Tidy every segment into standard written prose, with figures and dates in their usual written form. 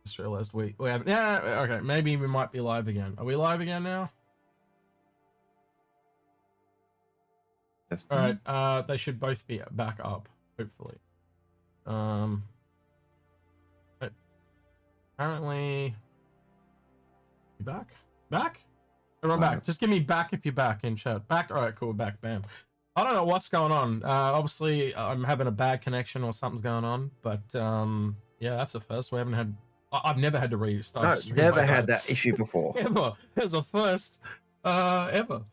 Just realized we haven't. Yeah, okay. Maybe we might be live again. Are we live again now? All right. They should both be back up, hopefully. Apparently, you back? Back? Everyone back. Just give me back if you're back in chat. Back. All right, cool. Back. Bam. I don't know what's going on. Obviously, I'm having a bad connection or something's going on. But yeah, that's the first. We haven't had. I've never had to restart. No, never had that issue before. Ever. It's a first. Ever.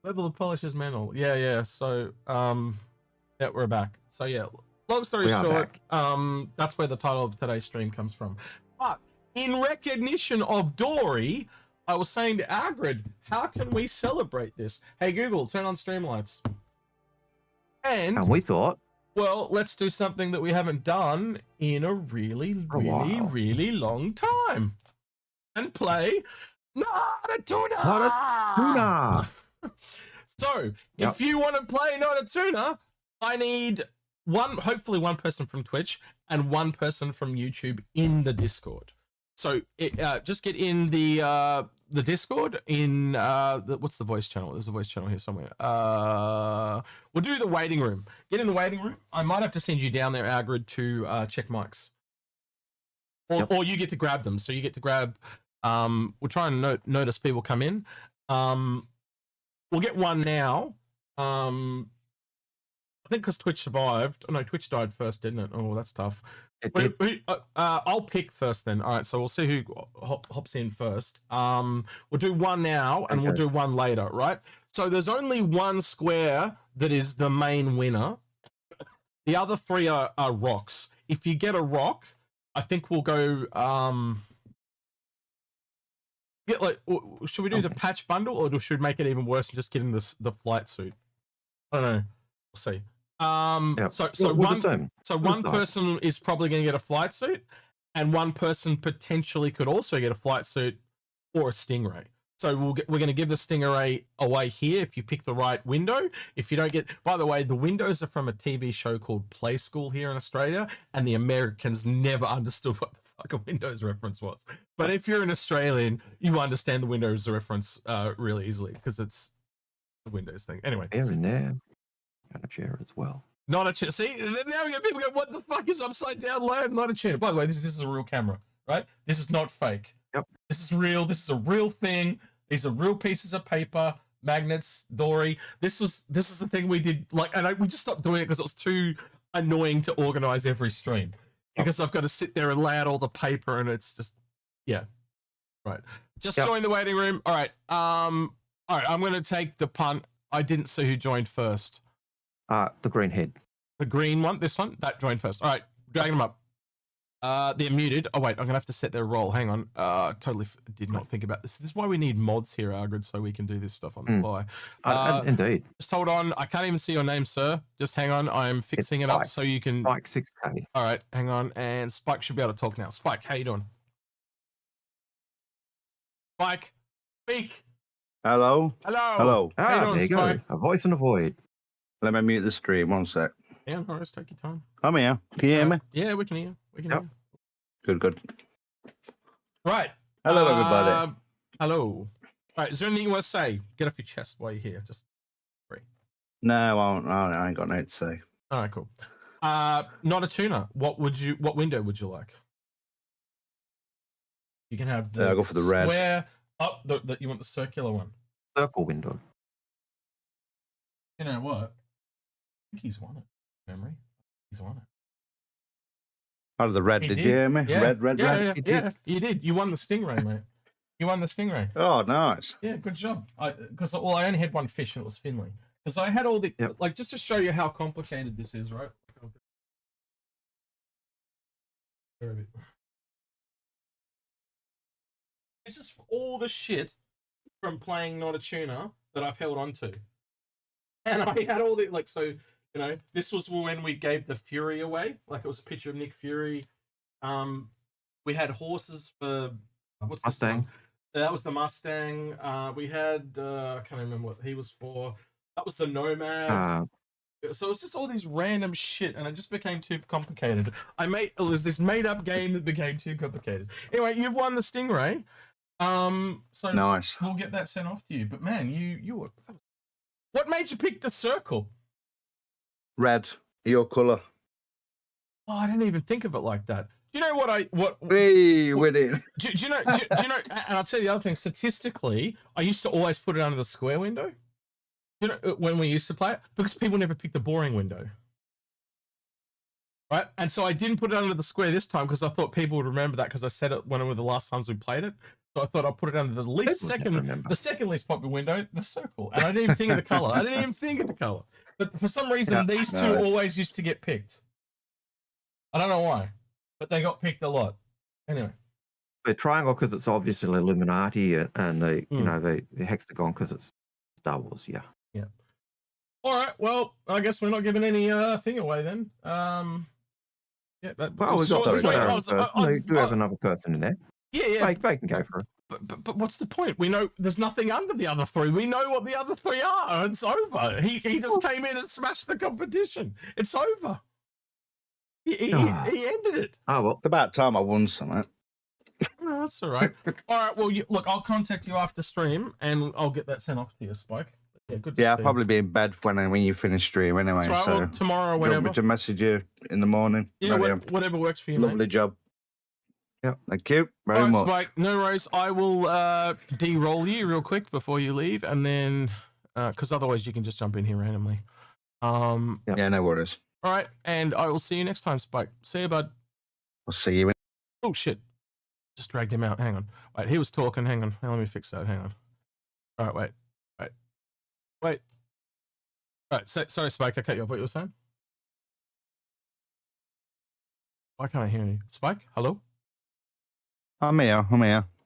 Level of polish is mental. Yeah. So yeah, we're back. So yeah, long story short, that's where the title of today's stream comes from. But in recognition of Dory, I was saying to Algared, how can we celebrate this? Hey Google, turn on Streamlights. And we thought, well, let's do something that we haven't done in a really long time. And play Not a Tuna! Not a Tuna! So, if you want to play Not a Tuna, I need hopefully one person from Twitch and one person from YouTube in the Discord. So, just get in the Discord in what's the voice channel? There's a voice channel here somewhere. We'll do the waiting room. Get in the waiting room. I might have to send you down there, Algared, to check mics. Or you get to grab them. So you get to grab. We'll try and notice people come in. We'll get one now. I think because Twitch survived. Oh no, Twitch died first, didn't it? Oh, that's tough. I'll pick first then. All right, so we'll see who hops in first. We'll do one now and we'll do one later, right? So there's only one square that is the main winner. The other three are rocks. If you get a rock, I think we'll go. Should we do the patch bundle or should we make it even worse and just get in the flight suit? I don't know. We'll see. So one person is probably going to get a flight suit, and one person potentially could also get a flight suit or a stingray. So we're going to give the stingray away here if you pick the right window. If you don't get, by the way, the windows are from a TV show called Play School here in Australia, and the Americans never understood what the fuck a Windows reference was. But if you're an Australian, you understand the Windows reference really easily because it's the Windows thing. Anyway, there and there. And a chair as well. Not a chair. See, now we get people go, what the fuck is upside down land? Not a chair. By the way, this is a real camera, right? This is not fake. Yep. This is real. This is a real thing. These are real pieces of paper, magnets, Dory. This is the thing we did. We just stopped doing it because it was too annoying to organize every stream. Because I've got to sit there and lay out all the paper, and it's just, yeah, right. Just join the waiting room. All right. All right. I'm going to take the punt. I didn't see who joined first. The green head. The green one, this one, that joined first. All right, dragging them up. They're muted. Oh, wait, I'm going to have to set their role. Hang on. Totally did not think about this. This is why we need mods here, Algared, so we can do this stuff on the fly. Indeed. Just hold on. I can't even see your name, sir. Just hang on. I'm fixing it up so you can... Spike 6K. All right, hang on. And Spike should be able to talk now. Spike, how you doing? Spike, speak. Hello. How you doing, there you Spike? go. A voice in a void. Let me mute the stream. One sec. Yeah, no worries. Take your time. I'm here. Can you hear me? Yeah, we can hear. We can hear. Good. Right. Hello, everybody. Hello. All right. Is there anything you want to say? Get off your chest while you're here. Just free. No, I ain't got nothing to say. All right, cool. Not a tuna. What window would you like? You can have the I'll go for the red. Square. Oh, you want the circular one? Circle window. You know what? I think he's won it. Memory. He's won it. Out of the red, did you hear me? Yeah. Red. Yeah, you did. You won the stingray, mate. You won the stingray. Oh, nice. Yeah, good job. I only had one fish and it was Finley. Because I had all the just to show you how complicated this is, right? This is all the shit from playing Not a Tuna that I've held on to. And I had all the, this was when we gave the Fury away. Like, it was a picture of Nick Fury. We had horses for, what's the Mustang? That was the Mustang. We had, I can't remember what he was for. That was the Nomad. So it's just all these random shit, and it just became too complicated. It was this made-up game that became too complicated. Anyway, you've won the Stingray. So nice. We'll get that sent off to you. But man, you were. What made you pick the circle? Red, your colour. Oh, I didn't even think of it like that. Do you know what We winning. Do you know? Do you know? And I'll tell you the other thing. Statistically, I used to always put it under the square window. You know, when we used to play it, because people never picked the boring window, right? And so I didn't put it under the square this time because I thought people would remember that because I said it one of the last times we played it. So I thought I'd put it under the second least popular window, the circle. And I didn't even think of the color. But for some reason, these two always used to get picked. I don't know why, but they got picked a lot. Anyway. The triangle because it's obviously Illuminati, and the you know the hexagon because it's Star Wars. Yeah. Yeah. All right. Well, I guess we're not giving any thing away then. Yeah. Well, we've got we do have another person in there. Yeah. They can go for it. But what's the point? We know there's nothing under the other three. We know what the other three are. It's over. He just came in and smashed the competition. It's over. He ended it. Oh well. It's about time I won something. No, that's all right. All right. Well, look, I'll contact you after stream and I'll get that sent off to you, Spike. Yeah, good to see I'll probably be in bed when you finish stream anyway. Right, so well, tomorrow, whenever. You want me to message you in the morning? Yeah, whatever works for you, Lovely mate. job. Yeah, thank you very much. Spike, no worries. I will de-roll you real quick before you leave, and then because otherwise you can just jump in here randomly. Yeah, no worries. All right, and I will see you next time, Spike. See you, bud. I'll see you. Oh shit! Just dragged him out. Hang on. Wait, he was talking. Hang on. Let me fix that. Hang on. All right, wait. All right, sorry, Spike. I cut you off. What you were saying? Why can't I hear you? Spike, hello? I'm here. All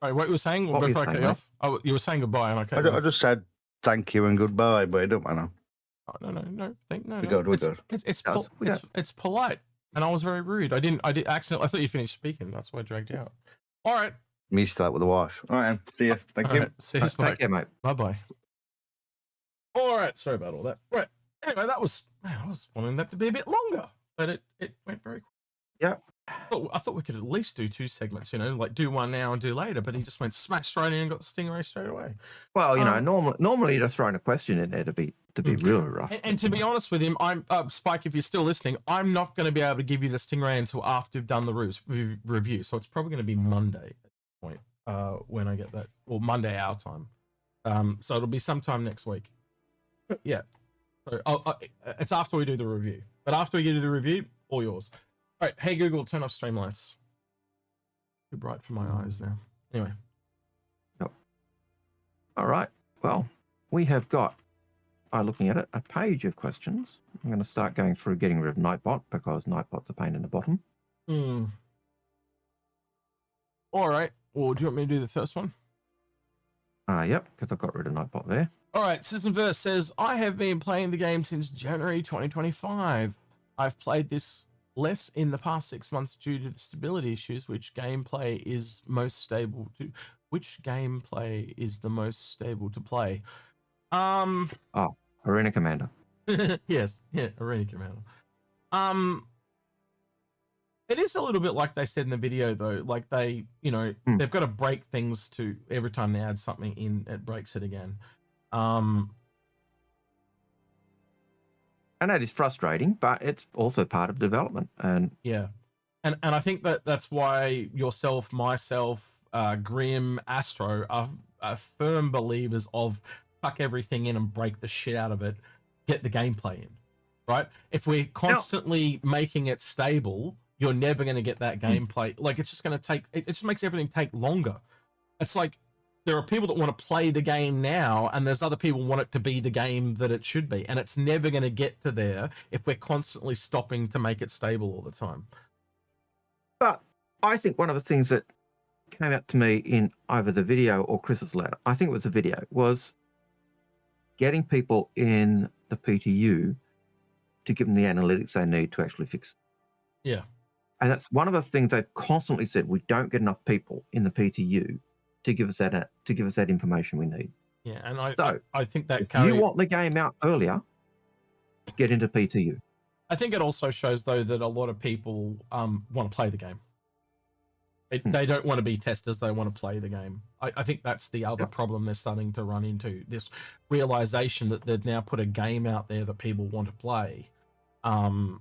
right, what you were saying before I cut you off? Oh, you were saying goodbye, and I cut you off. I just said thank you and goodbye, but it don't matter. Oh, no. We're good. It's polite, and I was very rude. I did accidentally. I thought you finished speaking. That's why I dragged you out. All right. Me start with the wife. All right, see you. Thank you. Right, see you, Spike. Take care, mate. Bye. All right. Sorry about all that. Right. Anyway, I was wanting that to be a bit longer, but it went very quick. Yeah. I thought we could at least do 2 segments, like do one now and do later, but he just went smash straight in and got the Stingray straight away. Well, normally you'd have thrown a question in there to be really rough. And to be honest with him, I'm Spike, if you're still listening, I'm not going to be able to give you the Stingray until after you've done the review. So it's probably going to be Monday at this point when I get that, or Monday our time. So it'll be sometime next week. Yeah. So it's after we do the review. But after we do the review, all yours. All right, hey Google, turn off stream lights. Too bright for my eyes now. Anyway. Yep. All right. Well, we have got, looking at it, a page of questions. I'm going to start going through getting rid of Nightbot because Nightbot's a pain in the bottom. All right. Well, do you want me to do the first one? Yep, because I've got rid of Nightbot there. All right. Citizen Verse says, I have been playing the game since January 2025. I've played this less in the past 6 months due to the stability issues. Which gameplay is the most stable to play? Arena Commander. Yes, Arena Commander. It is a little bit like they said in the video though, like they, they've got to break things to every time they add something in, it breaks it again. And that is frustrating, but it's also part of development. And yeah, and I think that's why yourself, myself, Grim, Astro are firm believers of tuck everything in and break the shit out of it, get the gameplay in, right? If we're constantly making it stable, you're never going to get that gameplay. Like it's just going to take. It just makes everything take longer. It's like there are people that want to play the game now, and there's other people who want it to be the game that it should be, and it's never going to get to there if we're constantly stopping to make it stable all the time. But I think one of the things that came out to me in either the video or Chris's letter, I think it was the video, was getting people in the PTU to give them the analytics they need to actually fix it. Yeah. And that's one of the things they've constantly said. We don't get enough people in the PTU to give us that information we need. Yeah, and I think that if you want the game out earlier, get into PTU. I think it also shows, though, that a lot of people want to play the game. They don't want to be testers. They want to play the game. I think that's the other problem they're starting to run into, this realization that they've now put a game out there that people want to play. And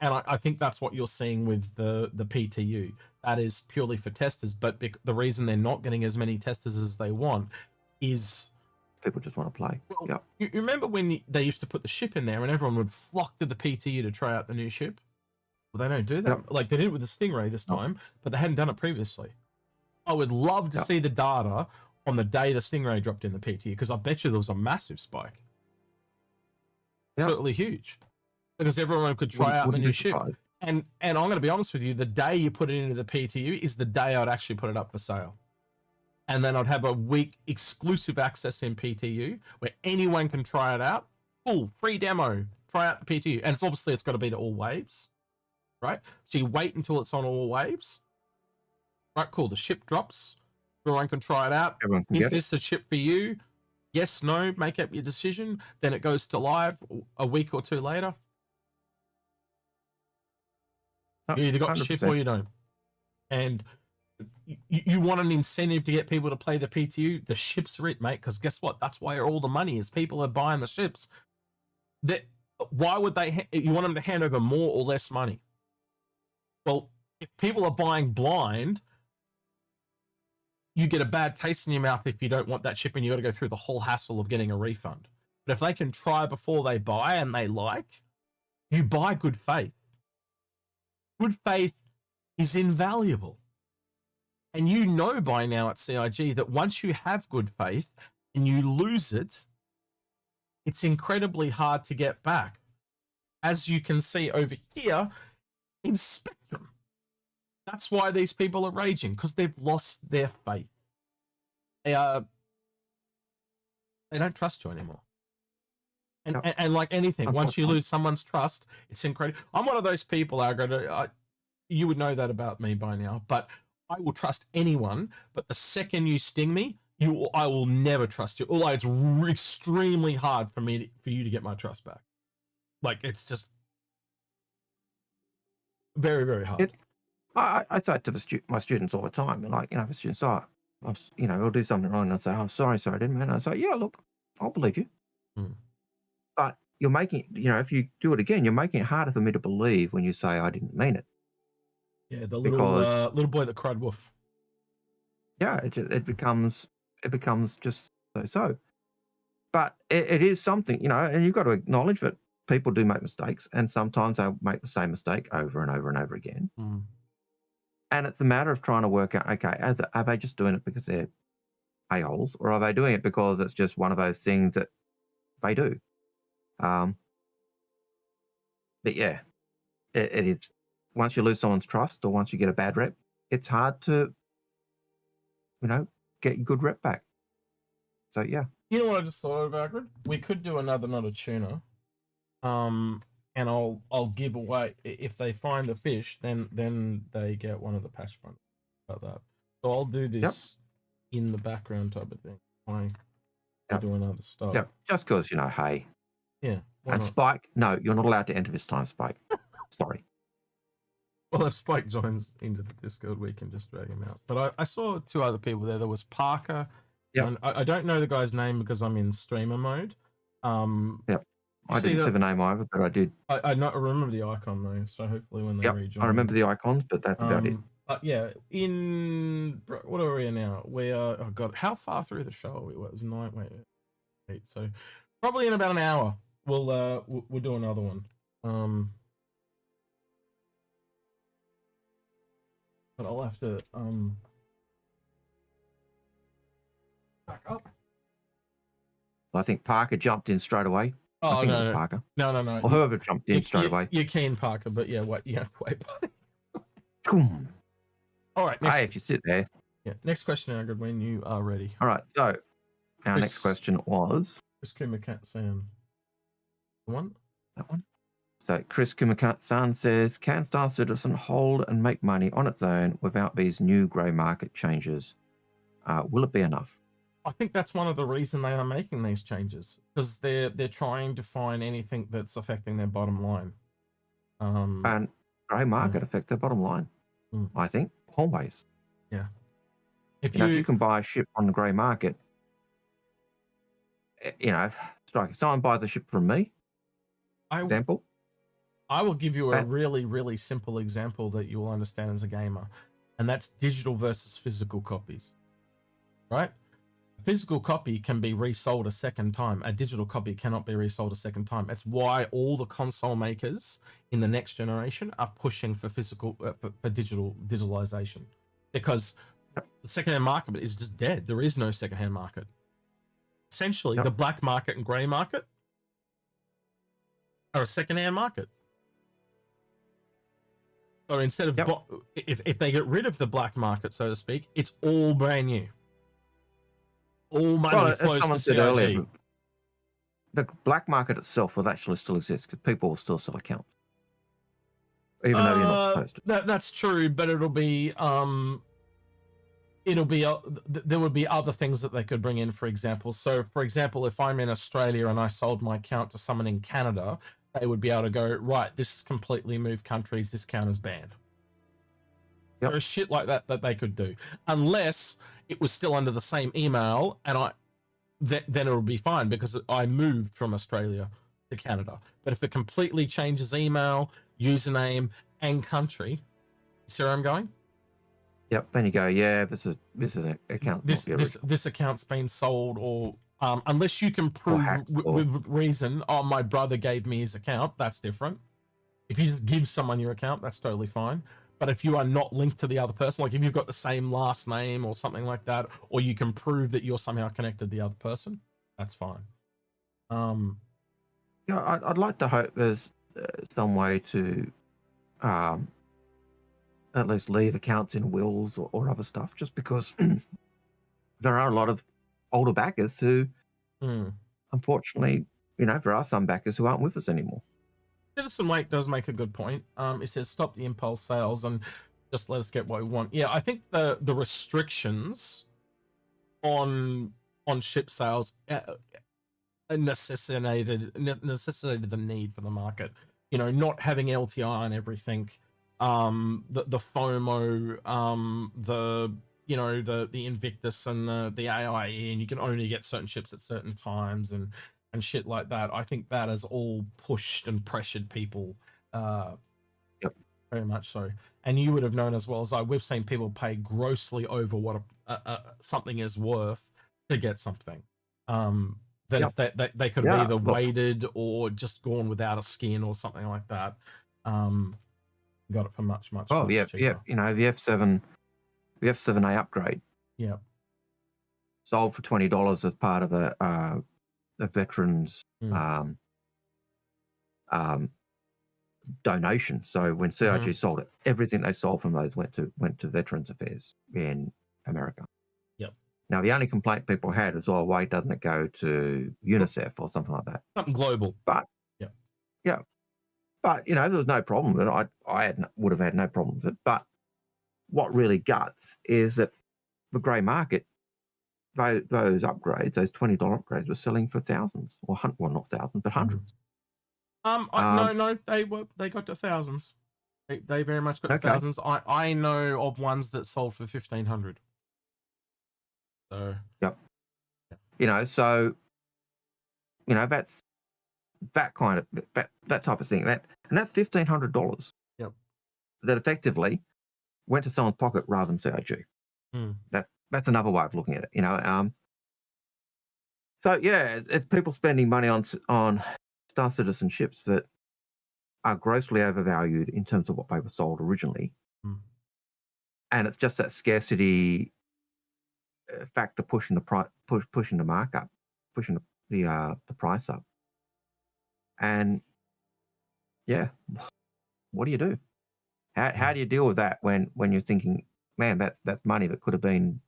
I think that's what you're seeing with the PTU. That is purely for testers. But the reason they're not getting as many testers as they want is... people just want to play. Well, you remember when they used to put the ship in there and everyone would flock to the PTU to try out the new ship? Well, they don't do that. Yep. Like, they did it with the Stingray this time, but they hadn't done it previously. I would love to see the data on the day the Stingray dropped in the PTU, because I bet you there was a massive spike. Certainly huge. Because everyone could try out the new ship. And I'm going to be honest with you, the day you put it into the PTU is the day I'd actually put it up for sale. And then I'd have a week exclusive access in PTU where anyone can try it out. Full free demo. Try out the PTU. And it's got to be to all waves. Right? So you wait until it's on all waves. Right, cool. The ship drops. Everyone can try it out. Is this the ship for you? Yes, no, make up your decision. Then it goes to live a week or two later. You either got 100%. Ship or you don't. And you want an incentive to get people to play the PTU? The ships are it, mate, because guess what? That's why all the money is. People are buying the ships. Why would they... you want them to hand over more or less money? Well, if people are buying blind, you get a bad taste in your mouth if you don't want that ship and you got to go through the whole hassle of getting a refund. But if they can try before they buy and they like, you buy good faith. Good faith is invaluable. And you know by now at CIG that once you have good faith and you lose it, it's incredibly hard to get back. As you can see over here in Spectrum. That's why these people are raging, because they've lost their faith. They don't trust you anymore. And like anything, once you lose someone's trust, it's incredible. I'm one of those people, Algared, you would know that about me by now, but I will trust anyone, but the second you sting me, I will never trust you. Although it's extremely hard for you to get my trust back. Like, it's just very, very hard. I say it to my students all the time, and like, the students, we'll do something wrong, and I say, I'm sorry, I didn't mean it. I say, yeah, look, I'll believe you. But you're making, if you do it again, you're making it harder for me to believe when you say I didn't mean it. Yeah, the little boy that cried wolf. Yeah, it becomes just so. But it is something, and you've got to acknowledge that people do make mistakes, and sometimes they'll make the same mistake over and over and over again. And it's a matter of trying to work out, okay, are they just doing it because they're a-holes, or are they doing it because it's just one of those things that they do? But yeah, it is. Once you lose someone's trust, or once you get a bad rep, it's hard to, get your good rep back. So yeah. You know what I just thought of, Algared? We could do another Not a Tuna. And I'll give away, if they find the fish, then they get one of the patch bundles. About that. So I'll do this in the background type of thing. I do another stuff. Yeah, just because, hey. Yeah. And not? Spike, no, you're not allowed to enter this time, Spike. Sorry. Well, if Spike joins into the Discord, we can just drag him out. But I saw two other people there. There was Parker. Yeah. I don't know the guy's name because I'm in streamer mode. I didn't see the name either, but I did. I remember the icon though, so hopefully when they rejoin. I remember the icons, but that's about it. But yeah, what are we now? We are. Oh god, how far through the show are we? It was 9. Wait, 8. So probably in about an hour, we'll do another one. But I'll have to back up. I think Parker jumped in straight away. Oh, no, Parker. No. Or whoever jumped in straight away. You're keen, Parker, but yeah, wait, you have to wait, buddy. All right. Hey, if you sit there. Yeah. Next question, Algared, when you are ready. All right. So our next question was. Chris Kumakat-san. One? That one. So Chris Kumakat-san says, can Star Citizen hold and make money on its own without these new grey market changes? Will it be enough? I think that's one of the reasons they are making these changes, because they're trying to find anything that's affecting their bottom line. And grey market affect their bottom line. I think always. Yeah. If you can buy a ship on the grey market, strike. If someone buys a ship from me, example. I will give you a really, really simple example that you will understand as a gamer, and that's digital versus physical copies, right? A physical copy can be resold a second time. A digital copy cannot be resold a second time. That's why all the console makers in the next generation are pushing for digitalization, because the secondhand market is just dead. There is no secondhand market. Essentially, the black market and grey market are a secondhand market. So instead of if they get rid of the black market, so to speak, it's all brand new. All money flows to CIG. Earlier, the black market itself will actually still exist because people will still sell accounts, even though you're not supposed to. That's true, but there would be other things that they could bring in, for example. So, for example, if I'm in Australia and I sold my account to someone in Canada, they would be able to go, right, this completely moved countries, this account is banned. There's shit like that they could do, unless it was still under the same email, and then it would be fine because I moved from Australia to Canada. But if it completely changes email, username, and country, see where I'm going? Yep. Then you go, this is an account. This account's been sold, or unless you can prove with reason, my brother gave me his account, that's different. If you just give someone your account, that's totally fine. But if you are not linked to the other person, like if you've got the same last name or something like that, or you can prove that you're somehow connected to the other person, that's fine. I'd like to hope there's some way to at least leave accounts in wills or other stuff, just because there are a lot of older backers who, unfortunately, there are some backers who aren't with us anymore. Citizen Wake does make a good point. It says stop the impulse sales and just let us get what we want. Yeah, I think the restrictions on ship sales necessitated the need for the market. Not having LTI and everything. The FOMO, the Invictus and the AIE, and you can only get certain ships at certain times and shit like that. I think that has all pushed and pressured people very much so. And you would have known as well as we've seen people pay grossly over what something is worth to get something. If they could have either waited or just gone without a skin or something like that. Got it for much cheaper. The F7A upgrade. Yeah. Sold for $20 as part of a veterans donation. So when CIG sold it, everything they sold from those went to Veterans Affairs in America. Yep. Now the only complaint people had was, why doesn't it go to UNICEF or something like that? Something global. But but there was no problem with it. I would have had no problem with it. But what really guts is that the grey market, those upgrades, those $20 upgrades, were selling for thousands, or not thousands, but hundreds. No, they got to thousands. They very much got to thousands. I know of ones that sold for 1,500. So so that's that kind of that type of thing. And that's $1,500. Yep. That effectively went to someone's pocket rather than CIG. That's another way of looking at it. So it's people spending money on Star Citizen ships that are grossly overvalued in terms of what they were sold originally, and it's just that scarcity factor pushing the pushing the mark up, pushing the price up. And what do you do? How do you deal with that when you're thinking, man, that's money that could have been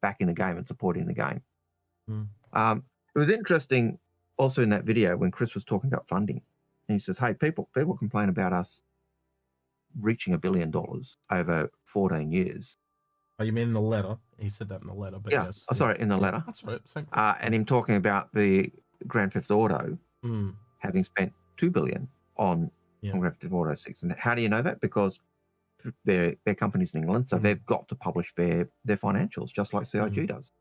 back in the game and supporting the game? It was interesting also in that video when Chris was talking about funding, and he says, hey, people complain about us reaching $1 billion over 14 years. Oh, you mean in the letter? He said that in the letter, but yes. Sorry, in the letter. That's right. Same. And him talking about the Grand Theft Auto having spent $2 billion on Grand Theft Auto 6. And how do you know that? Because their company's in England, so they've got to publish their financials, just like CIG does.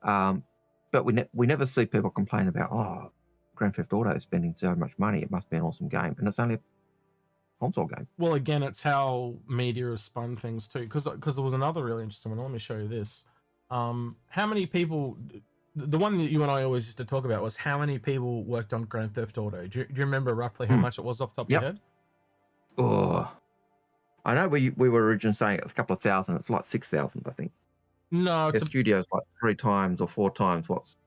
But we never see people complain about, Grand Theft Auto is spending so much money, it must be an awesome game, and it's only a console game. Well, again, it's how media have spun things too, because there was another really interesting one. Let me show you this. How many people? The one that you and I always used to talk about was how many people worked on Grand Theft Auto. Do you remember roughly how much it was off the top of your head? Oh, I know we were originally saying it's a couple of thousand. It's like 6,000, I think. No, it's studio's like 3 times or 4 times what's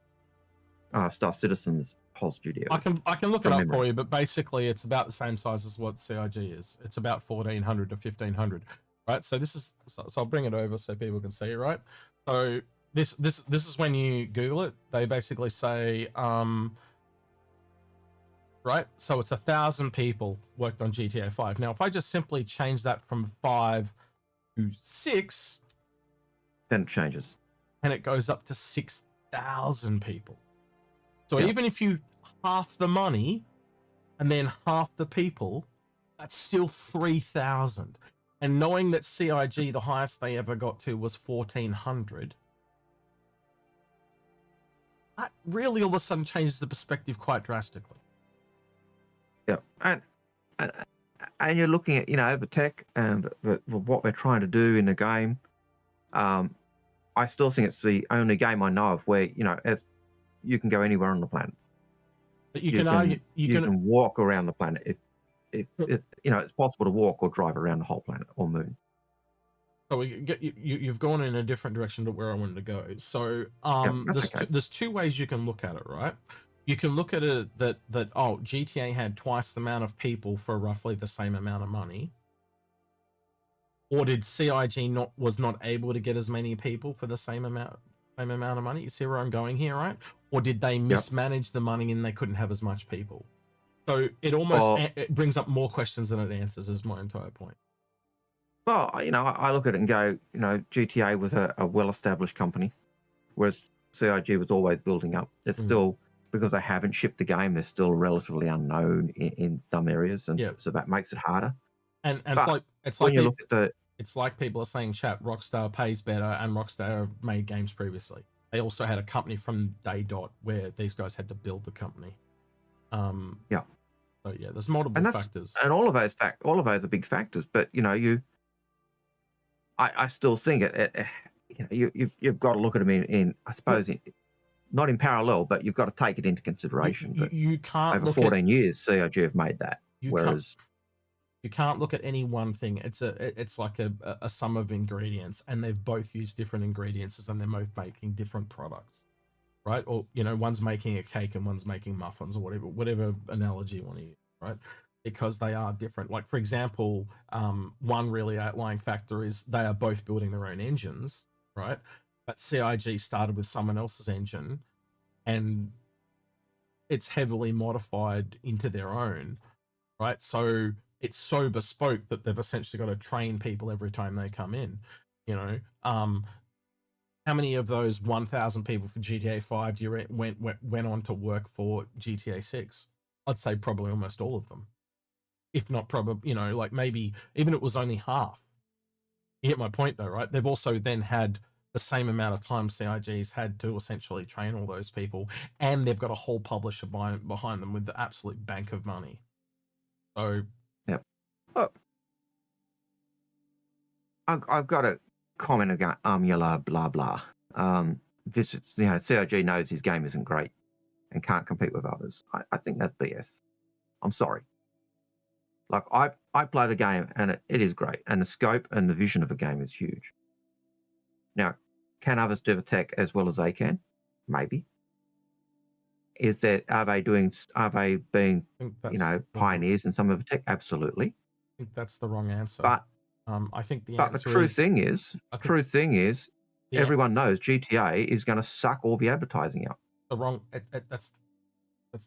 Star Citizen's whole studio. I can look it up for you, but basically it's about the same size as what CIG is. It's about 1,400 to 1,500, right? So this is so I'll bring it over so people can see it, right? So this is when you Google it, they basically say right? So it's 1,000 people worked on GTA 5. Now, if I just simply change that from 5 to 6, then it changes, and it goes up to 6,000 people. So even if you half the money and then half the people, that's still 3,000. And knowing that CIG, the highest they ever got to was 1,400, that really all of a sudden changes the perspective quite drastically. Yeah, and you're looking at the tech and what they're trying to do in the game. I still think it's the only game I know of where as you can go anywhere on the planet. But you can walk around the planet if it's possible to walk or drive around the whole planet or moon. So you've gone in a different direction to where I wanted to go. So there's 2 ways you can look at it, right? You can look at it that GTA had twice the amount of people for roughly the same amount of money. Or did CIG was not able to get as many people for the same amount of money? You see where I'm going here, right? Or did they mismanage the money and they couldn't have as much people? So it almost it brings up more questions than it answers, is my entire point. Well, I look at it and go, GTA was a well-established company, whereas CIG was always building up. It's still, because they haven't shipped the game, they're still relatively unknown in some areas, and so that makes it harder. And it's like people are saying, chat, Rockstar pays better, and Rockstar have made games previously. They also had a company from day dot where these guys had to build the company. So there's multiple factors, and all of those are big factors. But I still think you've got to look at them in I suppose not in parallel, but you've got to take it into consideration. You can't over 14 years, CIG have made that, whereas. You can't look at any one thing. It's like a sum of ingredients, and they've both used different ingredients, and they're both making different products, right? Or one's making a cake and one's making muffins, or whatever analogy you want to use, right? Because they are different. Like, for example, one really outlying factor is they are both building their own engines, right? But CIG started with someone else's engine, and it's heavily modified into their own, right? So it's so bespoke that they've essentially got to train people every time they come in. How many of those 1,000 people for GTA 5 do you went on to work for GTA 6? I'd say probably almost all of them, if not probably. Like maybe even it was only half. You get my point, though, right? They've also then had the same amount of time CIG's had to essentially train all those people, and they've got a whole publisher behind them with the absolute bank of money. So. Yep. Oh, I've got a comment about blah blah. This CIG knows his game isn't great and can't compete with others. I think that's BS. I'm sorry. Like I play the game and it is great, and the scope and the vision of the game is huge. Now, can others do the tech as well as they can? Maybe. Are they being pioneers in some of the tech? Absolutely. I think that's the wrong answer. But I think the answer true thing is everyone knows GTA is going to suck all the advertising out. That's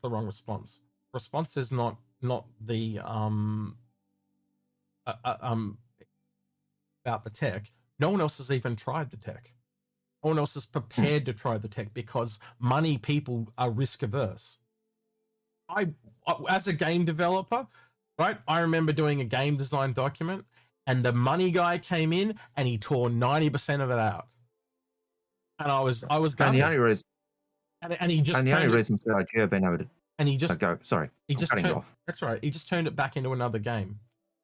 the wrong response. Response is not the about the tech. No one else has even tried the tech. No one else is prepared to try the tech because money people are risk averse. As a game developer, right, I remember doing a game design document and the money guy came in and he tore 90% of it out. And I was gutted. And the only reason, reason CIG have been able to, and he just go, sorry, he just cutting turned, you off. That's right. He just turned it back into another game.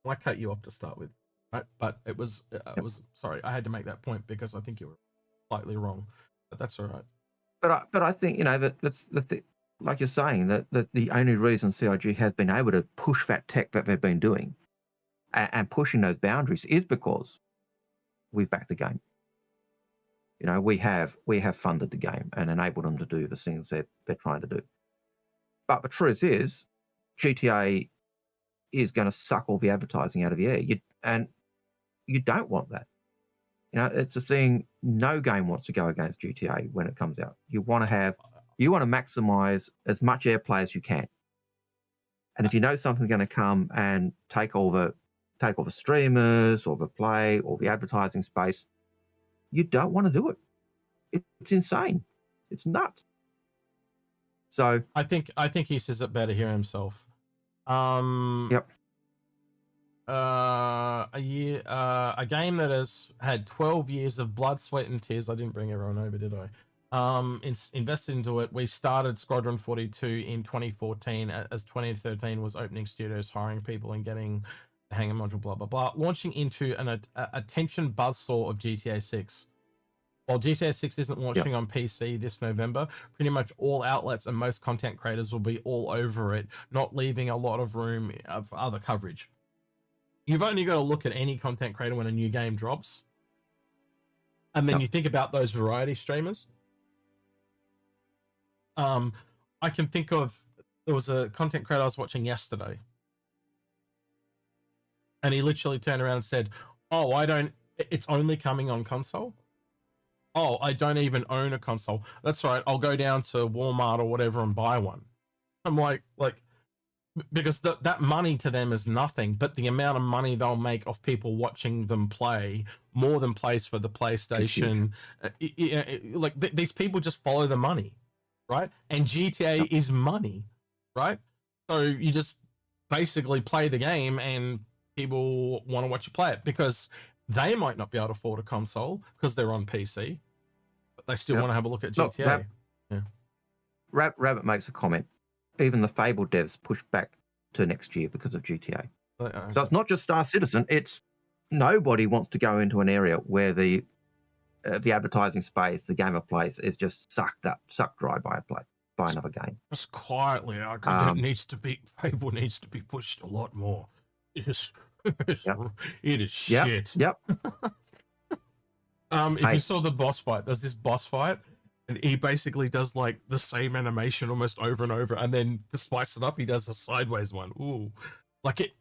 I cut you off to start with, right? But it was, sorry, I had to make that point because I think you were slightly wrong, but that's all right. But I think, you know, that's like you're saying, that the only reason CIG has been able to push that tech that they've been doing and pushing those boundaries is because we've backed the game. You know, we have funded the game and enabled them to do the things they're trying to do. But the truth is, GTA is going to suck all the advertising out of the air. You don't want that. You know, it's a thing. No game wants to go against GTA when it comes out. You want to maximize as much airplay as you can. And if you know something's going to come and take all the streamers or the play or the advertising space, you don't want to do it. It's insane. It's nuts. So I think he says it better here himself. Yep. A game that has had 12 years of blood, sweat, and tears. I didn't bring everyone over, did I? Invested into it. We started Squadron 42 in 2014, as 2013 was opening studios, hiring people, and getting the hang of module, blah blah blah. Launching into an attention buzzsaw of GTA 6. While GTA 6 isn't launching on PC this November, pretty much all outlets and most content creators will be all over it, not leaving a lot of room for other coverage. You've only got to look at any content creator when a new game drops. And then you think about those variety streamers. I can think of, there was a content creator I was watching yesterday. And he literally turned around and said, oh, it's only coming on console. Oh, I don't even own a console. That's right. I'll go down to Walmart or whatever and buy one. I'm like, because that money to them is nothing, but the amount of money they'll make off people watching them play more than plays for the PlayStation. These people just follow the money, right? And GTA is money, right? So you just basically play the game and people want to watch you play it because they might not be able to afford a console because they're on PC, but they still want to have a look at GTA. Rabbit makes a comment. Even the Fable devs pushed back to next year because of GTA. So it's not just Star Citizen. It's nobody wants to go into an area where the advertising space, the gamer place, is just sucked dry by another game. Just quietly, Fable needs to be pushed a lot more. It is shit. Yep. If you saw the boss fight, there's this boss fight, and he basically does like the same animation almost over and over, and then to spice it up, he does a sideways one. Ooh, like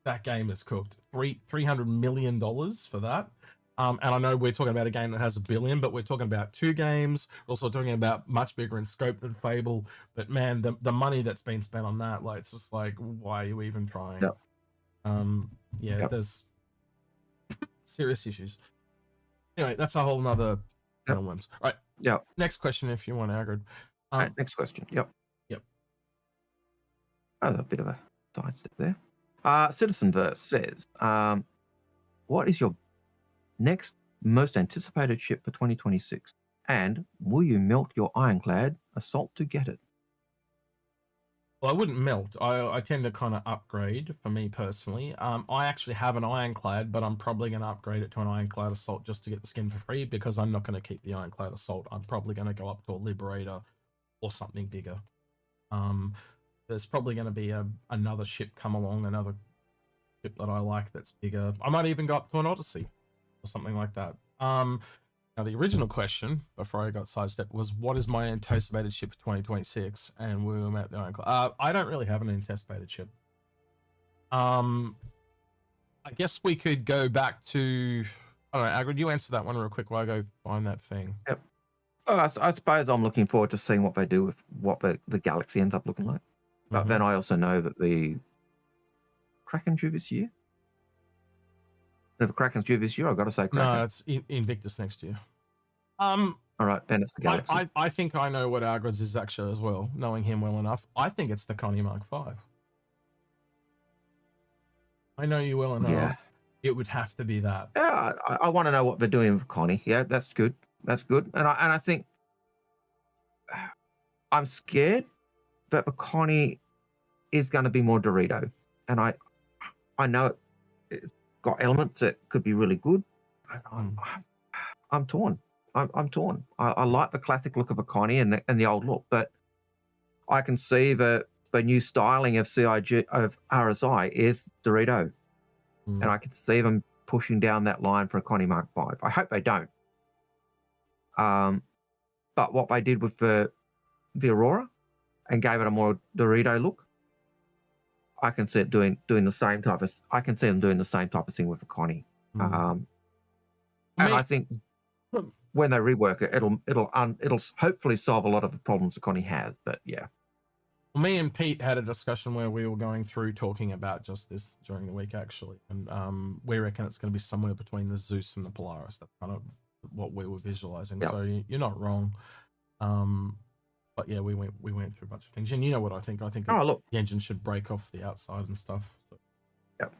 that game is cooked. $300 million for that. And I know we're talking about a game that has $1 billion, but we're talking about 2 games. We're also talking about much bigger in scope than Fable. But man, the money that's been spent on that, like, it's just like, why are you even trying? There's serious issues. Anyway, that's a whole nother worms. All right. Yeah. Next question, if you want, Algared. All right, next question. Yep. Oh, a bit of a sidestep there. Citizenverse says, what is your next most anticipated ship for 2026? And will you melt your ironclad assault to get it? Well, I wouldn't melt. I tend to kind of upgrade for me personally. I actually have an ironclad, but I'm probably going to upgrade it to an ironclad assault just to get the skin for free because I'm not going to keep the ironclad assault. I'm probably going to go up to a liberator or something bigger. There's probably going to be another ship come along, another ship that I like that's bigger. I might even go up to an Odyssey or something like that. Now, the original question, before I got sidestepped, was what is my anticipated ship for 2026? And we were at the ironclad. I don't really have an anticipated ship. I guess we could go back to... I don't know, Algared, you answer that one real quick while I go find that thing. Yep. Oh, I suppose I'm looking forward to seeing what they do with what the galaxy ends up looking like. But then I also know that the Kraken due this year. If Kraken's due this year, I've got to say Kraken. No, it's Invictus next year. All right, then it's the Galaxy. I think I know what Algared's is actually as well, knowing him well enough. I think it's the Connie Mark V. I know you well enough. Yeah. It would have to be that. Yeah, I want to know what they're doing with Connie. Yeah, that's good. That's good. And I think I'm scared that the Connie is going to be more Dorito. And I know it's got elements that could be really good. I'm torn. I'm torn. I like the classic look of a Connie and the old look, but I can see the new styling of CIG of RSI is Dorito, and I can see them pushing down that line for a Connie Mark V. I hope they don't. But what they did with the Aurora and gave it a more Dorito look, I can see it doing the same type of. I can see them doing the same type of thing with a Connie. And I think when they rework it, it'll hopefully solve a lot of the problems that Connie has. But yeah. Well, me and Pete had a discussion where we were going through talking about just this during the week, actually. And we reckon it's going to be somewhere between the Zeus and the Polaris. That's kind of what we were visualizing. Yep. So you're not wrong. But yeah, we went through a bunch of things. And you know what I think? I think the engine should break off the outside and stuff. So. Yep.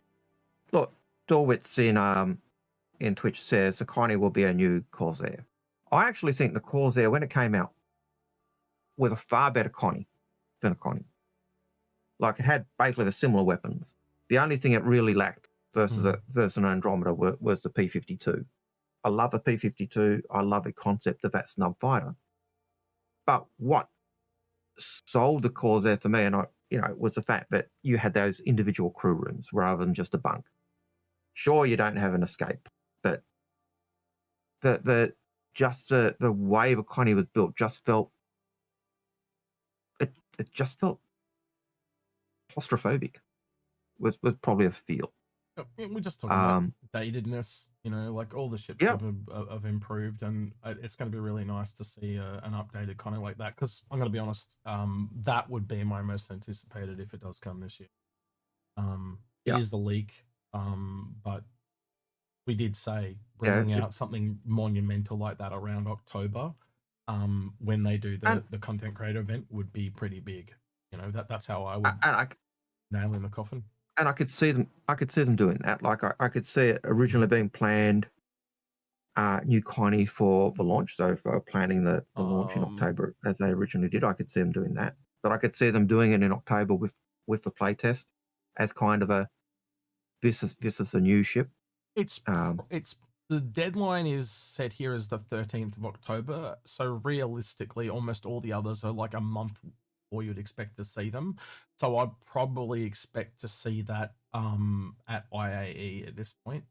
Look, Dorwitz in Twitch says the Connie will be a new Corsair. I actually think the Corsair, when it came out, was a far better Connie than a Connie. Like, it had basically the similar weapons. The only thing it really lacked versus an Andromeda was the P-52. I love the P-52. I love the concept of that snub fighter. But what sold the Corsair for me, and was the fact that you had those individual crew rooms rather than just a bunk. Sure, you don't have an escape, but the way the Connie was built just felt it just felt claustrophobic. Was probably a feel. We're just talking about datedness, like all the ships have improved, and it's going to be really nice to see an updated Connie like that. Because I'm going to be honest, that would be my most anticipated if it does come this year. It is a leak, but we did say bringing out something monumental like that around October, when they do the content creator event, would be pretty big. That's how I would nail in the coffin. And I could see them doing that. Like I could see it originally being planned, new Connie for the launch. So if they were planning the launch in October as they originally did, I could see them doing that. But I could see them doing it in October with the playtest as kind of a this is a new ship. It's the deadline is set here as the 13th of October. So realistically, almost all the others are like a month or you'd expect to see them. So I'd probably expect to see that at IAE at this point,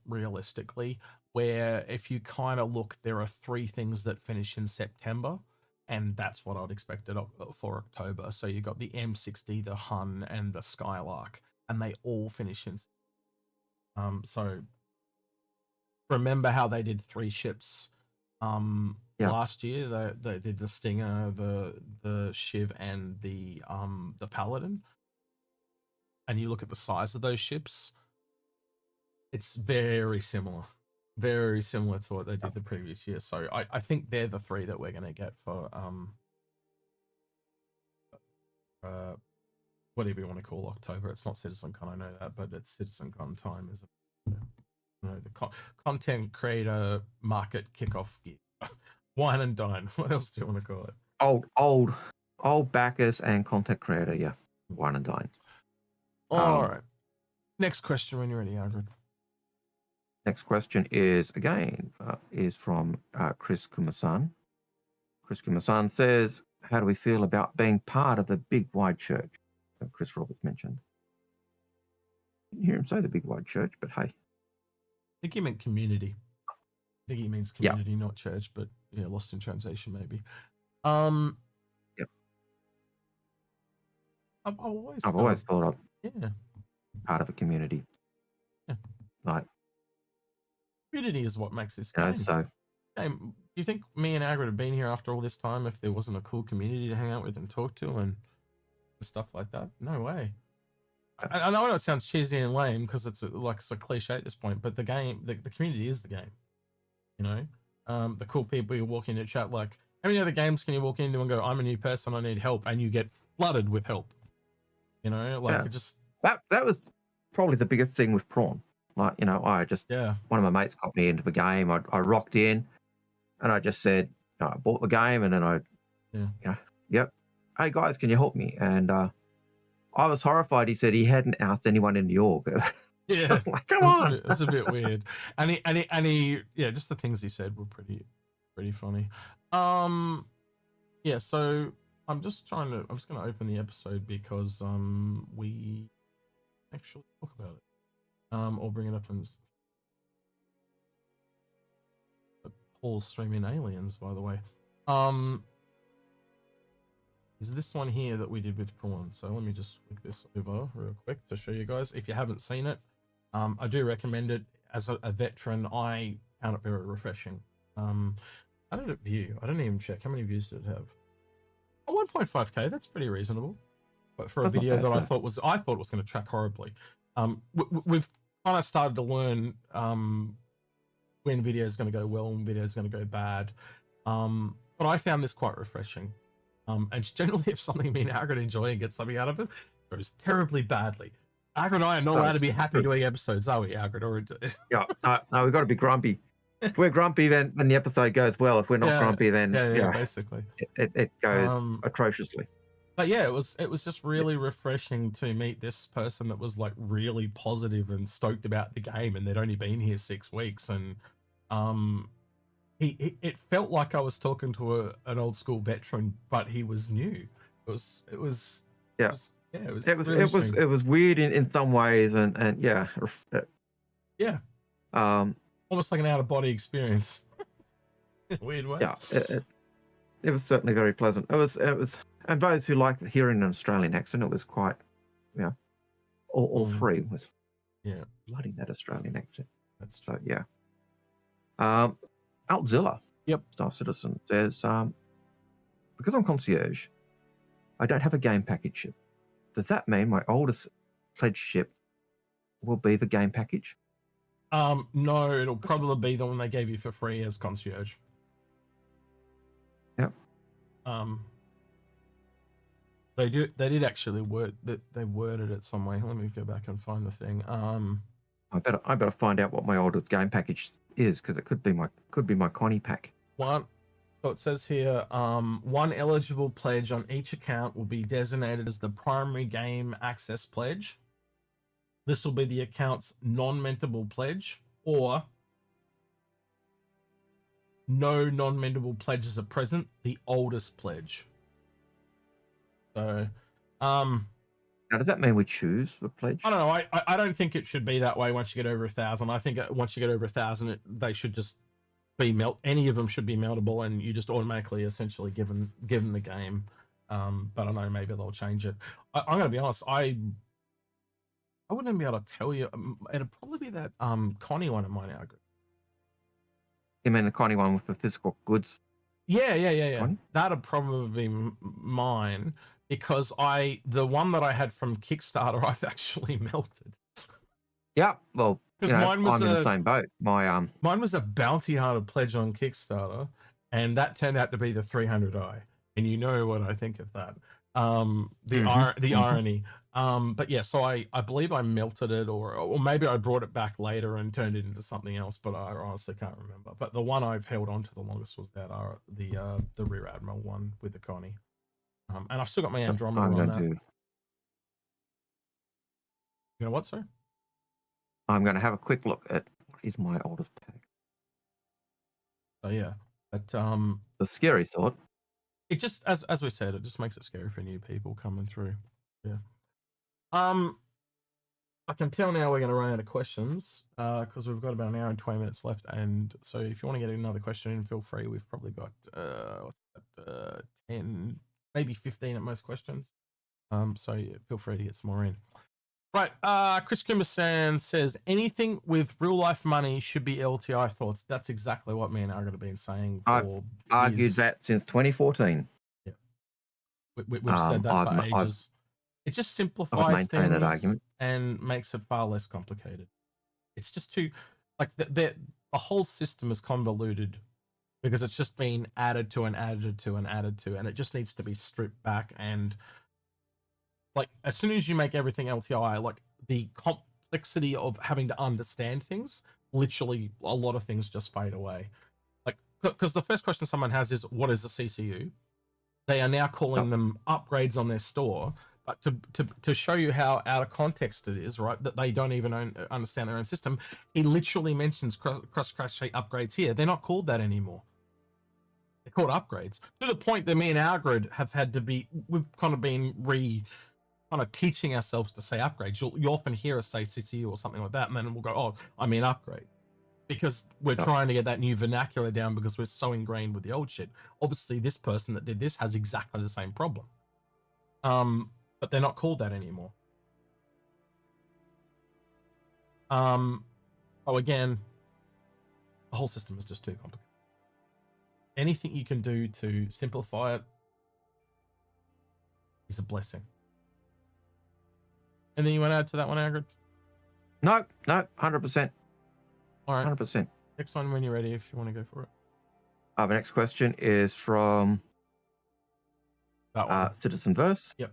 realistically, where if you kind of look, there are 3 things that finish in September, and that's what I'd expect for October. So you got the M60, the Hun, and the Skylark, and they all finish in. So remember how they did 3 ships last year? They did the Stinger, the Shiv, and the Paladin. And you look at the size of those ships, it's very similar to what they did the previous year. So I think they're the 3 that we're going to get for whatever you want to call October. It's not CitizenCon, I know that, but it's CitizenCon time, isn't it? The content creator market kickoff gear. Wine and dine. What else do you want to call it? Old backers and content creator. Yeah, wine and dine. All right. Next question when you're ready, Algared. Next question is from Chris Kumasan. Chris Kumasan says, "How do we feel about being part of the big wide church?" Chris Roberts mentioned. Didn't hear him say the big wide church, but hey. I think he meant community. I think he means community, not church, but yeah, lost in translation maybe. Yep. I've always thought part of a community. Yeah. Like community is what makes this game. So do you think me and Algared would have been here after all this time if there wasn't a cool community to hang out with and talk to and stuff like that? No way. I know it sounds cheesy and lame because it's a cliche at this point, but the game, the community is the game. You know, the cool people you walk into chat, like how many other games can you walk into and go, I'm a new person, I need help, and you get flooded with help. You know, like it just that was probably the biggest thing with Prawn. Like, you know, I just one of my mates got me into the game. I rocked in, and I just said, I bought the game, and then yep, hey guys, can you help me? And I was horrified. He said he hadn't asked anyone in New York. Yeah, like, come on, it's a bit weird. And he, just the things he said were pretty funny. Yeah. So I'm just going to open the episode because we actually talk about it. Or bring it up and Paul's streaming aliens, by the way. Is this one here that we did with Prawn. So let me just flick this over real quick to show you guys. If you haven't seen it, I do recommend it. As a veteran, I found it very refreshing. How did it view? I didn't even check. How many views did it have? Oh, 1.5k. That's pretty reasonable. But for a video that I thought was going to track horribly. We've kind of started to learn when video is going to go well and video is going to go bad. But I found this quite refreshing. And generally, if something me and Algared enjoy and get something out of it, it goes terribly badly. Algared and I are not allowed to be happy doing episodes, are we, Algared? Or yeah, no, we've got to be grumpy. If we're grumpy, then the episode goes well. If we're not grumpy, then basically it goes atrociously. But yeah, it was just really refreshing to meet this person that was like really positive and stoked about the game, and they'd only been here 6 weeks, and it felt like I was talking to an old school veteran, but he was new. It was weird in some ways, and almost like an out of body experience. Weird way. Yeah, it was certainly very pleasant. It was, and those who like hearing an Australian accent, it was quite, all three was, bloody that Australian accent. That's true. So Altzilla, Star Citizen says, because I'm concierge, I don't have a game package ship. Does that mean my oldest pledge ship will be the game package? No, it'll probably be the one they gave you for free as concierge. Yep. They did actually they worded it some way. Let me go back and find the thing. I better find out what my oldest game package is, because it could be my Connie pack. So it says here, one eligible pledge on each account will be designated as the primary game access pledge. This will be the account's non-mentable pledge, or no non-mentable pledges are present, the oldest pledge. So, now does that mean we choose the pledge? I don't know. I don't think it should be that way once you get over 1,000. I think once you get over 1,000, they should just be any of them should be meltable, and you just automatically essentially given the game. But I don't know, maybe they'll change it. I'm going to be honest. I wouldn't be able to tell you. It'd probably be that Connie one of mine, Algared. You mean the Connie one with the physical goods? Yeah. Connie? That'd probably be mine, because the one that I had from Kickstarter, I've actually melted. Yeah, well, mine was I'm in the same boat. Mine was a bounty hunter pledge on Kickstarter, and that turned out to be the 300i. And you know what I think of that. The irony. But yeah, so I believe I melted it, or maybe I brought it back later and turned it into something else, but I honestly can't remember. But the one I've held on to the longest was that the Rear Admiral one with the Connie. And I've still got my Andromeda on that. You know what, sir? I'm going to have a quick look at what is my oldest pack. So yeah, but the scary thought. It just, as we said, it just makes it scary for new people coming through. Yeah. I can tell now we're going to run out of questions because we've got about an hour and 20 minutes left. And so if you want to get another question in, feel free. We've probably got 10, maybe 15 at most questions. So yeah, feel free to get some more in. Right. Chris Kimmerson says anything with real life money should be LTI thoughts. That's exactly what me and Algared have been saying. I've argued that since 2014. Yeah. We've said that for ages. It just simplifies things and makes it far less complicated. It's just too, like, the whole system is convoluted because it's just been added to and added to and added to, and it just needs to be stripped back. And like, as soon as you make everything LTI, like, the complexity of having to understand things, literally a lot of things just fade away. Like, because the first question someone has is, what is a CCU? They are now calling them upgrades on their store. But to show you how out of context it is, right, that they don't even understand their own system, he literally mentions cross-crash upgrades here. They're not called that anymore. They're called upgrades. To the point that me and Algared have had to be, we've kind of been teaching ourselves to say upgrades. You'll often hear us say CCU or something like that, and then we'll go, oh, I mean upgrade. Because we're trying to get that new vernacular down because we're so ingrained with the old shit. Obviously, this person that did this has exactly the same problem. But they're not called that anymore. Oh, again, the whole system is just too complicated. Anything you can do to simplify it is a blessing. Anything you want to add to that one, Algared? No, 100%. All right. 100%. Next one when you're ready, if you want to go for it. The next question is from Citizen Verse. Yep.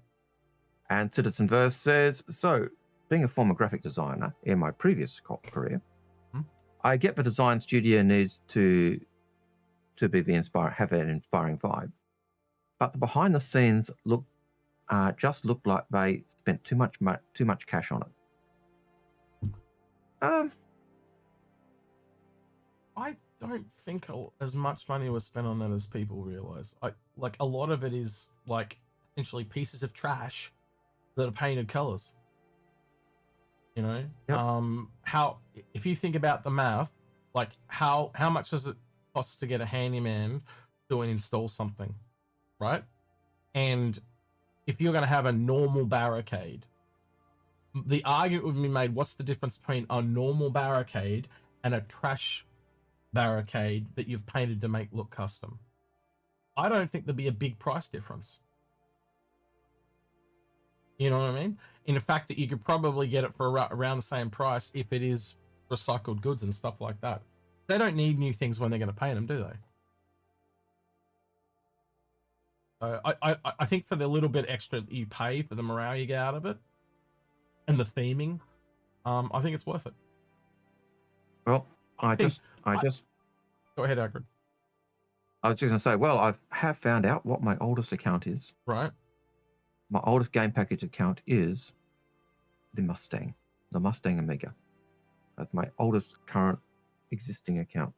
And Citizen Verse says, so, being a former graphic designer in my previous career, I get the design studio needs to have an inspiring vibe. But the behind the scenes just look like they spent too much cash on it. I don't think as much money was spent on that as people realize. Like, a lot of it is like essentially pieces of trash that are painted colors. You know, how, if you think about the math, like how much does it cost to get a handyman to install something, right? And if you're going to have a normal barricade, the argument would be made, what's the difference between a normal barricade and a trash barricade that you've painted to make look custom? I don't think there'd be a big price difference. You know what I mean? In the fact that you could probably get it for around the same price if it is recycled goods and stuff like that. They don't need new things when they're going to paint them, do they? I think for the little bit extra that you pay for the morale you get out of it and the theming, I think it's worth it. Well, I just go ahead, Algared. I was just going to say, well, I have found out what my oldest account is. Right. My oldest game package account is the Mustang Amiga. That's my oldest current existing account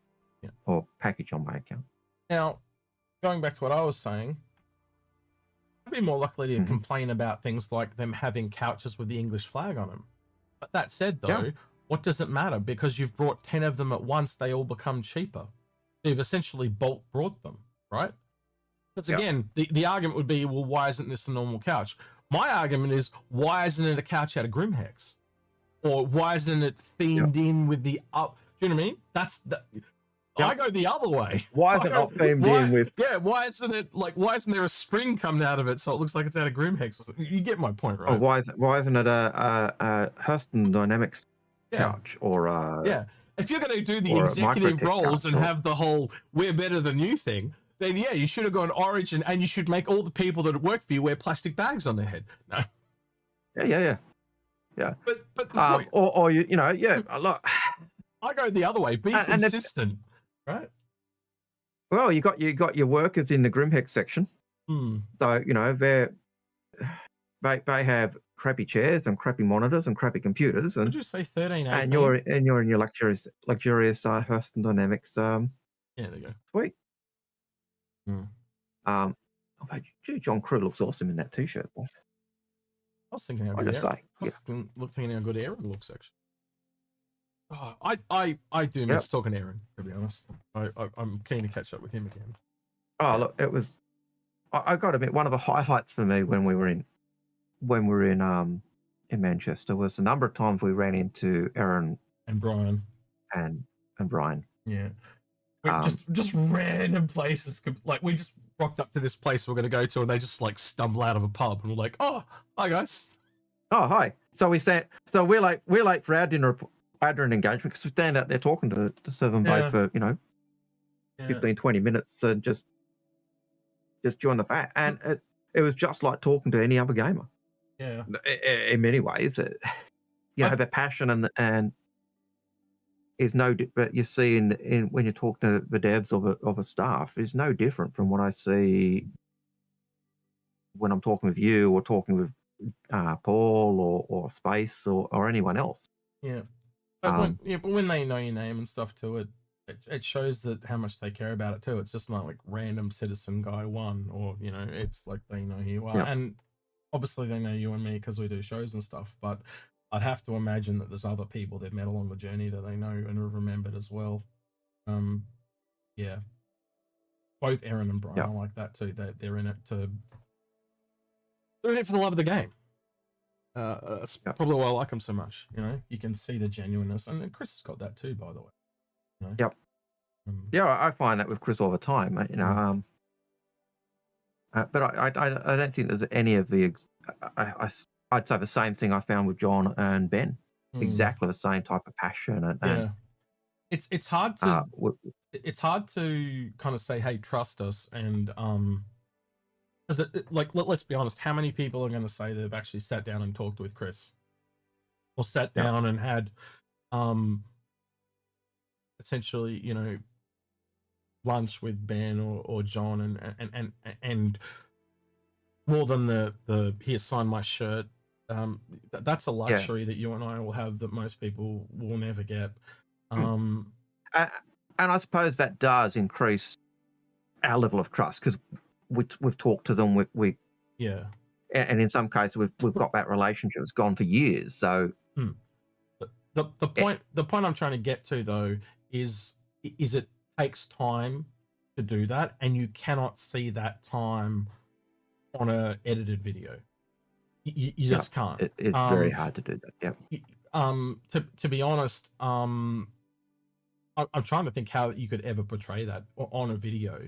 or package on my account. Now, going back to what I was saying, I'd be more likely to complain about things like them having couches with the English flag on them. But that said, though, what does it matter? Because you've brought 10 of them at once, they all become cheaper. You've essentially bulk brought them, right? Because again, the argument would be, well, why isn't this a normal couch? My argument is, why isn't it a couch out of Grimhex? Or why isn't it themed in with the up? Do you know what I mean? That's the. I go the other way. Why is it not themed in with? Yeah, why isn't it like? Why isn't there a spring coming out of it so it looks like it's out of Grimhex or something? You get my point, right? Oh, why isn't it a Hurston Dynamics couch or if you're going to do the executive roles and have the whole "we're better than you" thing, then you should have gone Origin and you should make all the people that work for you wear plastic bags on their head. No. Yeah. But the point, or look. I go the other way. Be consistent, right? Well, you got your workers in the Grimhex section. So they have crappy chairs and crappy monitors and crappy computers. And would you say 13? 18? And you're in your luxurious Hurston Dynamics. There you go. Sweet. John Crew looks awesome in that t-shirt. I was thinking how good thinking how good Aaron looks actually. Oh, I do miss talking to Aaron, to be honest. I'm keen to catch up with him again. Oh look, it was. I got to admit, one of the highlights for me when we were in Manchester was the number of times we ran into Aaron and Brian and Brian. Yeah, just random places. Like we just rocked up to this place we're going to go to, and they just like stumble out of a pub, and we're like, "Oh, hi guys." Oh, hi. So we're late for our dinner, engagement, because we stand out there talking to Seven Bay for 15, 20 minutes and just join the fact, and it was just like talking to any other gamer. Yeah. In many ways, their passion and is but you see in when you're talking to the devs of a staff is no different from what I see when I'm talking with you or talking with Paul or Space or anyone else. Yeah. But when they know your name and stuff too, it shows that how much they care about it too. It's just not like random citizen guy one, or it's like they know who you are, and obviously they know you and me because we do shows and stuff. But I'd have to imagine that there's other people they've met along the journey that they know and have remembered as well. Yeah. Both Aaron and Brian are like that too. They're in it for the love of the game. That's probably why I like them so much. You can see the genuineness, and Chris has got that too, by the way. Yep. I find that with Chris all the time. But I don't think there's any of the. I'd say the same thing I found with John and Ben. Exactly the same type of passion and it's hard to it's hard to kind of say, hey, trust us, and because let's be honest, how many people are going to say they've actually sat down and talked with Chris, or sat down and had essentially lunch with Ben or John and more than the here, sign my shirt. That's a luxury that you and I will have that most people will never get. And I suppose that does increase our level of trust because we've talked to them. And in some cases we've got that relationship. It's gone for years. So the point I'm trying to get to though is it takes time to do that, and you cannot see that time on a edited video. You just can't. It's very hard to do that. Yeah. To be honest, I'm trying to think how you could ever portray that on a video.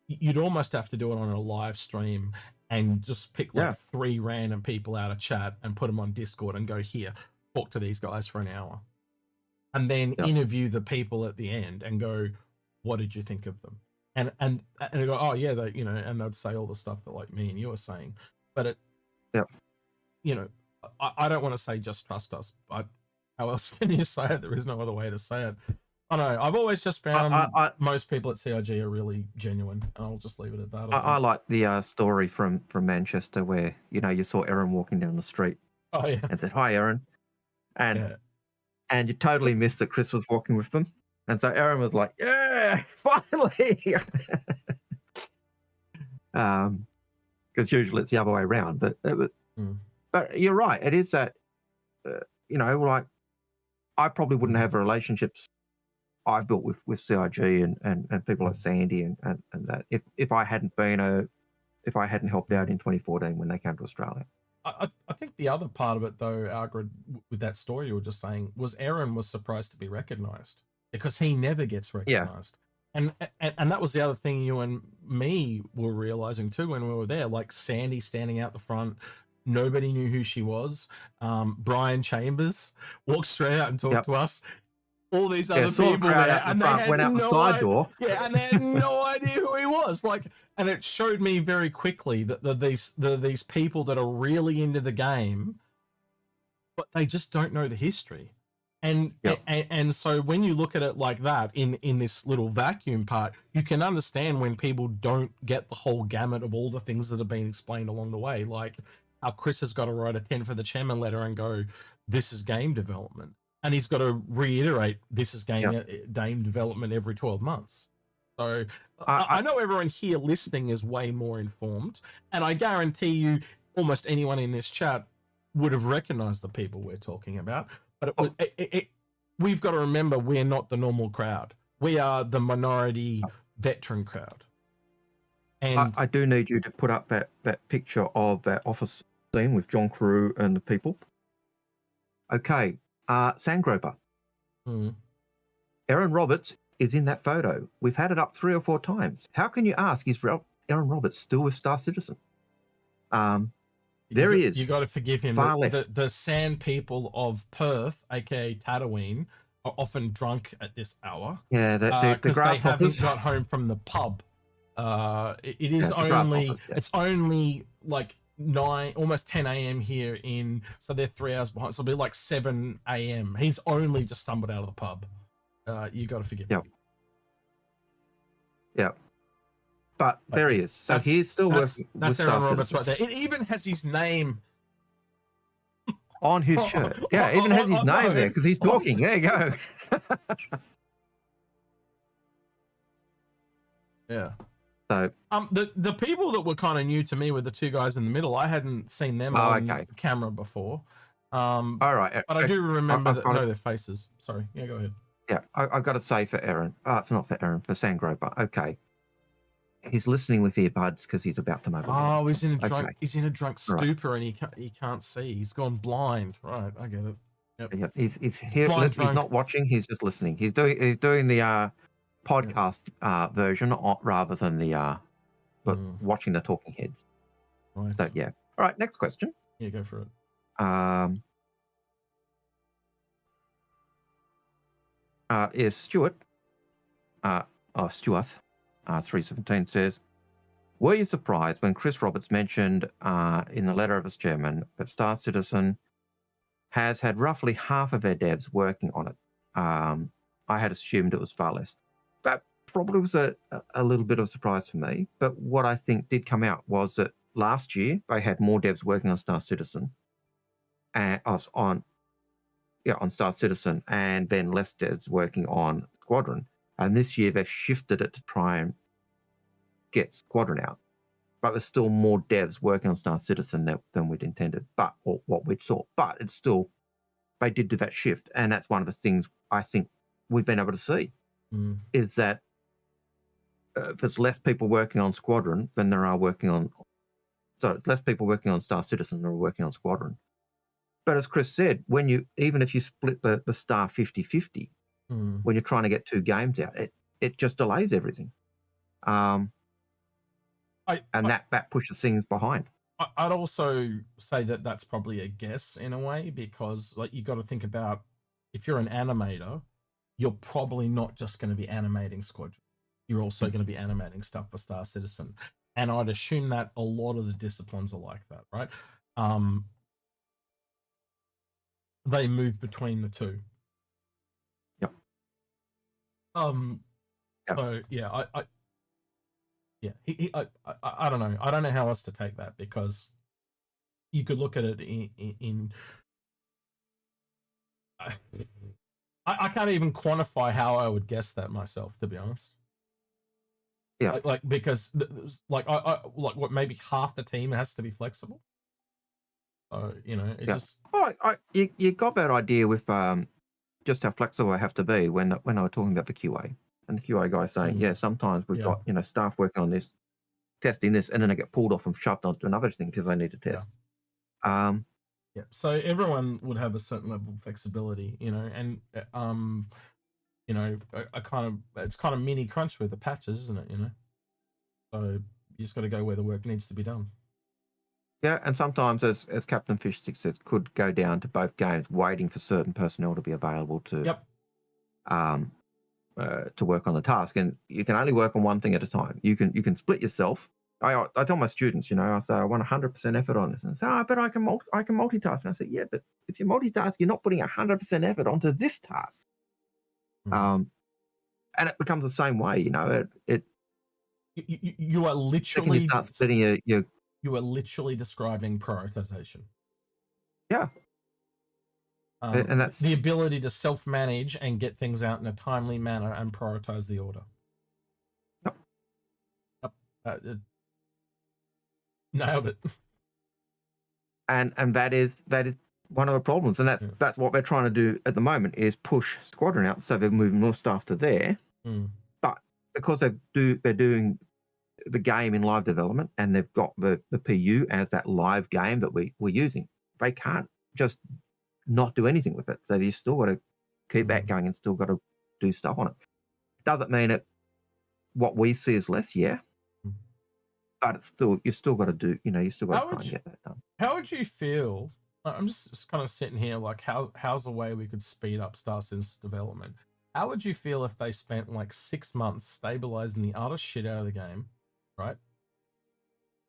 You'd almost have to do it on a live stream and just pick like 3 random people out of chat and put them on Discord and go, here, talk to these guys for an hour, and then interview the people at the end and go, what did you think of them? And they go, oh yeah, they, and they'd say all the stuff that like me and you were saying, but I don't want to say just trust us, but how else can you say it? There is no other way to say it. I know. I've always just found most people at CIG are really genuine, and I'll just leave it at that. I like the story from Manchester where you saw Aaron walking down the street. Oh yeah. And said, "Hi, Aaron," and you totally missed that Chris was walking with them, and so Aaron was like, "Yeah, finally." Because usually it's the other way around, but you're right. It is that like I probably wouldn't have relationships I've built with CIG and people like Sandy and that if I hadn't helped out in 2014 when they came to Australia. I think the other part of it though, Algared, with that story you were just saying, was Aaron was surprised to be recognised because he never gets recognised. And that was the other thing you and me were realising too when we were there, like Sandy standing out the front. Nobody knew who she was. Brian Chambers walked straight out and talked to us. All these other people there, and they had went out the side door. Yeah, and they had no idea who he was. Like, and it showed me very quickly that these people that are really into the game, but they just don't know the history. And so when you look at it like that in this little vacuum part, you can understand when people don't get the whole gamut of all the things that have been explained along the way, like how Chris has got to write a 10 for the chairman letter and go, this is game development. And he's got to reiterate, this is game development every 12 months. So I know everyone here listening is way more informed. And I guarantee you almost anyone in this chat would have recognized the people we're talking about. But we've got to remember we're not the normal crowd. We are the minority veteran crowd. And I do need you to put up that picture of that office scene with John Carew and the people. Okay. Sandgroper. Aaron Roberts is in that photo. We've had it up 3 or 4 times. How can you ask, is Aaron Roberts still with Star Citizen? There he is. You got to forgive him. Far left. The sand people of Perth, aka Tatooine, are often drunk at this hour. Yeah, the they grasshoppers haven't got home from the pub. It is only it's only like 9, almost 10 a.m. here so they're 3 hours behind. So it'll be like 7 a.m. He's only just stumbled out of the pub. You got to forgive him. Yep. But there he is. So he's still working. That's Aaron Roberts right there. It even has his name on his shirt. Yeah, it even has his name there because he's talking. There you go. Yeah. So the people that were kind of new to me were the 2 guys in the middle. I hadn't seen them on camera before. All right. But I do remember know their faces. Sorry. Yeah, go ahead. Yeah, I've got to say for Aaron, not for Aaron, for Sangroper. Okay. He's listening with earbuds because he's about to mobilise. Oh, he's in a drunk. Okay. He's in a drunk stupor, and he can't see. He's gone blind. Right, I get it. Yep. He's here. He's not watching. He's just listening. He's doing the podcast version rather than the watching the talking heads. Right. So yeah. All right. Next question. Yeah, go for it. Is Stuart? Stuart. 317 says, were you surprised when Chris Roberts mentioned in the letter of his chairman that Star Citizen has had roughly half of their devs working on it? I had assumed it was far less. That probably was a little bit of a surprise for me. But what I think did come out was that last year they had more devs working on Star Citizen and on Star Citizen, and then less devs working on Squadron. And this year they've shifted it to try and get Squadron out. But there's still more devs working on Star Citizen than we'd intended, or what we'd thought. But it's still, they did do that shift. And that's one of the things I think we've been able to see, is that there's less people working on Squadron than there are working on... So less people working on Star Citizen than are working on Squadron. But as Chris said, even if you split the Star 50-50, when you're trying to get 2 games out, it just delays everything. That pushes things behind. I'd also say that that's probably a guess in a way, because like you got to think about, if you're an animator, you're probably not just going to be animating Squadron. You're also going to be animating stuff for Star Citizen. And I'd assume that a lot of the disciplines are like that, right? They move between the 2. So yeah, I don't know. I don't know how else to take that, because you could look at it in I can't even quantify how I would guess that myself, to be honest. Yeah, because what, maybe half the team has to be flexible. So just. Well, you got that idea with just how flexible I have to be when I were talking about the QA, and the QA guy saying, sometimes we've got staff working on this, testing this, and then they get pulled off and shoved onto another thing because they need to test. So everyone would have a certain level of flexibility, and it's kind of mini crunch with the patches, isn't it? So you just got to go where the work needs to be done. Yeah, and sometimes, as Captain Fishstick says, could go down to both games waiting for certain personnel to be available to work on the task, and you can only work on one thing at a time. You can split yourself. I tell my students, I say I want 100% effort on this, and say, but I can multitask. And I say, yeah, but if you multitask, you're not putting 100% effort onto this task. And it becomes the same way, You are literally you start splitting your You are literally describing prioritization. Yeah. And that's the ability to self-manage and get things out in a timely manner and prioritize the order. Yep. Nailed it. And that is one of the problems, and that's what they're trying to do at the moment, is push Squadron out, so they're moving more staff to there. But because they're doing the game in live development, and they've got the PU as that live game that we're using, they can't just not do anything with it. So you still got to keep that going and still got to do stuff on it. Doesn't mean it. What we see is less, yeah. But it's still, you still got to do, you still got to try and get that done. How would you feel? I'm just kind of sitting here like, how's a way we could speed up Star Citizen's development? How would you feel if they spent like 6 months stabilizing the utter shit out of the game, right?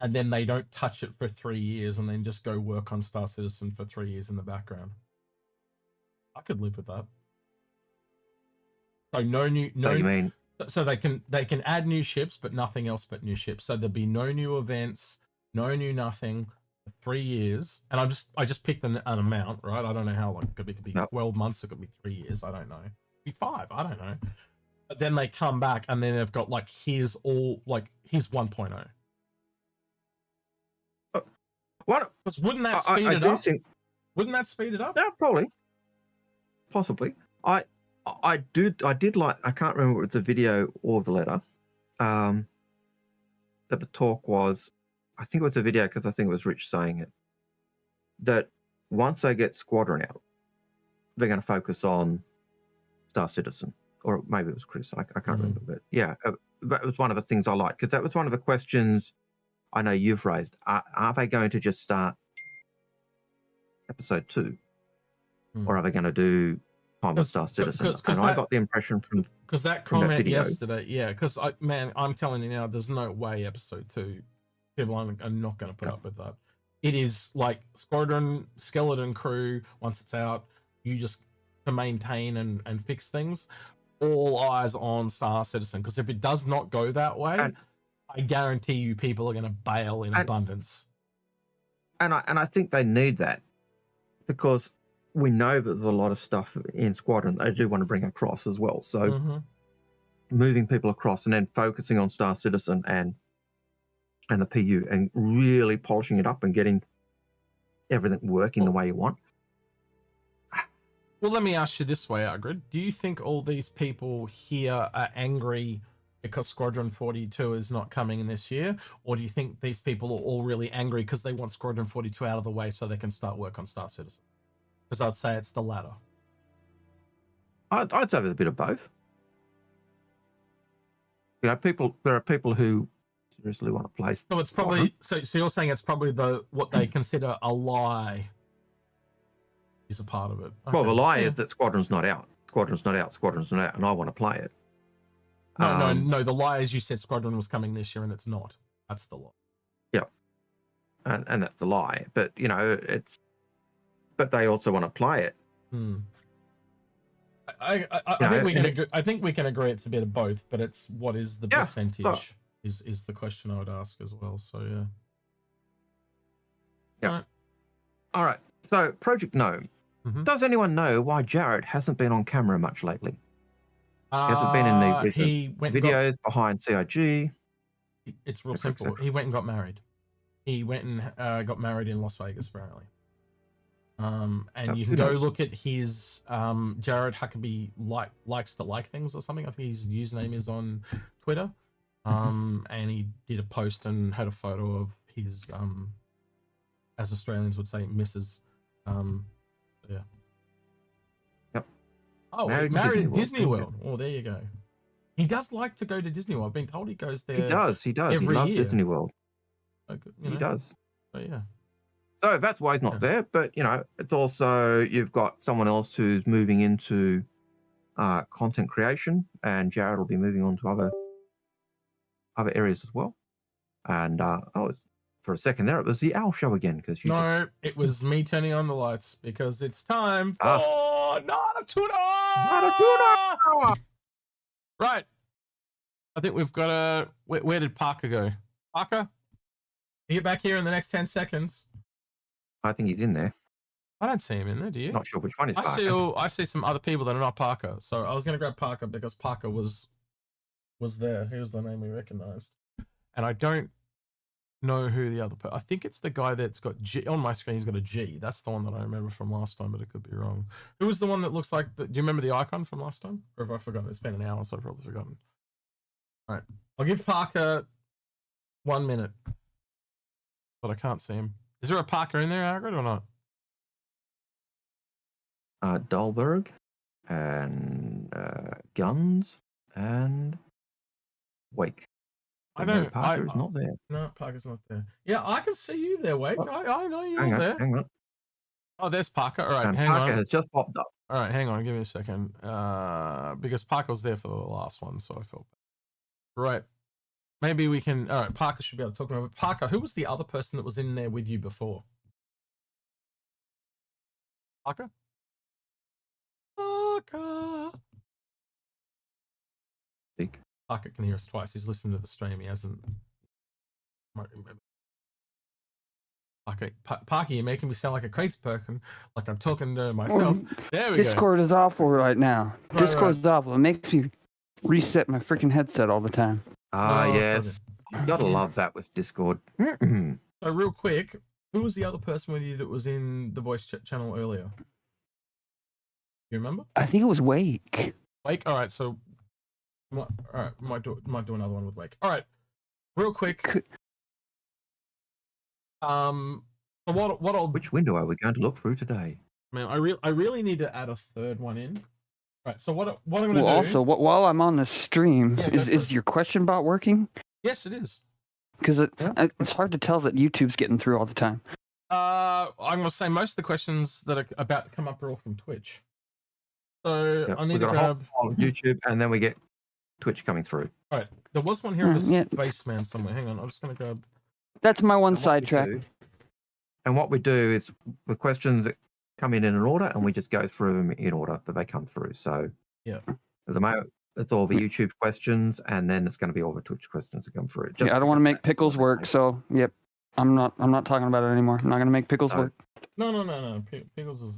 And then they don't touch it for 3 years and then just go work on Star Citizen for 3 years in the background. I could live with that. So so they can add new ships, but nothing else but new ships. So there'd be no new events, no new nothing for 3 years. And I just picked an amount, right? I don't know how long. It could be 12 months. It could be 3 years. I don't know. It could be 5. I don't know. But then they come back and then they've got like, here's 1.0. What? Wouldn't that speed it up? Wouldn't that speed it up? Yeah, probably. Possibly. I did like, I can't remember if it was the video or the letter, that the talk was, I think it was a video because I think it was Rich saying it, that once they get Squadron out, they're going to focus on Star Citizen, or maybe it was Chris, I can't remember, but yeah, that was one of the things I liked, because that was one of the questions I know you've raised. Are they going to just start episode 2? Or are they going to do Time of Star Citizen? And I got the impression from that comment yesterday, yeah, because I'm telling you now, there's no way episode 2, people are not going to put up with that. It is like Squadron, Skeleton Crew, once it's out, you just to maintain and fix things. All eyes on Star Citizen, because if it does not go that way, I guarantee you people are going to bail in abundance. And I think they need that, because we know that there's a lot of stuff in Squadron they do want to bring across as well. So moving people across and then focusing on Star Citizen and the PU and really polishing it up and getting everything working the way you want. Well, let me ask you this way, Algared. Do you think all these people here are angry because Squadron 42 is not coming in this year? Or do you think these people are all really angry because they want Squadron 42 out of the way so they can start work on Star Citizen? Because I'd say it's the latter. I'd say there's a bit of both. There are people who seriously want to play. So it's probably, so you're saying it's probably what they consider a lie is a part of it. Okay. Well, the lie is that Squadron's not out. Squadron's not out, and I want to play it. No, the lie is you said Squadron was coming this year and it's not. That's the lie. Yeah. And that's the lie. But, but they also want to play it. I think we can agree it's a bit of both, but it's what is the percentage is the question I would ask as well. So yeah. Yeah. All right. So Project Gnome. Does anyone know why Jared hasn't been on camera much lately? He hasn't been in the recent videos behind CIG. It's real simple. He went and got married. He went and got married in Las Vegas, apparently. And you can go look at his Jared Huckabee likes to like things or something. I think his username is on Twitter. And he did a post and had a photo of his as Australians would say, Mrs. Yeah. Yep. Oh, married at Disney World. Oh, there you go. He does like to go to Disney World. I've been told he goes there. He does. He loves Disney World. He does. But yeah. So that's why he's not there. But, it's also, you've got someone else who's moving into content creation, and Jared will be moving on to other areas as well. And, for a second there, it was the Owl Show again. It was me turning on the lights because it's time for Not a Tuna! Not a Tuna! Right. I think we've got where did Parker go? Parker? You get back here in the next 10 seconds. I think he's in there. I don't see him in there, do you? Not sure which one is Parker. I see some other people that are not Parker. So I was going to grab Parker because Parker was there. He was the name we recognized. And I don't know who the other person. I think it's the guy that's got G on my screen. He's got a G. That's the one that I remember from last time, but it could be wrong. Who was the one that looks like do you remember the icon from last time? Or have I forgotten? It's been an hour, so I've probably forgotten. All right. I'll give Parker 1 minute. But I can't see him. Is there a Parker in there, Algared, or not? Dahlberg and Guns And Wake. I know. Parker is not there. No, Parker's not there. Yeah, I can see you there, Wake. Oh. I know you're there. Hang on. Oh, there's Parker. All right, and hang Parker on. has just popped up. All right, hang on. Give me a second. Because Parker was there for the last one, so I felt bad. Right. Maybe we can. All right, Parker should be able to talk about it. Parker, who was the other person that was in there with you before? Parker? Parker. Speak. Parker can hear us twice. He's listened to the stream. He hasn't. Okay, Parker, you're making me sound like a crazy person, like I'm talking to myself. There we Discord is awful right now. Right, Discord's awful. It makes me reset my freaking headset all the time. Ah, yes. You gotta love that with Discord. So real quick, who was the other person with you that was in the voice chat channel earlier? You remember? I think it was Wake. Wake. All right. So, all right, might do another one with Wake. All right, real quick. So what I'll. Which window are we going to look through today? Man, I really need to add a third one in. Right. So what I'm going to do. Also, while I'm on the stream, is your question bot working? Yes, it is. Because it's hard to tell that YouTube's getting through all the time. I'm going to say most of the questions that are about to come up are all from Twitch. So I need to grab YouTube, and then we get Twitch coming through. All right. There was one here of a spaceman somewhere. Hang on. I'm just going to grab. That's my one sidetrack. And what we do is the questions that come in an order, and we just go through them in order that they come through. So yeah, at the moment, it's all the YouTube questions, and then it's going to be all the Twitch questions that come through. I don't want to make Pickles work, so yep, I'm not talking about it anymore. I'm not going to make Pickles work. No. Pickles is.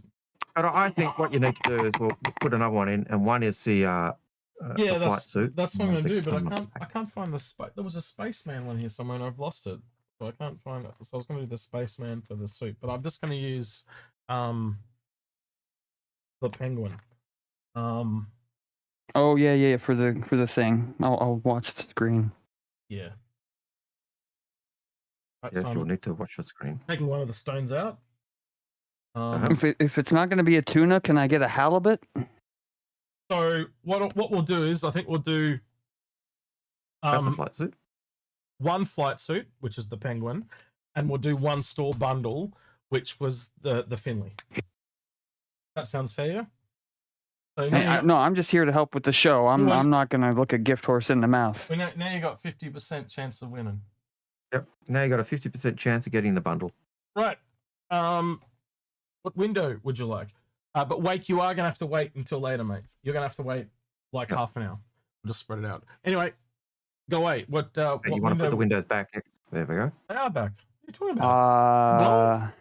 But I think what you need to do is we'll put another one in, and one is the flight suit. That's what I'm going to do, but I can't find the space. There was a spaceman one here somewhere, and I've lost it. So I can't find it. So I was going to do the spaceman for the suit, but I'm just going to use the penguin. Oh yeah, for the thing. I'll watch the screen. Yeah. Right, yes, so you'll need to watch the screen. Taking one of the stones out. If it's not going to be a tuna, can I get a halibut? So what we'll do is I think we'll do that's a flight suit. One flight suit, which is the penguin, and we'll do one store bundle, which was the Finley. That sounds fair. So no, I'm just here to help with the show. I'm not going to look a gift horse in the mouth. Now you got 50% chance of winning. Yep. Now you got a 50% chance of getting the bundle. Right. What window would you like? But Wake, you are going to have to wait until later, mate. You're going to have to wait like half an hour. We'll just spread it out. Anyway, go away. What you want to put the windows back? There we go. They are back. What are you talking about?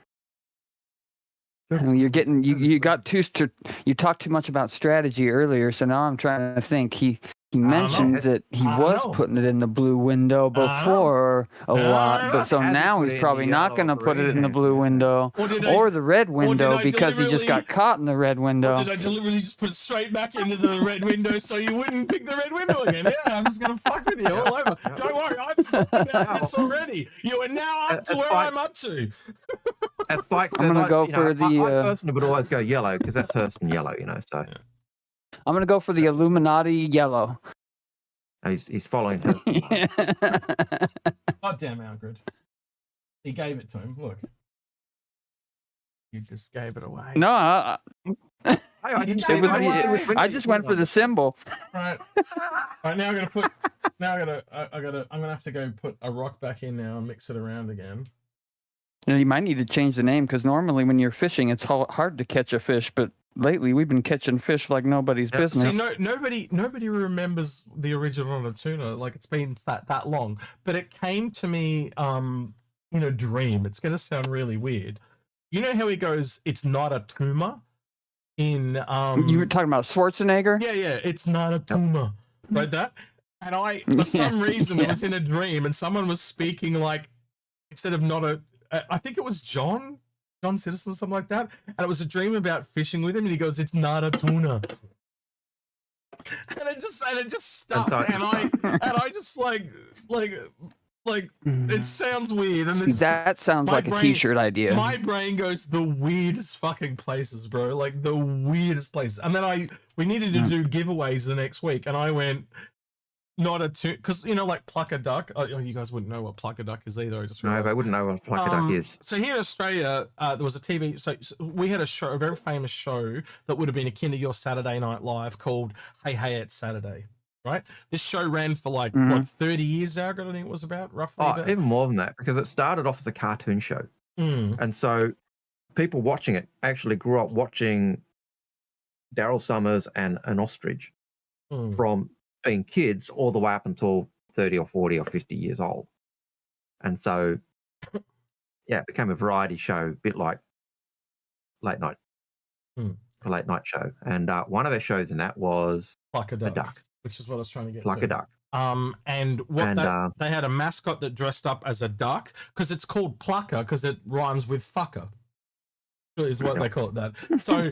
You're getting you got you talked too much about strategy earlier, so now I'm trying to think. He mentioned that he was putting it in the blue window before a lot, but so now he's probably not going to put it in the blue window or the red window because he just got caught in the red window. Or did I deliberately just put it straight back into the red window so you wouldn't pick the red window again? Yeah, I'm just going to fuck with you all over. Don't worry, I've fucked about this already. You are now up to where I'm up to. As Spike says, I'm going to go for the... I personally would always go yellow because that's Hurston yellow, so... Yeah. I'm going to go for the Illuminati yellow. He's following her. God damn, Algared. He gave it to him. Look. You just gave it away. No, I didn't say I just went for the symbol. Right. Right, now I'm going to put... Now I'm going to have to go put a rock back in now and mix it around again. You might need to change the name because normally when you're fishing, it's hard to catch a fish, but lately we've been catching fish like nobody's business. See, nobody remembers the original on a tuna. Like it's been that long, but it came to me in a dream. It's going to sound really weird. You know how he goes, "It's not a tumor." In you were talking about Schwarzenegger. Yeah, it's not a tumor, like that. And I, for some reason, it was in a dream, and someone was speaking like instead of not a. I think it was John Citizen or something like that, and it was a dream about fishing with him, and he goes, "It's not a tuna," and it just stuck, and I just like Like, it sounds weird. And See, that sounds like a t-shirt idea. My brain goes the weirdest fucking places, bro. Like, the weirdest places. And then we needed to do giveaways the next week. And I went, not a tuna, because, you know, like Pluck a Duck. Oh, you guys wouldn't know what Pluck a Duck is either. I just realized. No, they wouldn't know what Pluck a Duck is. So here in Australia, there was a TV. So we had a very famous show that would have been akin to your Saturday Night Live called Hey Hey It's Saturday. Right? This show ran for like, what, 30 years, Algared, I think it was about, roughly. Oh, even more than that, because it started off as a cartoon show. And so people watching it actually grew up watching Daryl Summers and an ostrich from being kids all the way up until 30 or 40 or 50 years old. And so, yeah, it became a variety show, a bit like late night, a late night show. And one of their shows in that was Pluck a Duck. Which is what I was trying to get Pluck a Duck. And they had a mascot that dressed up as a duck because it's called Plucker because it rhymes with fucker. Is what they call it that. So,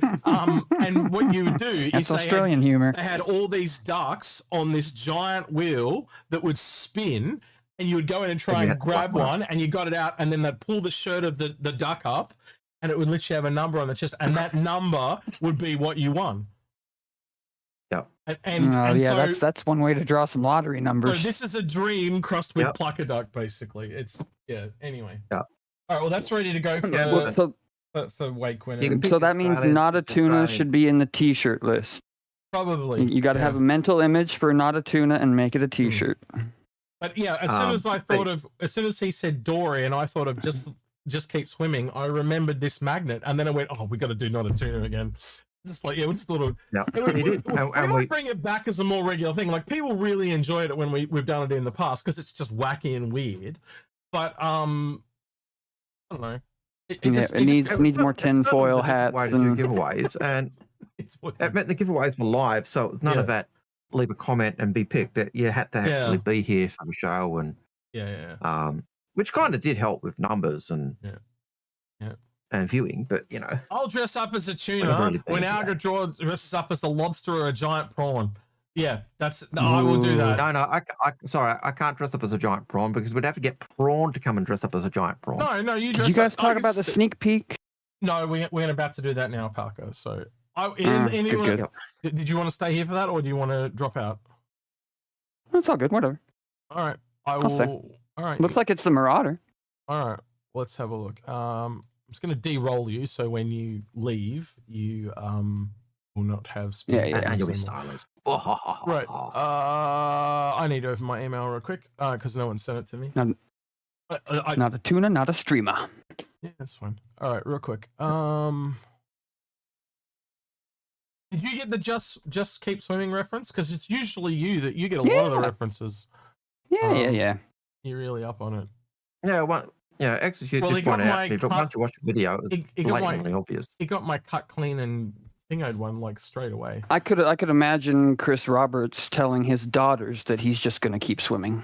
and what you would do is Australian humor. They had all these ducks on this giant wheel that would spin, and you would go in and try and grab one, and you got it out, and then they'd pull the shirt of the duck up, and it would literally have a number on the chest, and that number would be what you won. Yeah. So, that's one way to draw some lottery numbers. So this is a dream crossed with Pluck a Duck, basically. It's anyway. Yeah. All right. Well, that's ready to go for Wake Winner. So that means Not a Tuna should be in the T-shirt list. Probably. You got to have a mental image for Not a Tuna and make it a T-shirt. But yeah, as soon as he said Dory, and I thought of just keep swimming, I remembered this magnet, and then I went, oh, we got to do Not a Tuna again. Just like, we just thought of, we bring it back as a more regular thing. Like, people really enjoyed it when we've done it in the past because it's just wacky and weird. But I don't know. It needs more tinfoil hats. Way to do giveaways, and it meant the giveaways were live, so it was none of that. Leave a comment and be picked. That you had to actually be here for the show, and which kind of did help with numbers and and viewing, but you know, I'll dress up as a tuna when Algared dresses up as a lobster or a giant prawn. Yeah, I will do that. No, sorry, I can't dress up as a giant prawn because we'd have to get Prawn to come and dress up as a giant prawn. No, you dress. Did you guys talk about the sneak peek? No, we're about to do that now, Parker. So, good. Did you want to stay here for that, or do you want to drop out? It's all good. Whatever. All right, I will. All right. Looks like it's the Marauder. All right, let's have a look. I'm just going to de-roll you, so when you leave, you will not have. And you'll be silenced. Right. I need to open my email real quick because no one sent it to me. Not a tuna, not a streamer. Yeah, that's fine. All right, real quick. Did you get the just keep swimming reference? Because it's usually you that you get a lot of the references. Yeah. You're really up on it. Yeah, Execute just pointed out to me, but once you watch the video, it's blatantly obvious. He got my cut clean and thingoed one like straight away. I could imagine Chris Roberts telling his daughters that he's just going to keep swimming.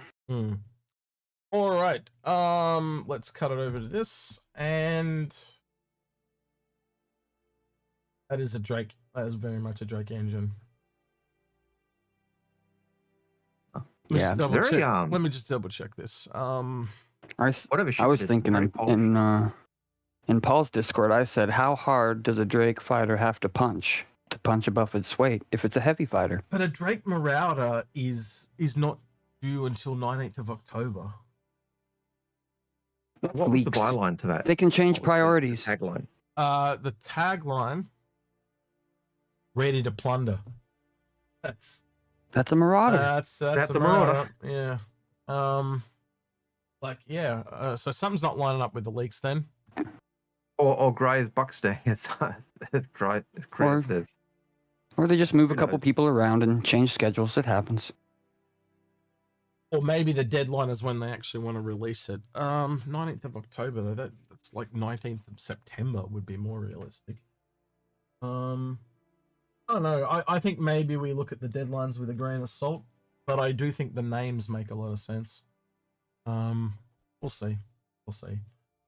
All right. Let's cut it over to this, and that is a Drake. That is very much a Drake engine. Yeah, let me just double check this. I was thinking in Paul's Discord, I said, how hard does a Drake fighter have to punch above its weight if it's a heavy fighter? But a Drake Marauder is not due until 19th of October. What was the byline to that? They can change priorities. The tagline. The tagline, ready to plunder. That's a Marauder. That's a Marauder. Yeah. So something's not lining up with the leaks then. Or Gray's Buckstang, as Chris says. Or they just move a couple people around and change schedules. It happens. Or maybe the deadline is when they actually want to release it. 19th of October, though. That's like 19th of September would be more realistic. I don't know. I think maybe we look at the deadlines with a grain of salt, but I do think the names make a lot of sense. We'll see.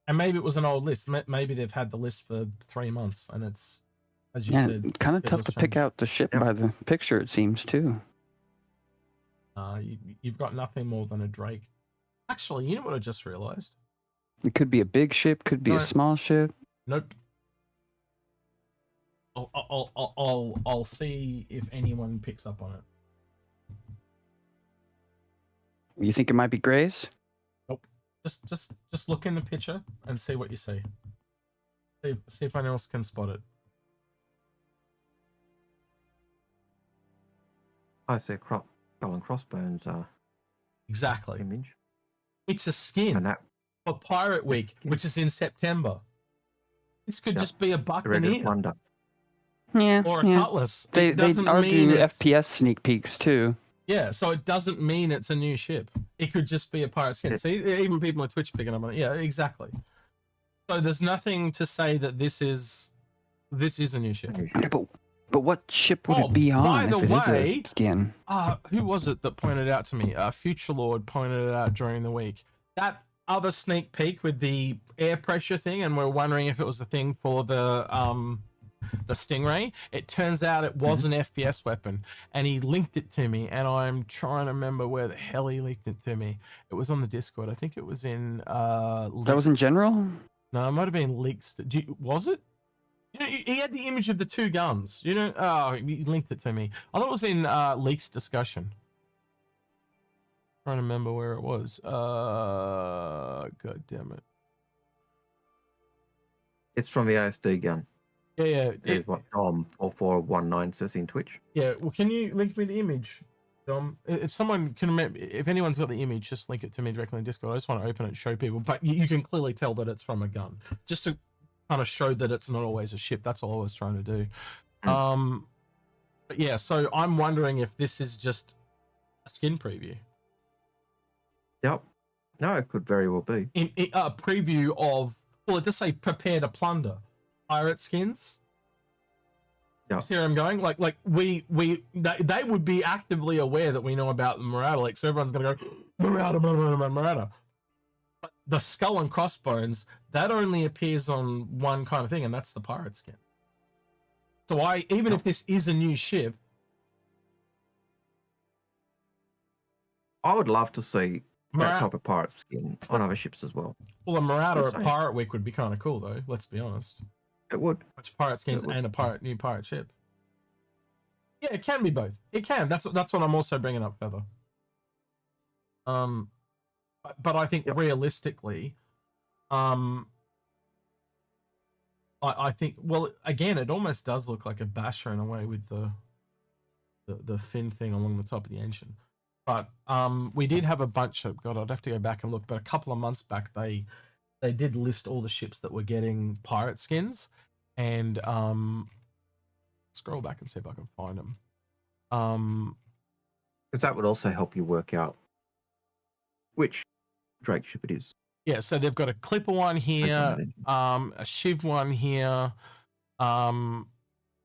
And maybe it was an old list. Maybe they've had the list for 3 months, and it's, as you said, kind of tough to pick out the ship by the picture. It seems too. You've got nothing more than a Drake. Actually, you know what I just realized? It could be a big ship, could be a small ship. Nope. I'll see if anyone picks up on it. You think it might be Grays? Nope. Just look in the picture and see what you see. See if anyone else can spot it. I see skull and crossbones Exactly. image. It's a skin And that for Pirate Week, which is in September. This could just be a buccaneer plunder. Yeah. or a cutlass. They are do FPS sneak peeks too. Yeah, so it doesn't mean it's a new ship. It could just be a pirate skin. See, even people on Twitch picking up on it. Yeah, exactly. So there's nothing to say that this is a new ship. But what ship would it be on? By the if it way, is a skin? Who was it that pointed out to me? Future Lord pointed it out during the week. That other sneak peek with the air pressure thing, and we're wondering if it was a thing for the Stingray. It turns out it was an FPS weapon, and he linked it to me, and I'm trying to remember where the hell he linked it to me. It was on the Discord. I think it was in that was in general? No, it might have been leaks. Was it? You know, he had the image of the two guns. You know, he linked it to me. I thought it was in leaks discussion. Trying to remember where it was. God damn it. It's from the ASD gun. Yeah. It's what Dom 4419 says in Twitch. Yeah, well, can you link me the image, Dom? If someone can remember, if anyone's got the image, just link it to me directly in Discord. I just want to open it and show people. But you can clearly tell that it's from a gun. Just to kind of show that it's not always a ship. That's all I was trying to do. But yeah, so I'm wondering if this is just a skin preview. Yep. No, it could very well be. In a preview of, well, it does say prepare to plunder pirate skins. Yeah. See where I'm going? Like they would be actively aware that we know about the Marauder leak, so everyone's gonna go Marauder. But the skull and crossbones, that only appears on one kind of thing, and that's the pirate skin. So even if this is a new ship, I would love to see that type of pirate skin on other ships as well. Well, a Marauder at Pirate Week would be kind of cool, though. Let's be honest. It would. Which pirate skins and a new pirate ship. Yeah, it can be both. It can. That's what I'm also bringing up, Feather. But I think realistically, I think, well, again, it almost does look like a basher in a way with the fin thing along the top of the engine. But we did have a bunch of, God, I'd have to go back and look, but a couple of months back they did list all the ships that were getting pirate skins, and scroll back and see if I can find them. Because that would also help you work out which Drake ship it is. Yeah, so they've got a Clipper one here, a Shiv one here, a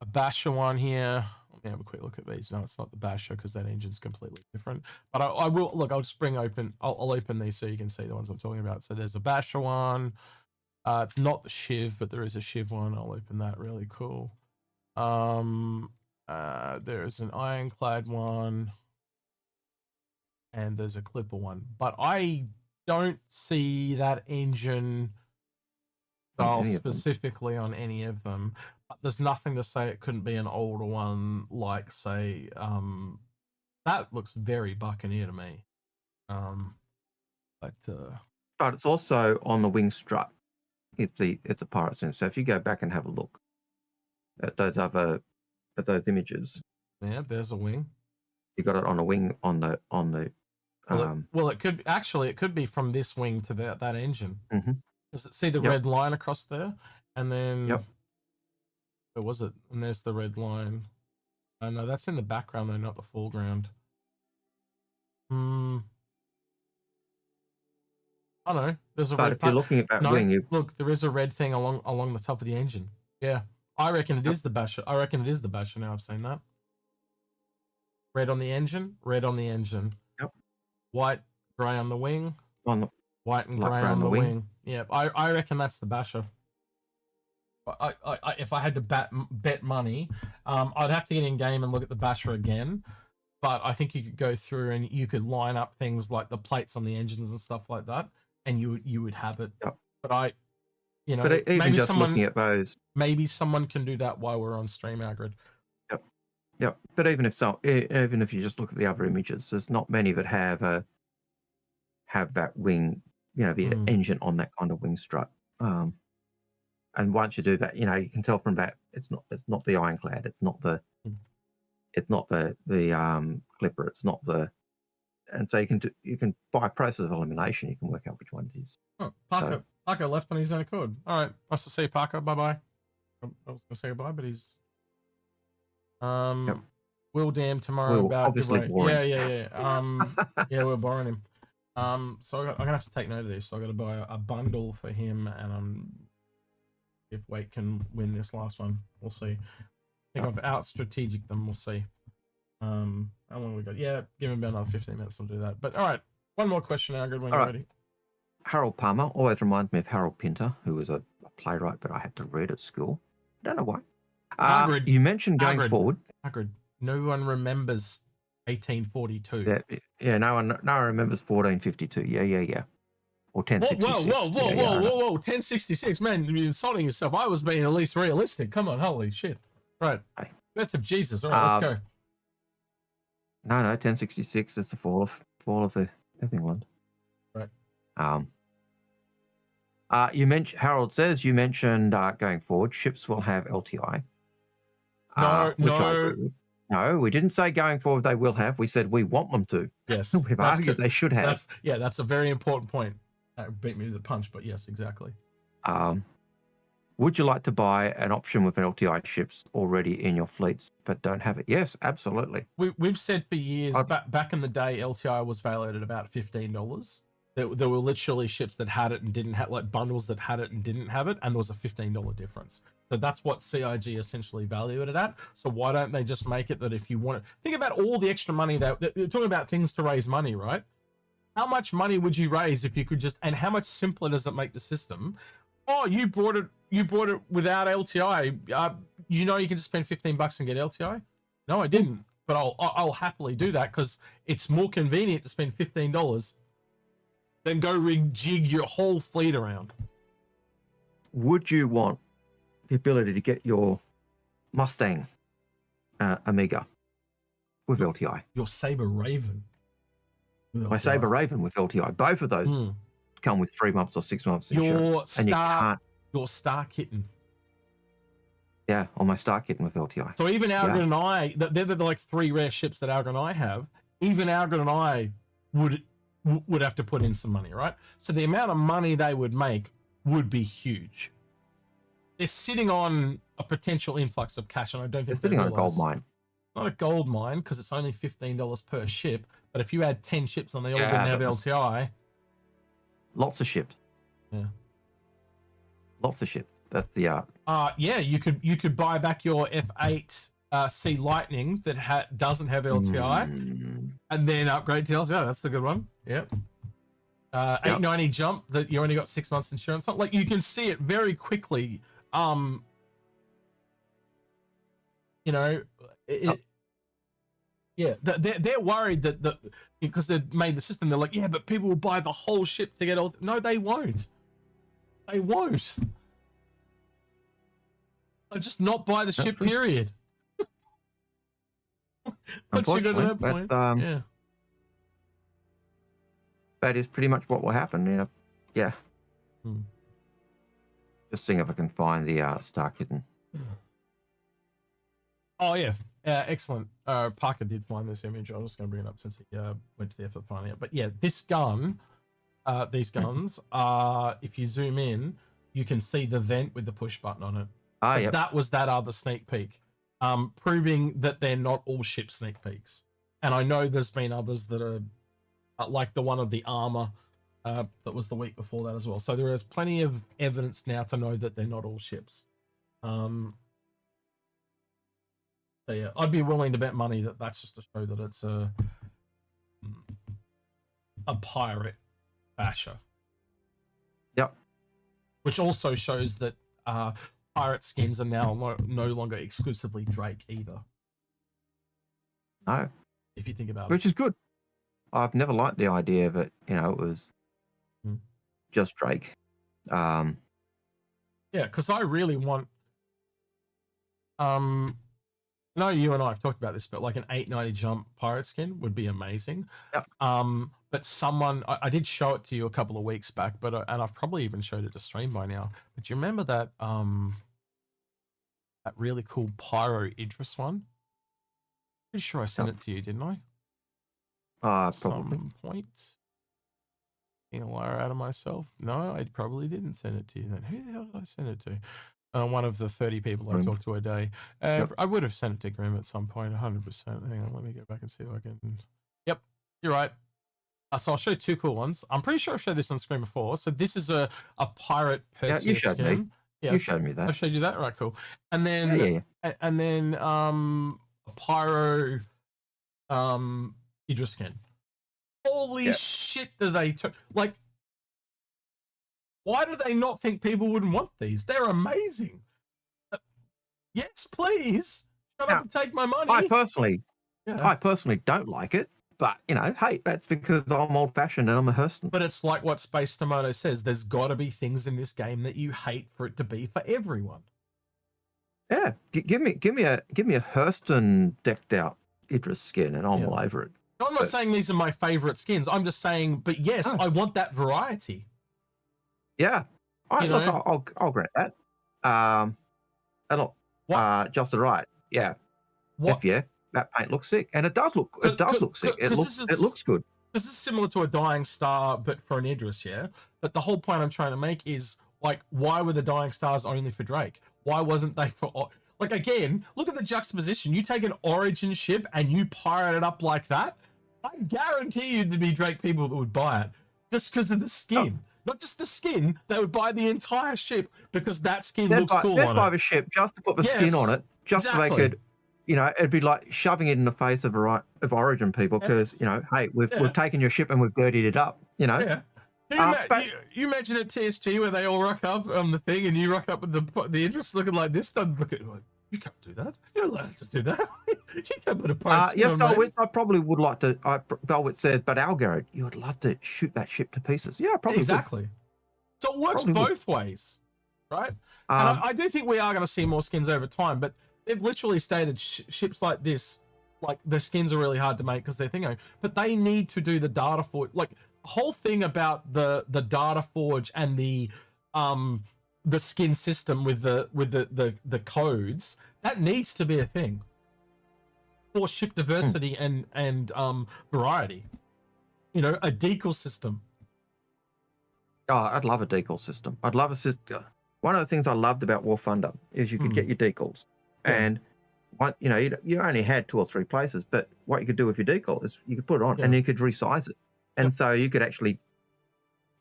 Basher one here. Let me have a quick look at these. No, it's not the Basher because that engine's completely different. But I will look. I'll just I'll open these so you can see the ones I'm talking about. So there's a Basher one. It's not the Shiv, but there is a Shiv one. I'll open that. Really cool. There's an Ironclad one, and there's a Clipper one. But I don't see that engine style specifically on any of them. But there's nothing to say it couldn't be an older one, like say that looks very Buccaneer to me. But it's also on the wing strut. It's a pirate skin. So if you go back and have a look at those images, yeah, there's a wing. You got it on a wing on the. Well, it could be from this wing to that engine. Mm-hmm. Does it see the red line across there? And then, where was it? And there's the red line. Oh, no, that's in the background though, not the foreground. I don't know. There's a red. If you're looking at that wing, look, there is a red thing along the top of the engine. Yeah, I reckon it is the Basher. I reckon it is the Basher. Now I've seen that. Red on the engine. Red on the engine. Yep. White, grey on the wing. White and grey on the wing. Yeah, I reckon that's the Basher. If I had to bet money, I'd have to get in game and look at the Basher again. but I think you could go through and you could line up things like the plates on the engines and stuff like that, and you would have it. Yep. But even maybe just looking at those, maybe someone can do that while we're on stream, Algared. Yep. But even if you just look at the other images, there's not many that have that wing, the engine on that kind of wing strut. And once you do that, you can tell from that it's not the ironclad, it's not the clipper, it's not the, and so you can by process of elimination you can work out which one it is. Oh, Parker left on his own accord. All right, nice to see you, Parker. Bye bye. I was gonna say goodbye, but he's Will damn tomorrow about obviously boring. Yeah, we're borrowing him. So I'm gonna have to take note of this. So I got to buy a bundle for him, and if Wake can win this last one, we'll see. I think I've out strategic them. We'll see. How long we got? Yeah, give him about another 15 minutes. We'll do that. But all right, one more question, Algared, when you're ready. Harold Palmer always reminds me of Harold Pinter, who was a playwright, but I had to read at school. I don't know why. Algared, you mentioned going forward. Algared, no one remembers 1842. Yeah, no one remembers 1452. Yeah. Or 1066. Whoa, 1066, man, you're insulting yourself. I was being at least realistic. Come on, holy shit. Right. Hey. Birth of Jesus. All right, let's go. No, 1066 is the fall of England. Right. You mentioned, Harold says, going forward, ships will have LTI. No, we didn't say going forward they will have. We said we want them to. Yes. We've argued they should have. That's a very important point. Beat me to the punch, but yes, exactly. Would you like to buy an option with LTI ships already in your fleets but don't have it? Yes, absolutely. We've said for years, back in the day, LTI was valued at about $15. There were literally ships that had it and didn't have, like bundles that had it and didn't have it, and there was a $15 difference. So that's what CIG essentially valued it at. So why don't they just make it that if you want to think about all the extra money that they're talking about, things to raise money, right? How much money would you raise if you could just, and how much simpler does it make the system? Oh, you bought it without LTI. You can just spend $15 and get LTI. No, I didn't, but I'll happily do that because it's more convenient to spend $15 than go rejig your whole fleet around. Would you want the ability to get your Mustang Amiga with LTI? Your Sabre Raven. My Sabre Raven with LTI. Both of those come with 3 months or 6 months insurance. Your Star Kitten. Yeah, on my Star Kitten with LTI. So even Algared and I, they're the like 3 rare ships that Algared and I have. Even Algared and I would have to put in some money, right? So the amount of money they would make would be huge. They're sitting on a potential influx of cash, and I don't think they're sitting on a gold mine. Not a gold mine because it's only $15 per ship. But if you had 10 ships and they all didn't have LTI, lots of ships. Yeah, lots of ships. That's the art. You could buy back your F8 Sea Lightning that doesn't have LTI, and then upgrade to LTI. That's a good one. Yep. 890 jump that you only got 6 months insurance. Not like you can see it very quickly. Yeah, they're worried that because they've made the system, they're like, yeah, but people will buy the whole ship to get all. No, they won't. They won't. They'll just not buy the ship. Period. Unfortunately, that is pretty much what will happen. Yeah. Just seeing if I can find the Star Kitten. Oh yeah, excellent. Parker did find this image. I was going to bring it up since he went to the effort of finding it. But yeah, this gun, these guns, if you zoom in, you can see the vent with the push button on it. That was that other sneak peek, proving that they're not all ship sneak peeks. And I know there's been others that are like the one of the armor that was the week before that as well. So there is plenty of evidence now to know that they're not all ships. So yeah, I'd be willing to bet money that that's just to show that it's a pirate basher. Yep. Which also shows that pirate skins are now no longer exclusively Drake either. No. if you think about it. Which is good. I've never liked the idea of it. You know, it was just Drake. Yeah, because I really want. No, you and I have talked about this, but like an 890 jump pirate skin would be amazing. Yep. But someone, I did show it to you a couple of weeks back, but and I've probably even showed it to stream by now. But do you remember that that really cool Pyro Idris one? Pretty sure I sent it to you, didn't I? Probably. Some point. Getting a liar out of myself. No, I probably didn't send it to you then. Who the hell did I send it to? One of the 30 people I talk to a day. I would have sent it to Grim at some point, 100%. Hang on, let me go back and see if I can. Yep, you're right. So I'll show you two cool ones. I'm pretty sure I've showed this on screen before. So this is a pirate Perseus you showed skin. me. Yeah, you showed me that. I showed you that, right? Cool. And then and then a pyro Idris skin. Holy shit! Do they like? Why do they not think people wouldn't want these? They're amazing. Yes, please. Shut up and take my money. I personally don't like it, but you know, hey, that's because I'm old-fashioned and I'm a Hurston. But it's like what Space Tomato says. There's got to be things in this game that you hate for it to be for everyone. Yeah, give me a Hurston decked out Idris skin, and I'm all over it. I'm not saying these are my favorite skins. I'm just saying, but yes, I want that variety. Yeah, I'll grant that. And look, just the right. Yeah. What? That paint looks sick, and it does look. It does look sick. It looks good. This is similar to a Dying Star, but for an Idris, yeah. But the whole point I'm trying to make is like, why were the Dying Stars only for Drake? Why wasn't they for like again? Look at the juxtaposition. You take an Origin ship and you pirate it up like that. I guarantee you there'd be Drake people that would buy it just because of the skin. Not just the skin, they would buy the entire ship because that skin looks cool on it. They'd buy the ship just to put the skin on it, just so they could, you know, it'd be like shoving it in the face of Origin people because, you know, hey, we've taken your ship and we've dirtied it up, you know. Yeah. You imagine at TSG where they all rock up on the thing and you rock up with the Idris looking like this, doesn't look at like, you can't do that. You're not allowed to do that. You can't put a pirate skin on, Belwit, I probably would like to. Belwit said, but Algared, you would love to shoot that ship to pieces. Yeah, probably. Exactly. Would. So it works both ways, right? And I do think we are going to see more skins over time, but they've literally stated ships like this, like the skins are really hard to make because they're thinking, but they need to do the data forge. Like the whole thing about the data forge and the skin system with the codes, that needs to be a thing for ship diversity and variety. You know, a decal system. Oh, I'd love a decal system. I'd love a system. One of the things I loved about War Thunder is you could get your decals, and you know, you only had 2 or 3 places, but what you could do with your decal is you could put it on and you could resize it, and so you could actually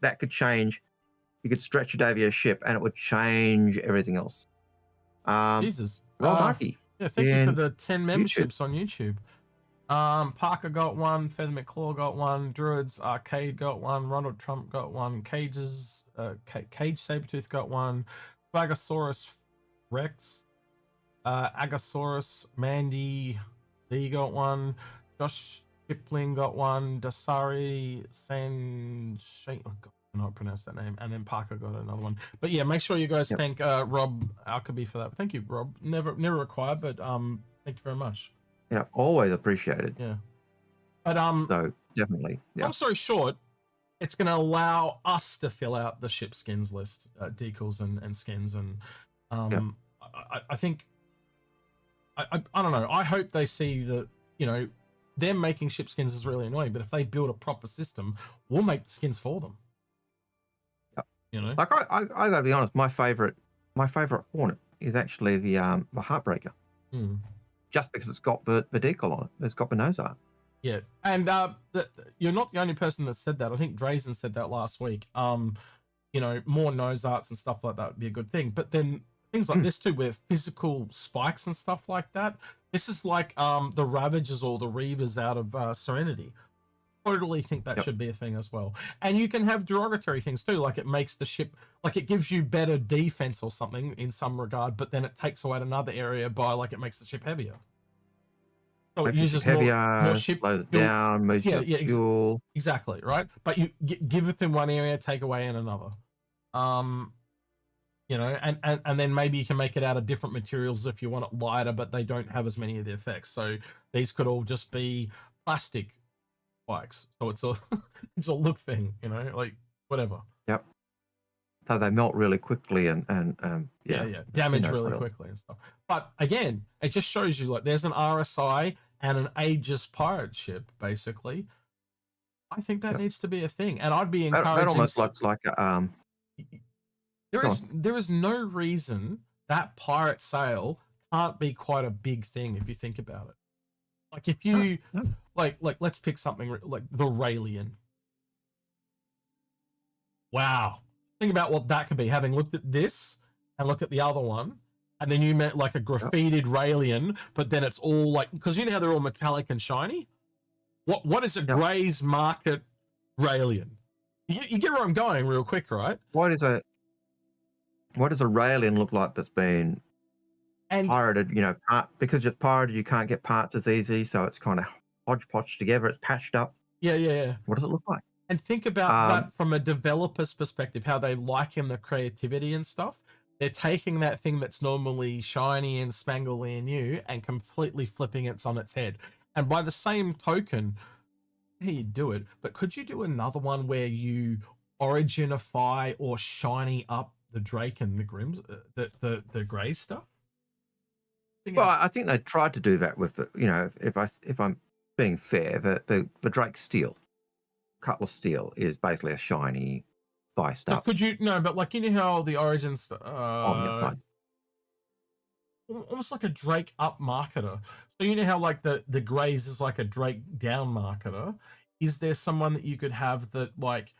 that could change. You could stretch it over your ship, and it would change everything else. Jesus, lucky. Yeah, thank you for the 10 memberships on YouTube. Parker got one, Feather McClaw got one, Druids Arcade got one, Ronald Trump got one, Cage Sabretooth got one, Bagasaurus Rex, Agasaurus Mandy Lee got one, Josh Kipling got one, Dasari San Shane, oh God, I cannot pronounce that name, and then Parker got another one. But yeah, make sure you guys thank Rob Alkaby for that. Thank you, Rob. Never required, but thank you very much. Yeah, always appreciated. Yeah. But so definitely. Yeah. Long story short, it's going to allow us to fill out the ship skins list, decals and skins, and I think I don't know. I hope they see that, you know, them making ship skins is really annoying, but if they build a proper system, we'll make the skins for them. Yeah. You know, like I gotta be honest, my favorite Hornet is actually the Heartbreaker. Just because it's got the decal on it. It's got the nose art. Yeah. And you're not the only person that said that. I think Drazen said that last week. You know, more nose arts and stuff like that would be a good thing. But then things like this too, with physical spikes and stuff like that. This is like the Ravagers or the Reavers out of Serenity. Totally think that should be a thing as well. And you can have derogatory things too, like it makes the ship, like it gives you better defense or something in some regard, but then it takes away another area by like it makes the ship heavier. So it makes uses heavier, more ship, slows it down, moves your fuel. Exactly, right? But you give it in one area, take away in another. You know, and then maybe you can make it out of different materials if you want it lighter, but they don't have as many of the effects. So these could all just be plastic bikes. So it's a it's a look thing, you know, like whatever. Yep. So they melt really quickly and damage really quickly and stuff. But again, it just shows you like there's an RSI and an Aegis pirate ship basically. I think that needs to be a thing, and I'd be encouraging. That almost looks like a There is no reason that pirate sail can't be quite a big thing if you think about it. Like if you like let's pick something like the Raelian. Wow. Think about what that could be, having looked at this and look at the other one, and then you met like a graffitied Raelian, but then it's all like, because you know how they're all metallic and shiny? What is a Gray's Market Raelian? You get where I'm going real quick, right? What does a Raelian look like that's been pirated, you know, because it's pirated, you can't get parts as easy, so it's kind of hodgepodge together, it's patched up. Yeah. What does it look like? And think about that from a developer's perspective, how they liken the creativity and stuff. They're taking that thing that's normally shiny and spangly and new and completely flipping it on its head. And by the same token, how you do it, but could you do another one where you originify or shiny up the Drake and the Grims, the grey stuff? Well, I think they tried to do that with the, you know, if I'm being fair, the Drake steel, Cutlass steel is basically a shiny spiced up. Could you but like you know how the Origins almost like a Drake up marketer. So you know how like the Greys is like a Drake down marketer. Is there someone that you could have that like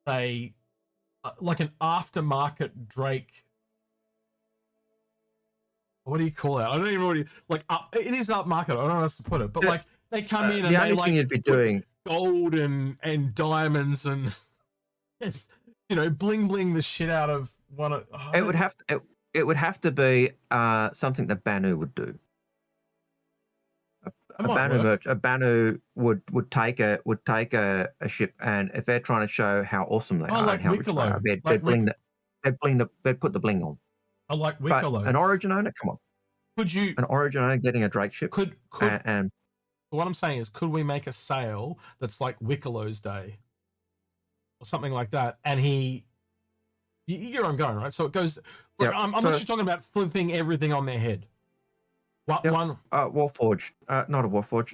like an aftermarket Drake? What do you call it? I don't even know what like up. It is upmarket. I don't know how else to put it, but like they come in and the only thing you'd be doing gold and diamonds and you know bling the shit out of one of. It would have to be something that Banu would do. A Banu would take a ship, and if they're trying to show how awesome they are like and how rich they are, they'd put the bling on. I like Wicklow. But an Origin owner, come on. Could you an Origin owner getting a Drake ship? And what I'm saying is, could we make a sale that's like Wicklow's Day or something like that? And you get where I'm going, right? So it goes. Look, I'm actually talking about flipping everything on their head. One Warforged, not a Warforged,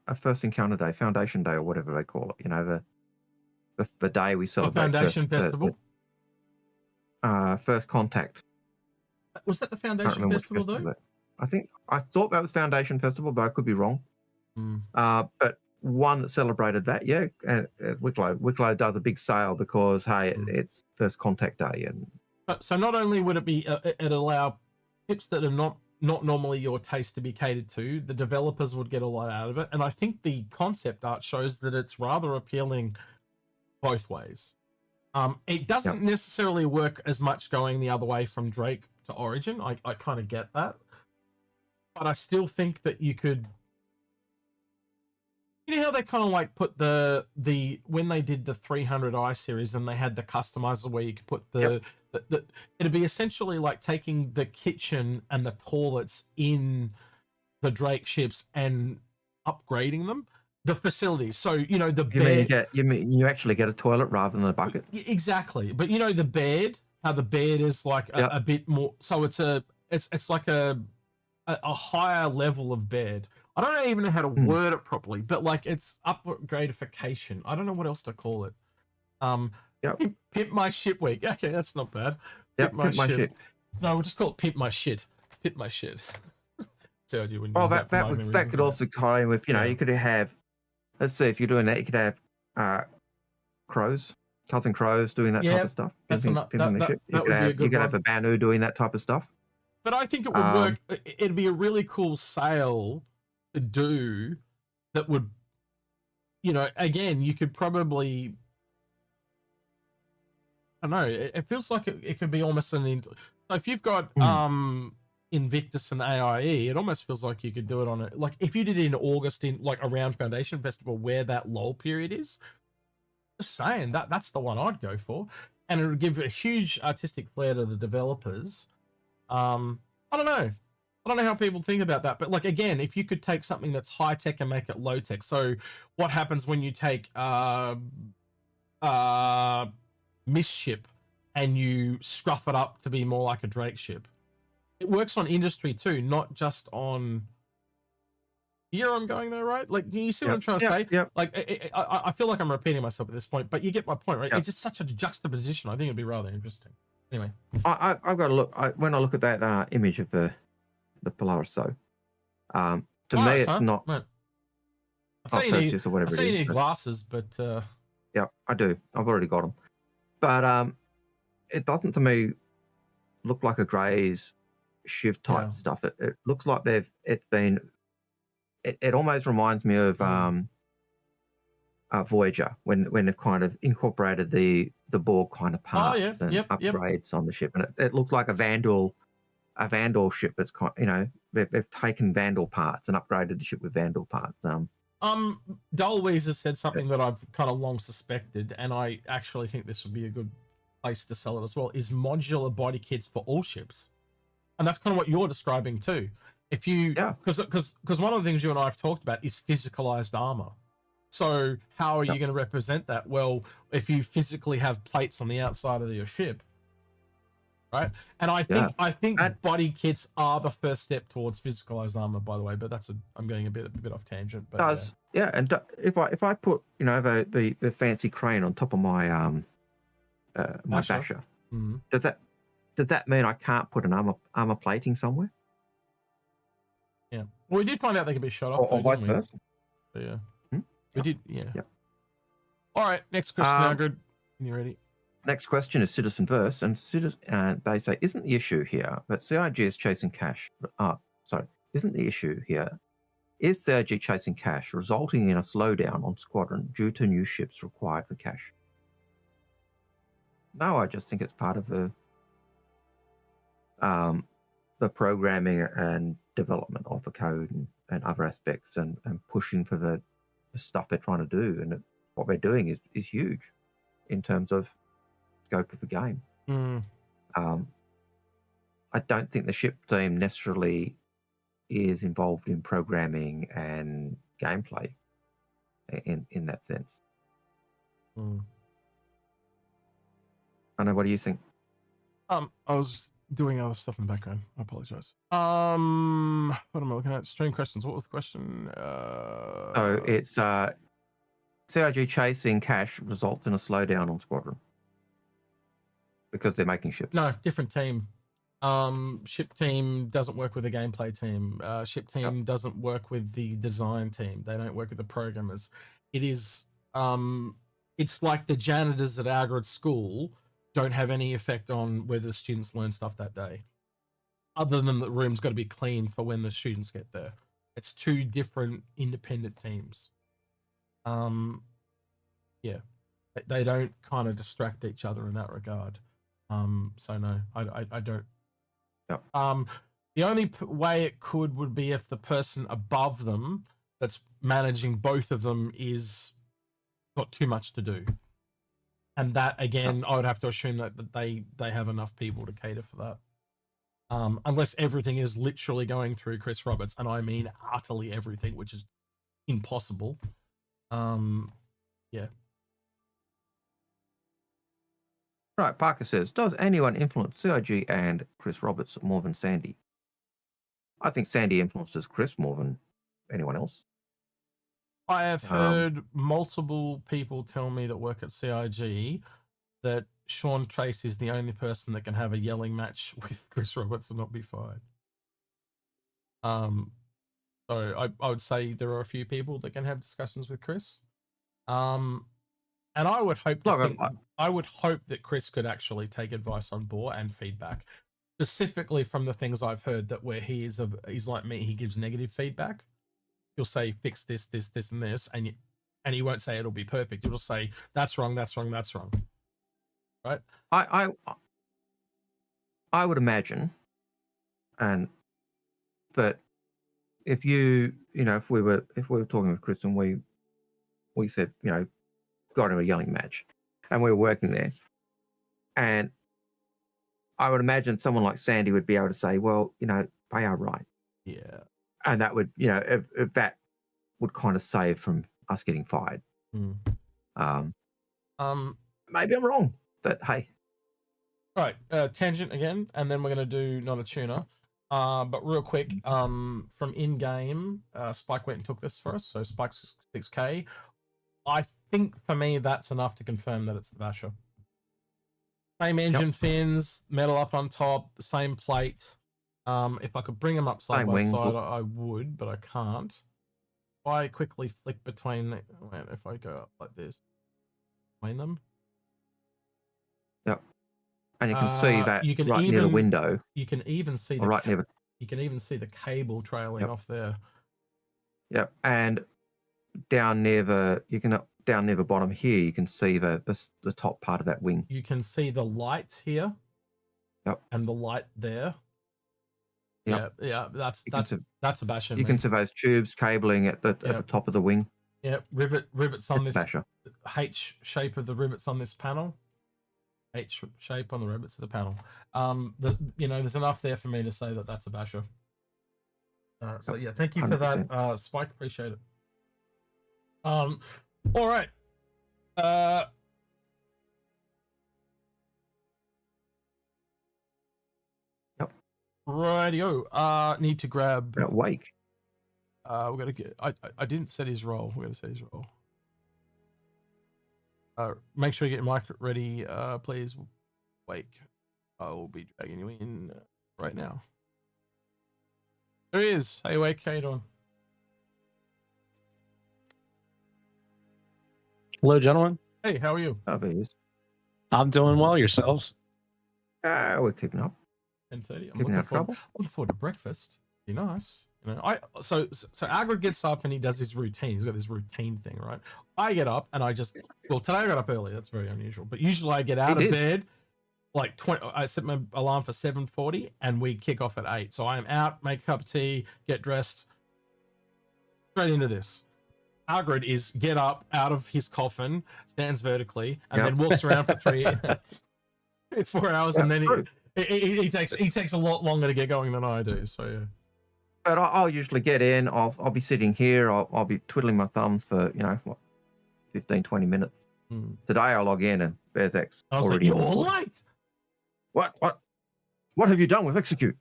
a First Encounter Day, Foundation Day, or whatever they call it. You know, the day we celebrate. Foundation Festival. First Contact. Was that the Foundation Festival though? I thought that was Foundation Festival, but I could be wrong. But one that celebrated that, and Wicklow does a big sale because it's First Contact Day, and so not only would it be it allow ships that are not normally your taste to be catered to, the developers would get a lot out of it, and I think the concept art shows that it's rather appealing both ways. It doesn't necessarily work as much going the other way from Drake to Origin. I kind of get that, but I still think that you could. You know how they kind of like put the when they did the 300i series and they had the customizer where you could put the it'd be essentially like taking the kitchen and the toilets in the Drake ships and upgrading them. The facilities, so you know the bed. You mean you actually get a toilet rather than a bucket? Exactly, but you know the bed. How the bed is like a bit more. So it's like a higher level of bed. I don't even know how to word it properly, but like it's upgradification. I don't know what else to call it. Pimp my shit week. Okay, that's not bad. Pimp my shit. No, we'll just call it pimp my shit. Pimp my shit. So you wouldn't use that could also tie in with you could have. Let's see, if you're doing that, you could have crows, cousin crows doing that type of stuff. You could have a Banu doing that type of stuff. But I think it would work. It'd be a really cool sale to do that would, again, you could probably, I don't know, it feels like it could be almost so if you've got, Invictus and AIE, it almost feels like you could do it on it. Like if you did it in August, in like around Foundation Festival, where that lull period is. Just saying that's the one I'd go for, and it would give a huge artistic flair to the developers. I don't know how people think about that, but like again, if you could take something that's high tech and make it low tech. So what happens when you take Mist ship and you scruff it up to be more like a Drake ship? It works on industry too, not just on. Here I'm going though, right? Like, you see what I'm trying to say? Yep. Like, I feel like I'm repeating myself at this point, but you get my point, right? Yep. It's just such a juxtaposition. I think it'd be rather interesting. Anyway, I've got to look. When I look at that image of the Polaris, so to me, it's not. Right. I'd say you need but, glasses, but yeah, I do. I've already got them, but it doesn't to me look like a Grays shift type stuff. It looks like it almost reminds me of Voyager when they've kind of incorporated the Borg kind of parts and upgrades on the ship, and it looks like a Vandal ship that's they've taken Vandal parts and upgraded the ship with Vandal parts. Dole Weezer said something that I've kind of long suspected, and I actually think this would be a good place to sell it as well, is modular body kits for all ships. And that's kind of what you're describing too. If you, because one of the things you and I have talked about is physicalized armor. So how are you going to represent that? Well, if you physically have plates on the outside of your ship, right? And I think body kits are the first step towards physicalized armor, by the way. But I'm going a bit off tangent. But and if I put the fancy crane on top of my my Basher, does that mean I can't put an armor plating somewhere? Yeah. Well, we did find out they can be shot off. Or vice versa. Yeah. We did. Yeah. All right. Next question, Algared. You ready? Next question is Citizen Verse, and they say, isn't the issue here that CIG is chasing cash? Isn't the issue here? Is CIG chasing cash, resulting in a slowdown on Squadron due to new ships required for cash? No, I just think it's part of the programming and development of the code and other aspects, and pushing for the stuff they're trying to do. And what they're doing is huge in terms of scope of the game. I don't think the ship team necessarily is involved in programming and gameplay in that sense. I know. What do you think? I was doing other stuff in the background. I apologize. What am I looking at? Stream questions. What was the question? So it's CIG chasing cash results in a slowdown on Squadron because they're making ships. No, different team. Ship team doesn't work with the gameplay team. Ship team doesn't work with the design team. They don't work with the programmers. It is it's like the janitors at Algared school don't have any effect on whether the students learn stuff that day, other than the room's got to be clean for when the students get there. It's two different independent teams. They don't kind of distract each other in that regard. So no, I don't. The only way it would be if the person above them that's managing both of them is got too much to do. And that, again, I would have to assume that they have enough people to cater for that. Unless everything is literally going through Chris Roberts, and I mean utterly everything, which is impossible. Right, Parker says, does anyone influence CIG and Chris Roberts more than Sandy? I think Sandy influences Chris more than anyone else. I have heard multiple people tell me that work at CIG that Sean Trace is the only person that can have a yelling match with Chris Roberts and not be fired. So I would say there are a few people that can have discussions with Chris. And I would hope that Chris could actually take advice on board and feedback, specifically from the things I've heard that where he's like me, he gives negative feedback. He'll say, fix this, this, this, and this, and he won't say it'll be perfect. He'll say, that's wrong, that's wrong, that's wrong. Right? I would imagine, and But if if we were talking with Chris and we said, got him a yelling match, and we were working there, and I would imagine someone like Sandy would be able to say, well, they are right. Yeah. And that would, if that would kind of save from us getting fired. Mm. Maybe I'm wrong, but hey. Right, tangent again, and then we're going to do not a tuner. But real quick, from in-game, Spike went and took this for us, so Spike's 6K. I think for me that's enough to confirm that it's the Basher. Same engine fins, metal up on top, the same plate. If I could bring them up side by side, I would, but I can't. If I quickly flick between the... Wait, if I go up like this, between them. Yep. And you can see that near the window. You can even see you can even see the cable trailing off there. Yep. And down near the bottom here, you can see the top part of that wing. You can see the light here. Yep. And the light there. Yep. Yeah, that's a Basher. You can see those tubes cabling at the top of the wing. Yeah, rivets on this Basher. H shape of the rivets on this panel. H shape on the rivets of the panel. There's enough there for me to say that that's a Basher. So yeah, thank you 100%. For that, Spike. Appreciate it. All right. Yep. Rightio. Need to grab. Wake. We gotta get. I didn't set his roll. We gotta set his roll. Make sure you get your mic ready, please. Wake. I will be dragging you in right now. There he is. Hey, Wake. How you doing? Hello, gentlemen. Hey, how are you? I'm doing well. Yourselves? We're keeping up. 10:30. I'm looking forward to breakfast. Be nice. So Algared gets up and he does his routine. He's got this routine thing, right? I get up and today I got up early. That's very unusual. But usually I get out of bed like 20. I set my alarm for 7:40 and we kick off at 8. So I am out, make a cup of tea, get dressed, straight into this. Algared is get up out of his coffin, stands vertically, and then walks around for 4 hours, and then he takes a lot longer to get going than I do. So yeah. But I'll usually get in. I'll be sitting here. I'll be twiddling my thumbs for 15, 20 minutes. Today I log in and there's X. I was already like, you're late. What have you done with Execute?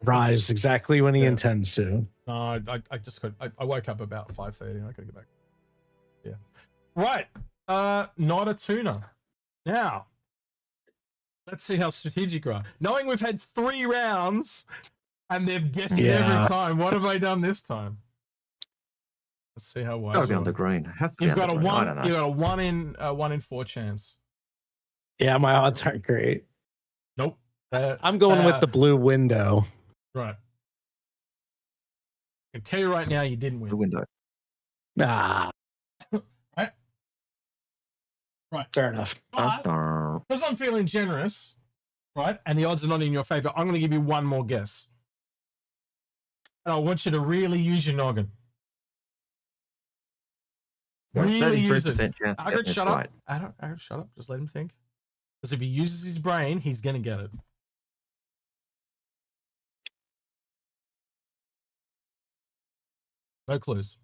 Rise exactly when he intends to. No, I woke up about 5:30. I gotta get back. Yeah. Right. Not a tuner. Now, let's see how strategic you are. Knowing we've had 3 rounds and they've guessed it every time, what have I done this time? Let's see how wise. Gotta be on the green. You've got a 1 in 4 chance. Yeah, my odds aren't great. Nope. I'm going with the blue window. Right. I can tell you right now, you didn't win. The window. Right. Fair enough. Because I'm feeling generous, right, and the odds are not in your favor, I'm going to give you one more guess. And I want you to really use your noggin. Really use it. Algared, shut up. Algared, shut up. Just let him think. Because if he uses his brain, he's going to get it. No clues.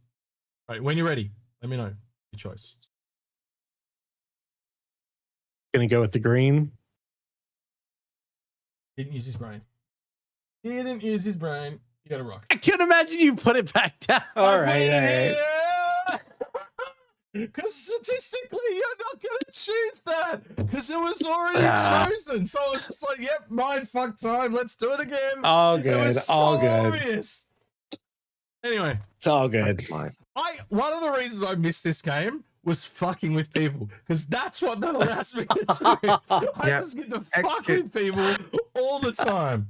All right, when you're ready, let me know your choice. Gonna go with the green. Didn't use his brain. Didn't use his brain. You got to rock. I can't imagine you put it back down. All right. Because statistically, you're not going to choose that because it was already chosen. So it's just like, yep, mind fuck time. Let's do it again. All good. All good. Obvious. Anyway, it's all good. One of the reasons I missed this game was fucking with people because that's what that allows me to do. I just get to fuck with people all the time.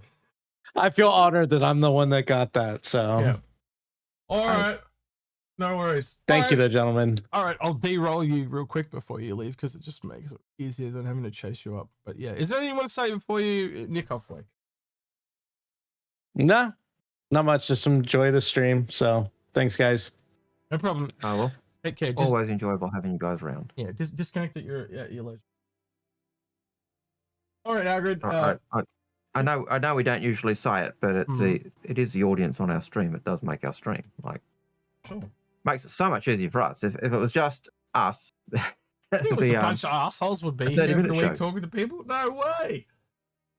I feel honored that I'm the one that got that. So, yeah. All right. No worries. Thank you, though, gentlemen. All right, I'll de-roll you real quick before you leave because it just makes it easier than having to chase you up. But yeah, is there anything you want to say before you nick off, Wake? No, Not much. Just enjoy the stream. So thanks, guys. No problem. Oh well. Take care. Just, Always enjoyable having you guys around. yeah, disconnect at your leisure. All right, Algared. I know we don't usually say it, but it is the audience on our stream. It does make our stream sure. Makes it so much easier for us. If it was just us, it was a bunch of assholes would be here every week talking to people. No way.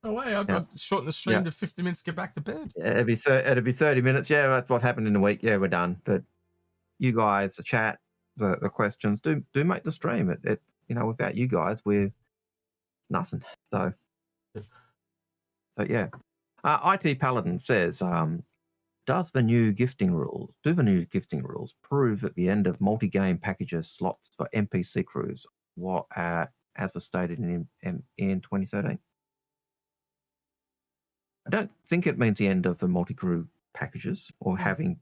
No way. I've got to shorten the stream to 50 minutes to get back to bed. Yeah, it'd be 30 minutes. Yeah, that's what happened in the week. Yeah, we're done. But you guys, the chat, the questions do make the stream. It without you guys, we're nothing. So yeah. IT Paladin says, do the new gifting rules prove at the end of multi-game packages slots for NPC crews, as was stated in 2013? I don't think it means the end of the multi-crew packages or having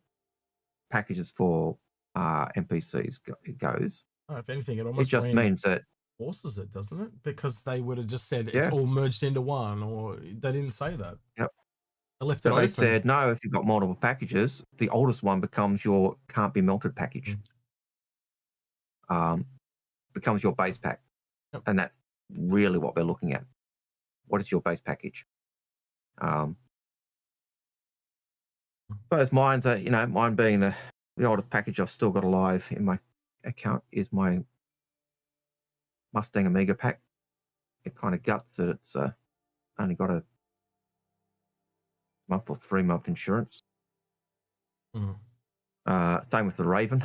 packages for NPCs goes. Oh, if anything, it just means that forces it, doesn't it? Because they would have just said it's all merged into one, or they didn't say that. Yep. They left it open. They said, no, if you've got multiple packages, the oldest one becomes your can't be melted package. Becomes your base pack. Yep. And that's really what we're looking at. What is your base package? Both mine being the oldest package I've still got alive in my account is my Mustang Amiga pack. It kind of guts that it's only got a month or 3-month insurance. Same with the Raven.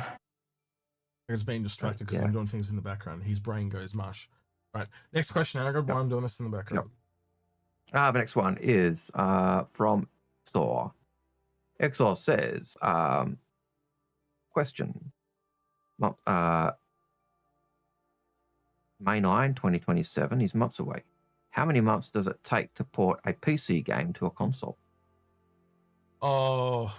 He's being distracted because I'm doing things in the background. His brain goes mush. Right. Next question. I got why I'm doing this in the background. The next one is from Store. Exor says, question. May 9, 2027 is months away. How many months does it take to port a PC game to a console? Oh,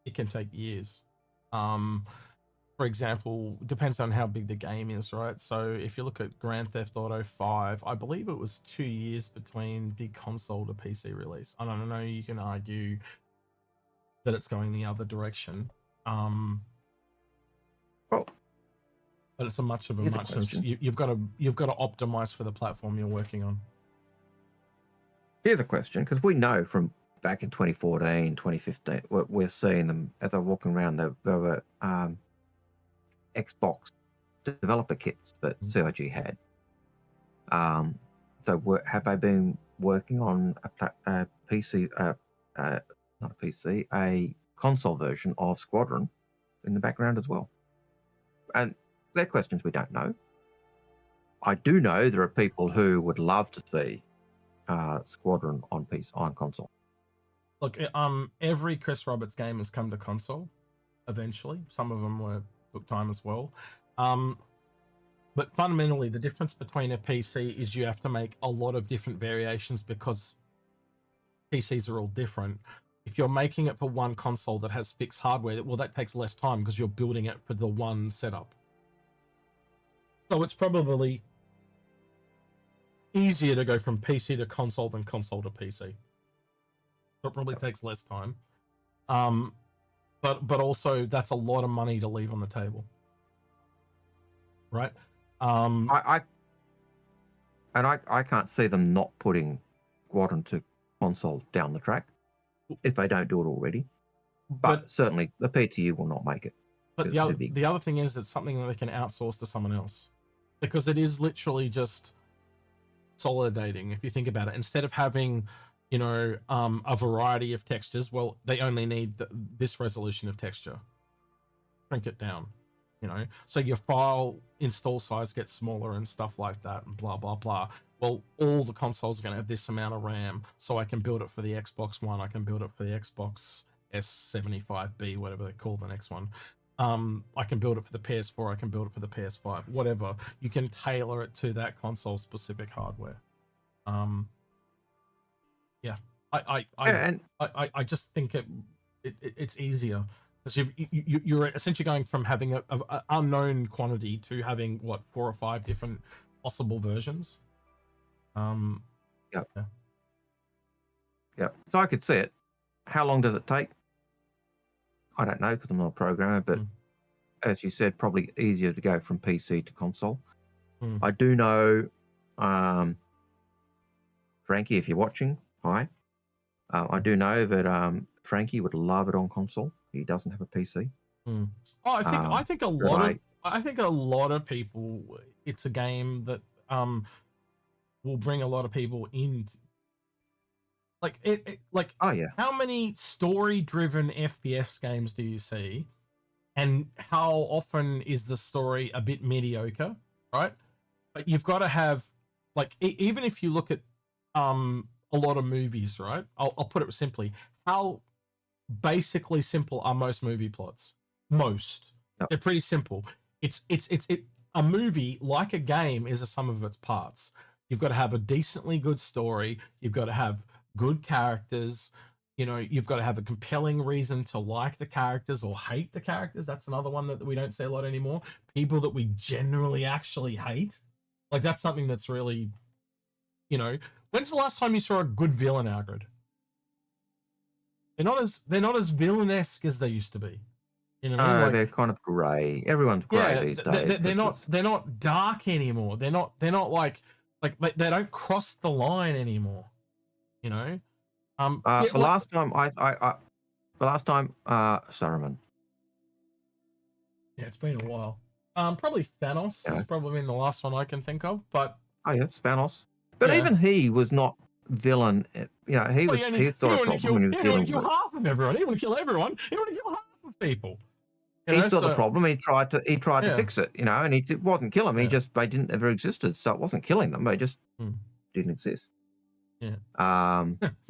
it can take years. For example, depends on how big the game is, right? So if you look at Grand Theft Auto 5, I believe it was 2 years between the console to PC release. I don't know, you can argue that it's going the other direction. Well, but it's a much of a muchness. You've got to optimize for the platform you're working on. Here's a question, because we know from back in 2014, 2015, we're seeing them as I'm walking around. There were Xbox developer kits that CIG had. So have they been working on a PC, not a PC, a console version of Squadron in the background as well? And they're questions we don't know. I do know there are people who would love to see Squadron on console. Look, every Chris Roberts game has come to console eventually. Some of them took time as well. But fundamentally, the difference between a PC is you have to make a lot of different variations because PCs are all different. If you're making it for one console that has fixed hardware, well, that takes less time because you're building it for the one setup. So it's probably easier to go from PC to console than console to PC. So it probably takes less time. But also that's a lot of money to leave on the table. Right? I can't see them not putting Squadron to console down the track if they don't do it already. But certainly the PTU will not make it. But the other thing is it's something that they can outsource to someone else. Because it is literally just consolidating, if you think about it. Instead of having, a variety of textures, well, they only need this resolution of texture. Shrink it down, So your file install size gets smaller and stuff like that and blah, blah, blah. Well, all the consoles are going to have this amount of RAM, so I can build it for the Xbox One, I can build it for the Xbox S75B, whatever they call the next one. I can build it for the PS4, I can build it for the PS5, whatever. You can tailor it to that console specific hardware. I just think it's easier because you're essentially going from having a unknown quantity to having 4 or 5 different possible versions. Yeah. So I could see it. How long does it take? I don't know because I'm not a programmer, but as you said, probably easier to go from PC to console. I do know, Frankie, if you're watching, hi. I do know that Frankie would love it on console. He doesn't have a PC. Oh, I think a lot of people. It's a game that will bring a lot of people in. Like oh yeah. How many story-driven FPS games do you see, and how often is the story a bit mediocre, right? But you've got to have, like, even if you look at a lot of movies, right? I'll put it simply: how basically simple are most movie plots? Most. Yep. They're pretty simple. It's a movie, like a game, is a sum of its parts. You've got to have a decently good story. You've got to have good characters. You know, you've got to have a compelling reason to like the characters or hate the characters. That's another one that we don't see a lot anymore. People that we generally actually hate. Like, that's something that's really, you know, when's the last time you saw a good villain, Algared? They're not as villain-esque as they used to be. You know what I mean? Like, they're kind of grey. Everyone's grey these days. They're not dark anymore. They're not like they don't cross the line anymore. You know. Last time Saruman. Yeah, it's been a while. Probably Thanos has probably been the last one I can think of. But Thanos. But even he was not villain. You know, he thought a problem when he was dealing with. He didn't want to kill half of everyone. He didn't want to kill everyone. He wanted to kill half of people. He saw the problem. He tried to fix it. You know, and it wasn't kill them. He just they didn't ever existed, so it wasn't killing them. They just didn't exist. Yeah.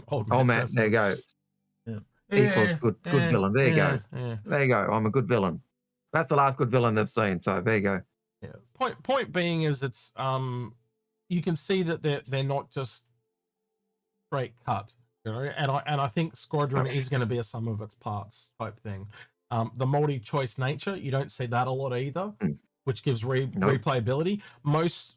Old man, there you go. Yeah. Equals good villain. There you go. Yeah. There you go. I'm a good villain. That's the last good villain I've seen. So there you go. Yeah. Point being is it's you can see that they're not just straight cut, you know, and I think Squadron is going to be a sum of its parts type thing. The multi-choice nature, you don't see that a lot either, which gives replayability. Most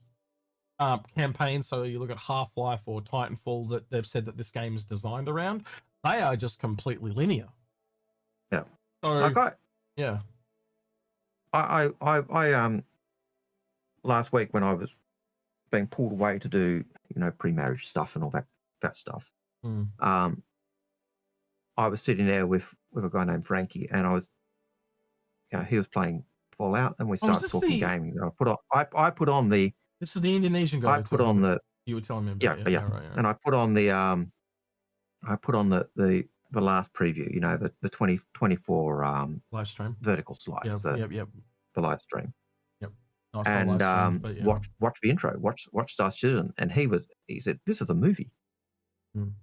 campaigns, so you look at Half-Life or Titanfall, that they've said that this game is designed around, they are just completely linear. Yeah. So I last week when I was being pulled away to do, you know, pre-marriage stuff and all that stuff, I was sitting there with a guy named Frankie, and I was, you know, he was playing Fallout, and we started talking gaming. I put on the. This is the Indonesian guy. You were telling me about. Yeah. Right. And I put on the the last preview. You know, the 2024 live stream vertical slice. Yep. The live stream. Yep. And watch the intro. Watch Star Citizen, and he said this is a movie. You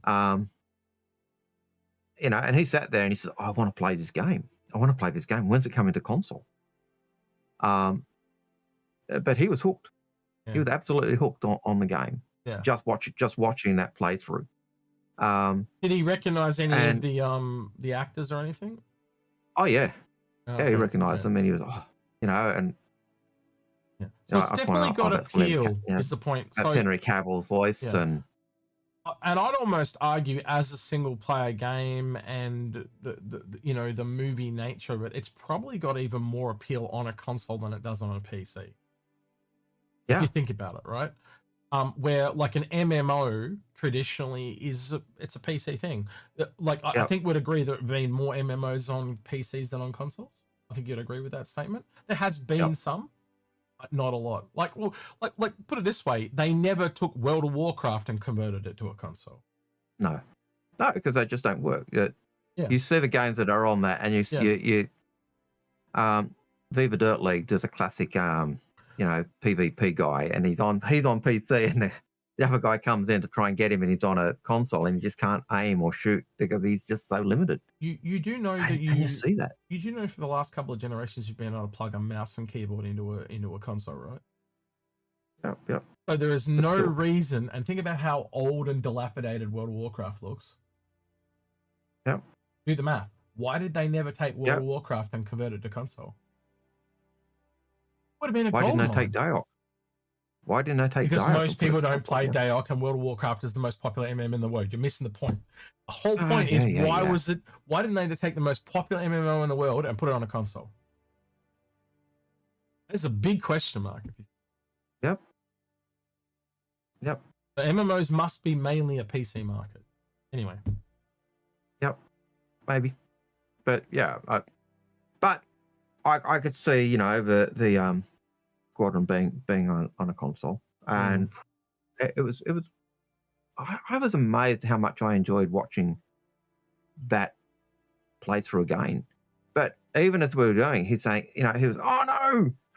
know, and he sat there and he says, I want to play this game. When's it coming to console? But he was hooked. He was absolutely hooked on the game. Yeah. Just watching that playthrough. Did he recognize any of the actors or anything? Oh yeah. He recognized them, and he was, you know, and so it's definitely got appeal. Is the point? That's Henry Cavill's voice, and I'd almost argue, as a single player game and the movie nature of it, it's probably got even more appeal on a console than it does on a PC. Yeah. If you think about it, right? Where like an MMO traditionally it's a PC thing. Like I think we'd agree there have been more MMOs on PCs than on consoles. I think you'd agree with that statement. There has been some, but not a lot. Like put it this way, they never took World of Warcraft and converted it to a console. No, because they just don't work. You see the games that are on that, and you Viva Dirt League does a classic you know, PvP guy, and he's on PC, and the other guy comes in to try and get him, and he's on a console, and he just can't aim or shoot because he's just so limited. You do know that you see that. You do know for the last couple of generations you've been able to plug a mouse and keyboard into a console, right? Yep. So there is no reason, and think about how old and dilapidated World of Warcraft looks. Yep. Do the math. Why did they never take World of Warcraft and convert it to console? Would have been a Why gold didn't mine. they take Dialog? Why didn't they take because Diok most and put people it don't up play there? Diok, and World of Warcraft is the most popular MMO in the world. You're missing the point. The whole point yeah, is yeah, why yeah. was it? Why didn't they take the most popular MMO in the world and put it on a console? It's a big question mark. Yep. Yep. The MMOs must be mainly a PC market. Anyway. Yep. Maybe. But yeah, I could see, you know, the Squadron being on a console, and it was I was amazed how much I enjoyed watching that playthrough again. But even as we were doing, he'd say, you know, he was, oh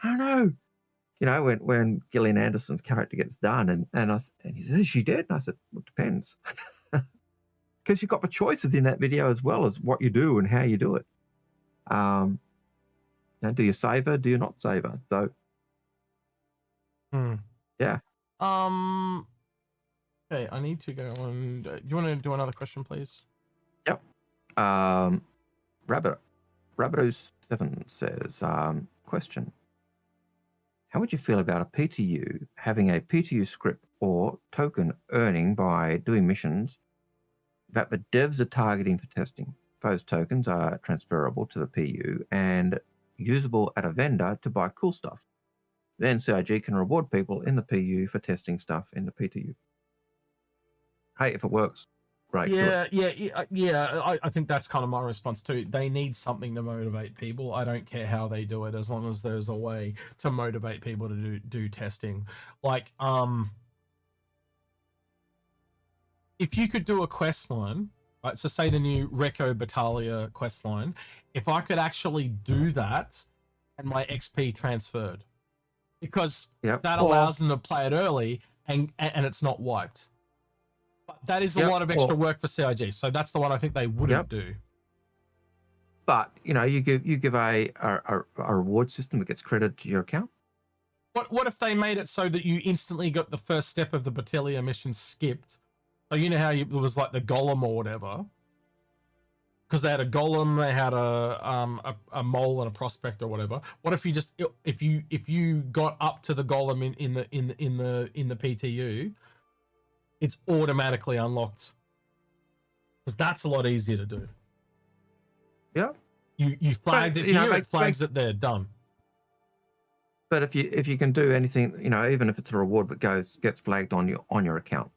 no, you know, when Gillian Anderson's character gets done, and he said, is she dead? And I said, well, it depends, because you've got the choices in that video as well as what you do and how you do it. Now, do you save her? Do you not save her? So, yeah. Okay, I need to go on. Do you want to do another question, please? Yep. Rabbit07 says, question. How would you feel about a PTU having a PTU script or token earning by doing missions that the devs are targeting for testing? Those tokens are transferable to the PU and usable at a vendor to buy cool stuff. Then CIG can reward people in the PU for testing stuff in the PTU. Hey, if it works, right? Yeah. I think that's kind of my response too. They need something to motivate people. I don't care how they do it, as long as there's a way to motivate people to do testing. Like, if you could do a quest line, right? So say the new Reco Battaglia quest line. If I could actually do that, and my XP transferred, because that allows them to play it early, and it's not wiped. But that is a lot of extra work for CIG, so that's the one I think they wouldn't do. But you know, you give a reward system that gets credited to your account. What if they made it so that you instantly got the first step of the Battaglia mission skipped? So you know how it was like the golem or whatever, because they had a golem, they had a mole and a prospect or whatever. What if you just if you got up to the golem in the PTU, it's automatically unlocked, because that's a lot easier to do. Yeah. You flagged it here, it flags it there, done. But if you can do anything, you know, even if it's a reward that gets flagged on your account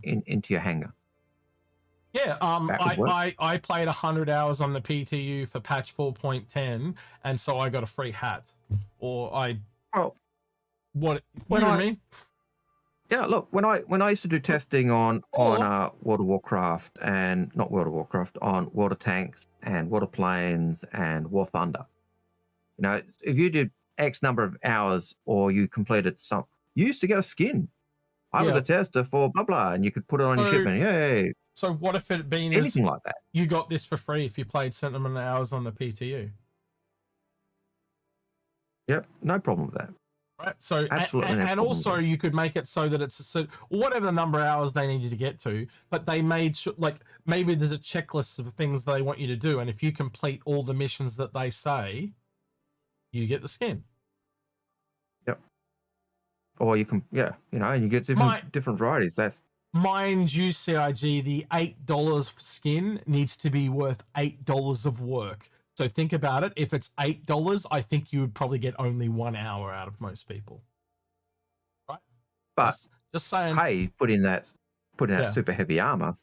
into your hangar. Yeah, I played 100 hours on the PTU for patch 4.10, and so I got a free hat. Or what you know what I mean? Yeah, look, when I used to do testing on World of Warcraft, and not World of Warcraft, on World of Tanks and World of Planes and War Thunder, you know, if you did X number of hours or you completed some, you used to get a skin. I was a tester for blah blah, and you could put it on your shipment. Yay! So what if it been anything like that? You got this for free if you played certain amount of hours on the PTU. Yep, no problem with that. Right. So absolutely, and also you could make it so that it's whatever number of hours they need you to get to, but they made like maybe there's a checklist of things they want you to do, and if you complete all the missions that they say, you get the skin. Yep. Or you can, you know, and you get different varieties. That's mind you, CIG, the $8 skin needs to be worth $8 of work. So think about it. If it's $8, I think you would probably get only 1 hour out of most people. Right? But just saying. Hey, put in that super heavy armor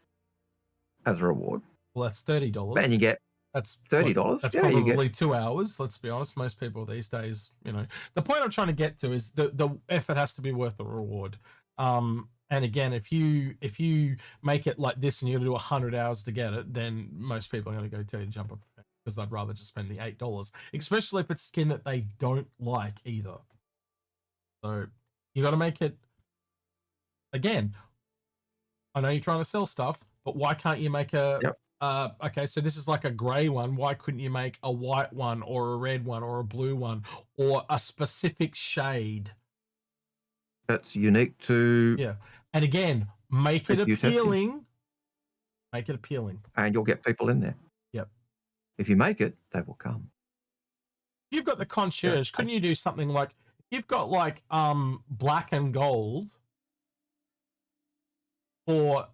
as a reward. Well, that's $30. And you get $30. That's probably 2 hours. Let's be honest. Most people these days, you know, the point I'm trying to get to is the effort has to be worth the reward. And again, if you make it like this and you do 100 hours to get it, then most people are going to go to jump up, because I'd rather just spend the $8, especially if it's skin that they don't like either. So you got to make it. Again, I know you're trying to sell stuff, but why can't you make a? Okay, so this is like a grey one. Why couldn't you make a white one or a red one or a blue one or a specific shade? That's unique to. And again, make it appealing. Testing. Make it appealing. And you'll get people in there. Yep. If you make it, they will come. You've got the concierge. Couldn't you do something like, if you've got like black and gold for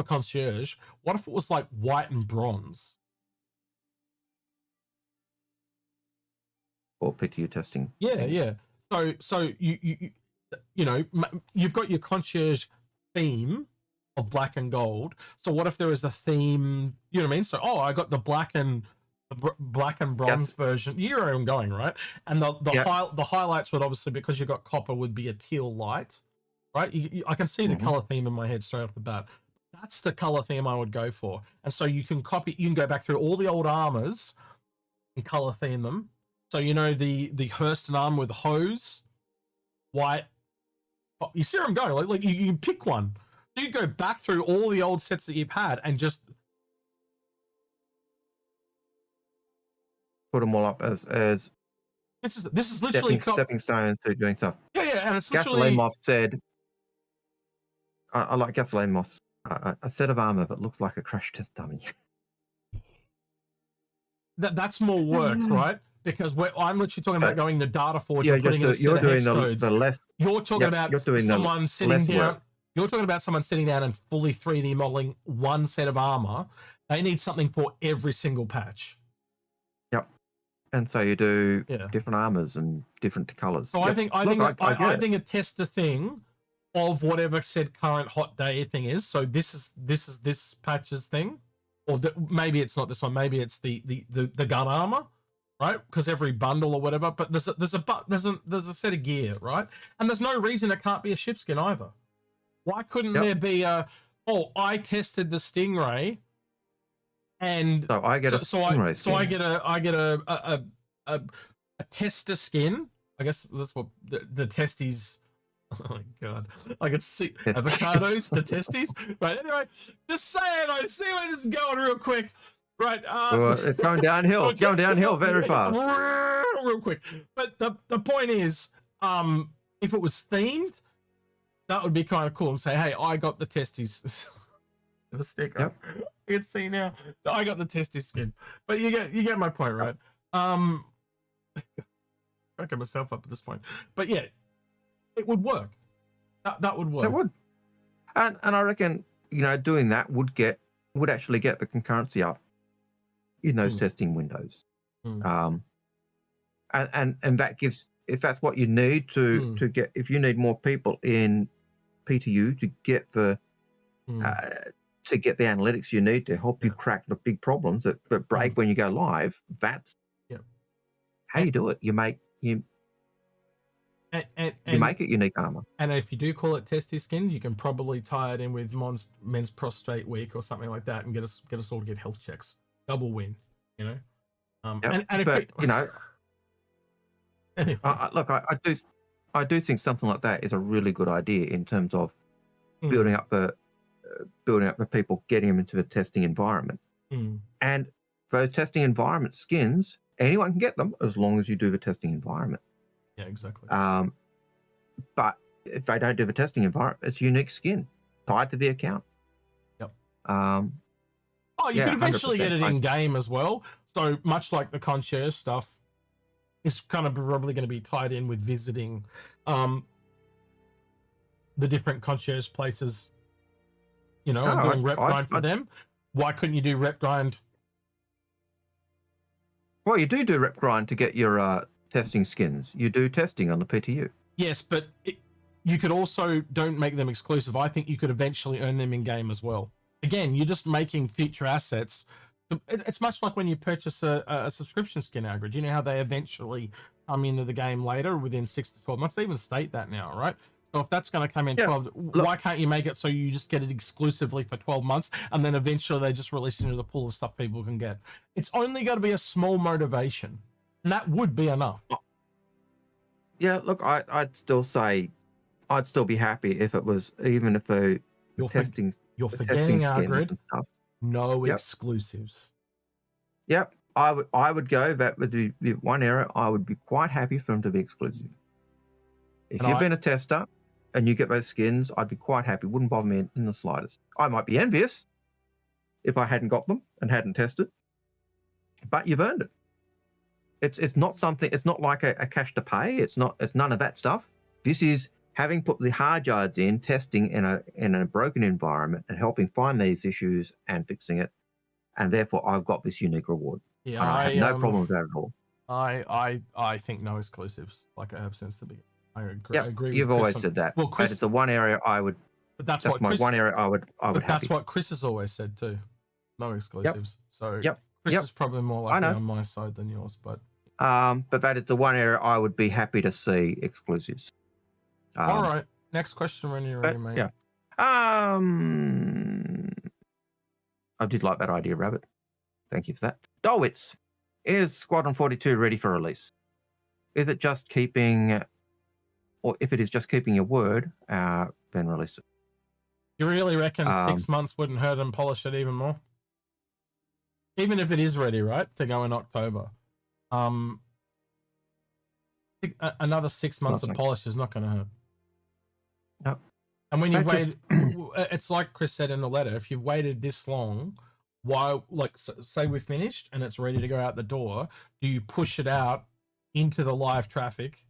concierge. What if it was like white and bronze? Or PTU testing. Yeah, yeah. So you know, you've got your concierge theme of black and gold. So what if there is a theme? You know what I mean? So I got the black and bronze version. You know where I'm going, right? And the highlights would obviously, because you got copper, would be a teal light, right? I can see the color theme in my head straight off the bat. That's the color theme I would go for. And so you can go back through all the old armors and color theme them. So you know the Hurston armor with the hose, white. You see where I'm going? Like you can pick one. So you go back through all the old sets that you've had and just put them all up as this is literally stepping stones to doing stuff. Yeah, and it's literally. Gasoline Moth said, "I like Gasoline Moth. A set of armor that looks like a crash test dummy." That's more work, right? Because I'm literally talking about going to Data Forge and putting in a set you're of doing hex codes. the less. You're talking about someone sitting down. Work. You're talking about someone sitting down and fully 3D modeling one set of armor. They need something for every single patch. Yep. And so you do different armors and different colors. So I think a tester thing of whatever said current hot day thing is. So this is this patch's thing, or maybe it's not this one. Maybe it's the gun armor, right? Because every bundle or whatever. But there's a set of gear, right? And there's no reason it can't be a ship skin either. Why couldn't there be I tested the Stingray, and so I get Stingray skin. So I get a tester skin. I guess that's what the testes. Oh my god! I can see avocados, the testes. Right. Anyway, just saying. I see where this is going real quick. Right. It's going downhill. It's going downhill very fast. Real quick. But the point is, if it was themed, that would be kind of cool. And say, hey, I got the testes. The sticker. Yep. You can see now. I got the testes skin. But you get my point, right? I get myself up at this point. But yeah. It would work. That would work. It would, and I reckon doing that would actually get the concurrency up in those testing windows. And that gives, if that's what you need to get, if you need more people in PTU to get the analytics you need to help you crack the big problems that break when you go live. That's how you do it. You make you make it unique armor. And if you do call it testy skin, you can probably tie it in with Men's Prostrate Week or something like that and get us all to get health checks. Double win, Look, I do think something like that is a really good idea in terms of building up the people, getting them into the testing environment. And those testing environment skins, anyone can get them as long as you do the testing environment. Yeah, exactly. But if they don't do the testing environment, it's unique skin tied to the account. Yep. You could eventually get it in game as well. So much like the concierge stuff, is kind of probably going to be tied in with visiting the different concierge places. And doing rep grind for them. Why couldn't you do rep grind? Well, you do rep grind to get your testing skins. You do testing on the PTU. Yes, but you could also don't make them exclusive. I think you could eventually earn them in game as well. Again, you're just making future assets. It's much like when you purchase a subscription skin, Algared. You know how they eventually come into the game later within 6 to 12 months. They even state that now, right? So if that's going to come in 12, why can't you make it so you just get it exclusively for 12 months and then eventually they just release it into the pool of stuff people can get? It's only got to be a small motivation. And that would be enough. Yeah, look, I'd still say, I'd still be happy if it was, even if you're testing skins and stuff. No exclusives. Yep, I would go. That would be one area I would be quite happy for them to be exclusive. If you've been a tester and you get those skins, I'd be quite happy. Wouldn't bother me in the slightest. I might be envious if I hadn't got them and hadn't tested, but you've earned it. It's not something. It's not like a cash to pay. It's none of that stuff. This is having put the hard yards in, testing in a broken environment, and helping find these issues and fixing it. And therefore, I've got this unique reward. Yeah, and I have no problem with that at all. I think no exclusives, like I have since the beginning. I agree. You've always said that. Well, Chris, it's the one area I would. But that's what Chris, one area I would. That's what Chris has always said too. No exclusives. So Chris is probably more likely on my side than yours, but that is the one area I would be happy to see exclusives. All right. Next question when you're ready, mate. Yeah. I did like that idea, Rabbit. Thank you for that. Dolwitz, is Squadron 42 ready for release? Is it just keeping, or if it is just keeping your word, then release it? You really reckon 6 months wouldn't hurt and polish it even more? Even if it is ready, right, to go in October. Another 6 months of polish is not going to hurt. No. And when you wait, it's like Chris said in the letter, if you've waited this long, why, like, say we're finished and it's ready to go out the door, do you push it out into the live traffic,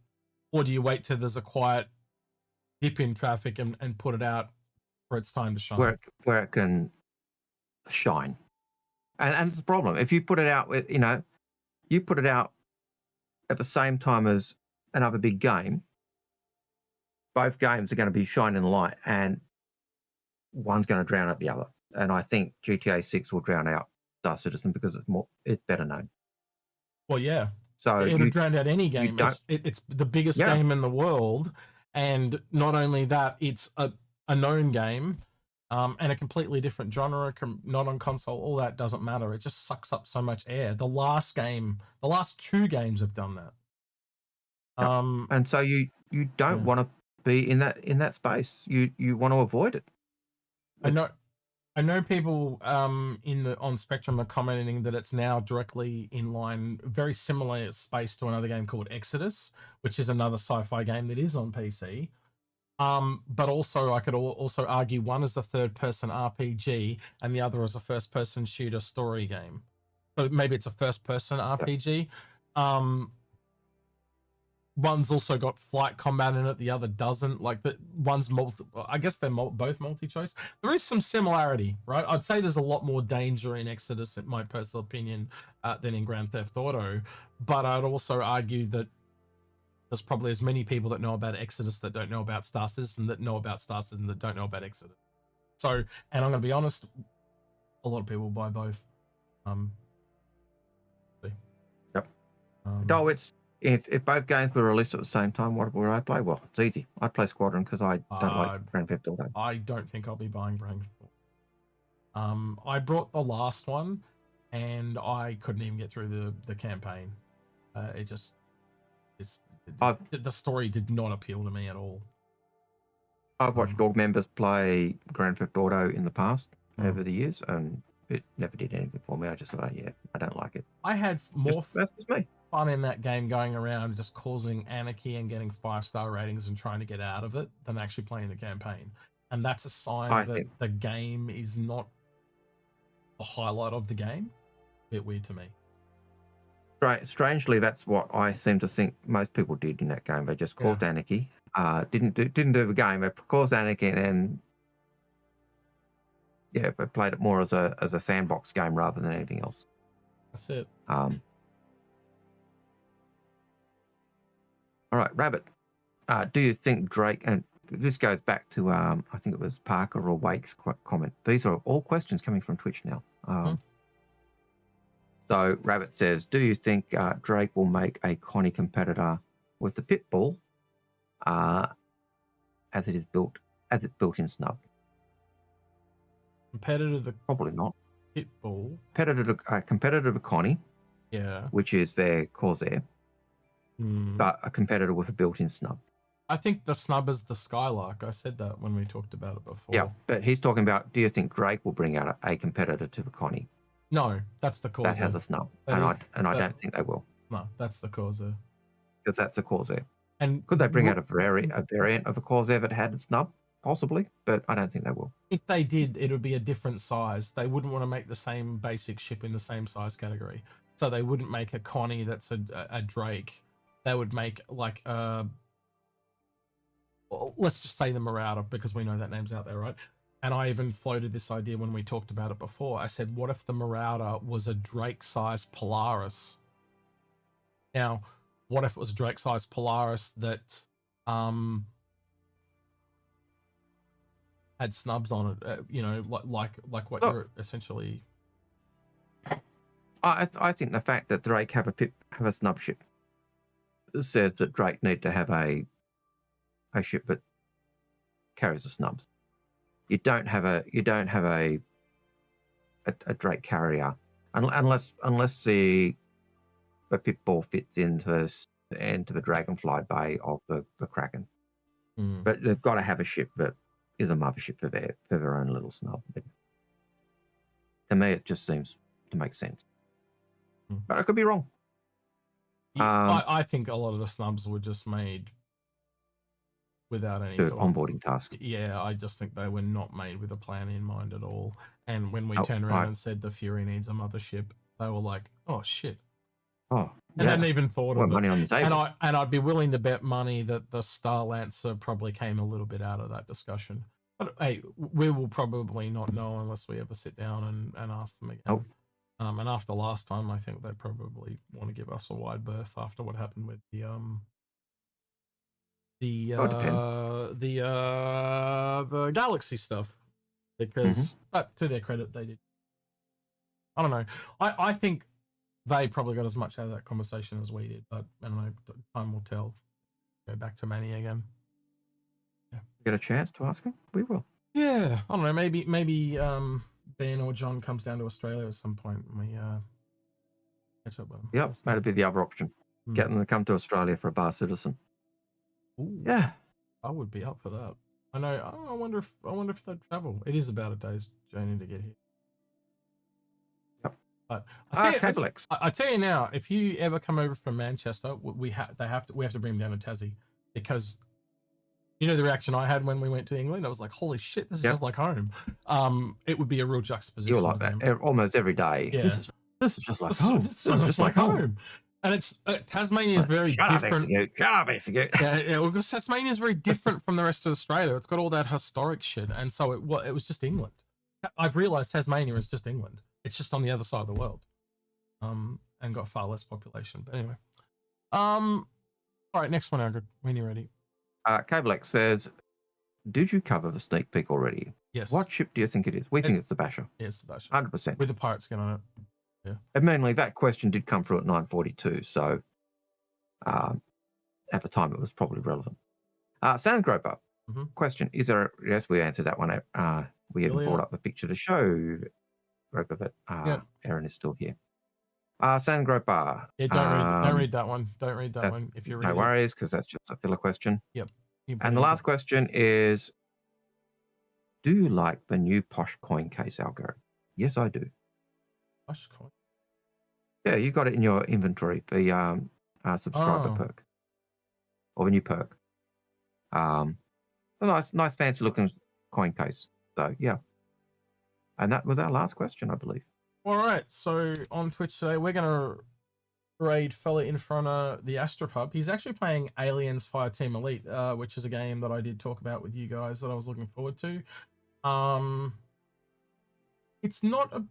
or do you wait till there's a quiet dip in traffic and put it out for its time to shine? Where it can shine. And it's the problem. If you put it out with, you put it out at the same time as another big game, both games are going to be shining the light, and one's going to drown out the other. And I think GTA 6 will drown out Star Citizen because it's better known. Well, yeah. So it'll drown out any game. It's the biggest game in the world, and not only that, it's a known game, and a completely different genre, not on console. All that doesn't matter. It just sucks up so much air. The last two games have done that. And so you don't want to be in that space. You want to avoid it. I know people on Spectrum are commenting that it's now directly in line, very similar space to another game called Exodus, which is another sci-fi game that is on PC. But also I could also argue one is a third-person RPG and the other is a first-person shooter story game. So maybe it's a first-person RPG. One's also got flight combat in it, the other doesn't. Like, one's I guess they're both multi-choice. There is some similarity, right? I'd say there's a lot more danger in Exodus, in my personal opinion, than in Grand Theft Auto. But I'd also argue that there's probably as many people that know about Exodus that don't know about Star Citizen, that know about Star Citizen that don't know about Exodus. So, and I'm going to be honest, a lot of people buy both. Dolwitz, if both games were released at the same time, what would I play? Well, it's easy. I'd play Squadron because I don't like Grand Theft Auto. I don't think I'll be buying Grand Theft Auto. I brought the last one, and I couldn't even get through the campaign. The story did not appeal to me at all. I've watched dog members play Grand Theft Auto in the past over the years, and it never did anything for me. I just thought, I don't like it. I had more that's just me. Fun in that game going around just causing anarchy and getting 5-star ratings and trying to get out of it than actually playing the campaign. And that's a sign that the game is not the highlight of the game. A bit weird to me. Strangely, that's what I seem to think most people did in that game. They just caused anarchy. Didn't do the game. They caused anarchy, and they played it more as a sandbox game rather than anything else. That's it. All right, Rabbit. Do you think Drake, and this goes back to I think it was Parker or Wake's comment. These are all questions coming from Twitch now. So Rabbit says, do you think Drake will make a Connie competitor with the Pitbull as it's built-in snub? Competitor probably not. Pitbull. Competitor to Connie. Yeah. Which is their Corsair. But a competitor with a built-in snub. I think the snub is the Skylark. I said that when we talked about it before. Yeah, but he's talking about, do you think Drake will bring out a competitor to the Connie? No, that's the Corsair. That has a snub, I don't think they will. No, that's the Corsair. Because that's a Corsair. And could they bring out a variant of a Corsair that had a snub? Possibly, but I don't think they will. If they did, it would be a different size. They wouldn't want to make the same basic ship in the same size category. So they wouldn't make a Connie that's a Drake. They would make like a, well, let's just say the Marauder, because we know that name's out there, right? And I even floated this idea when we talked about it before. I said, what if the Marauder was a Drake-sized Polaris? Now, what if it was a Drake-sized Polaris that had snubs on it? You know, like what you're essentially. I think the fact that Drake have a snub ship says that Drake need to have a ship that carries the snubs. You don't have a Drake carrier unless the Pitball fits into the Dragonfly Bay of the Kraken. But they've got to have a ship that is a mothership for their own little snub. To me, it just seems to make sense. But I could be wrong. Yeah, I think a lot of the snubs were just made without any onboarding task. Yeah, I just think they were not made with a plan in mind at all. And when we turned around and said the Fury needs a mothership, they were like, "Oh shit!" Oh, and hadn't even thought of money it. On the table. And I'd be willing to bet money that the Star Lancer probably came a little bit out of that discussion. But hey, we will probably not know unless we ever sit down and ask them again. Oh. And after last time, I think they probably want to give us a wide berth after what happened with the Galaxy stuff, because but to their credit, they did. I don't know. I think they probably got as much out of that conversation as we did, but I don't know. Time will tell. Go back to Manny again. Yeah. Get a chance to ask him? We will. Yeah, I don't know. Maybe Ben or John comes down to Australia at some point and we catch up with them. Yep, that'd be the other option. Get them to come to Australia for a bar citizen. Ooh, yeah, I would be up for that. I know. I wonder if they'd travel. It is about a day's journey to get here. Yep. But I tell you now, if you ever come over from Manchester, we have to bring them down to Tassie, because you know the reaction I had when we went to England. I was like, "Holy shit, this is just like home." It would be a real juxtaposition. You're like that almost every day. Yeah. This is just like home. This is just like home. And it's Tasmania is very different. Shut up, Execute. Yeah, because Tasmania is very different from the rest of Australia. It's got all that historic shit, and so it was just England. I've realised Tasmania is just England. It's just on the other side of the world, and got far less population. But anyway, all right, next one, Algared, when you're ready. Cablex says, "Did you cover the sneak peek already?" Yes. What ship do you think it is? We think it's the Basher. Yes, the Basher. 100%. With the pirate skin on it. Yeah. And mainly that question did come through at 9:42, so at the time it was probably relevant. Soundgroper question: is there? Yes, we answered that one. We even brought up the picture to show Groper that Aaron is still here. Soundgroper. Yeah, don't read that one. Don't read that one if you're reading. No worries, because that's just a filler question. Yep. And the last question is: do you like the new posh coin case, Algared? Yes, I do. Posh coin. Yeah, you got it in your inventory, the subscriber perk, or the new perk. A nice fancy looking coin case. So yeah, and that was our last question, I believe. All right, so on Twitch today, we're gonna raid fella Inforunner the Astropub. He's actually playing Aliens Fireteam Elite, which is a game that I did talk about with you guys that I was looking forward to. It's not a.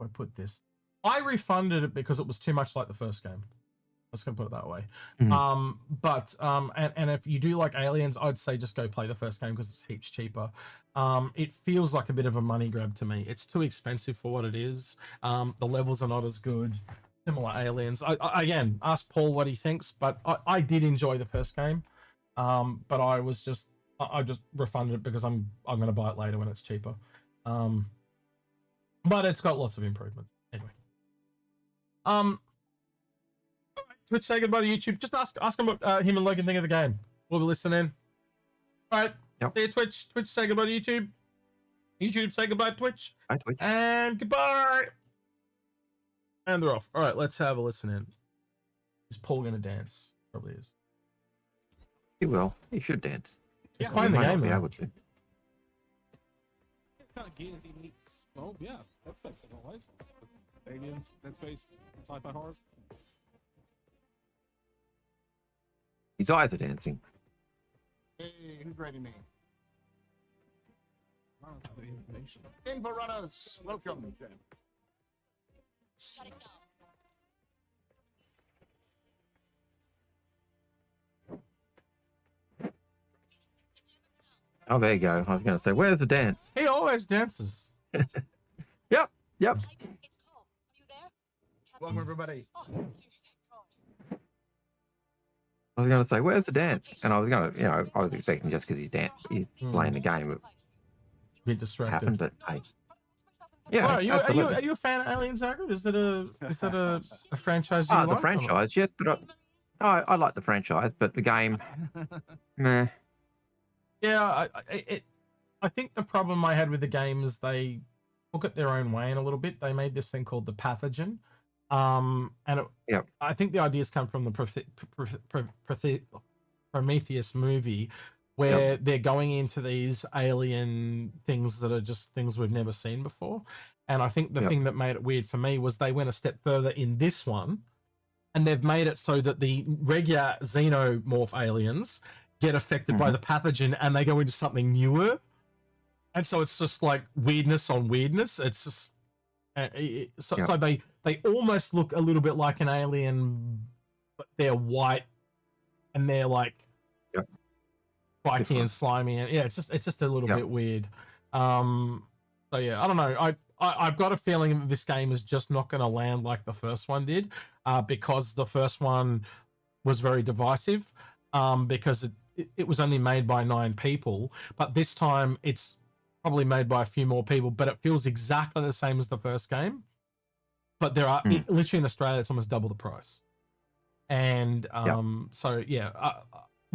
I put this. I refunded it because it was too much like the first game. Let's go put it that way. And if you do like Aliens, I'd say just go play the first game because it's heaps cheaper. It feels like a bit of a money grab to me. It's too expensive for what it is. The levels are not as good. Similar Aliens. Again, ask Paul what he thinks, but I did enjoy the first game. But I just refunded it because I'm going to buy it later when it's cheaper. But it's got lots of improvements. Anyway. Twitch, say goodbye to YouTube. Just ask him what him and Logan think of the game. We'll be listening. All right. Yep. See you, Twitch. Twitch, say goodbye to YouTube. YouTube, say goodbye to Twitch. Bye, Twitch. And goodbye. And they're off. All right, let's have a listen in. Is Paul going to dance? Probably is. He will. He should dance. He's playing the game, though. though. I would say. What kind of games he needs? Oh, yeah. That's always. Aliens, Dead Space, sci-fi horrors. His eyes are dancing. Hey, who's ready me? Inforunners, welcome. Shut it down. Oh, there you go. I was going to say, where's the dance? He always dances. Yep. It's Tom. Are you there? Welcome, everybody. Oh, thank God. I was going to say, where's the dance? And I was going to, I was expecting just because he's playing the game, it Be distracted. happened. But hey, yeah, Well, absolutely. are you a fan of Alien Algared? Is it a franchise you like? The franchise, yes, but I like the franchise, but the game, meh. Yeah, I think the problem I had with the game is they took it their own way in a little bit. They made this thing called the pathogen, and I think the ideas come from the Prometheus movie, where they're going into these alien things that are just things we've never seen before. And I think the thing that made it weird for me was they went a step further in this one, and they've made it so that the regular xenomorph aliens get affected by the pathogen and they go into something newer. And so it's just like weirdness on weirdness. It's just so they almost look a little bit like an alien, but they're white and they're like spiky and slimy, and it's just a little bit weird. So yeah, I don't know. I've got a feeling that this game is just not going to land like the first one did, because the first one was very divisive, because it was only made by 9 people, but this time it's probably made by a few more people, but it feels exactly the same as the first game. But there are literally in Australia, it's almost double the price. And so yeah,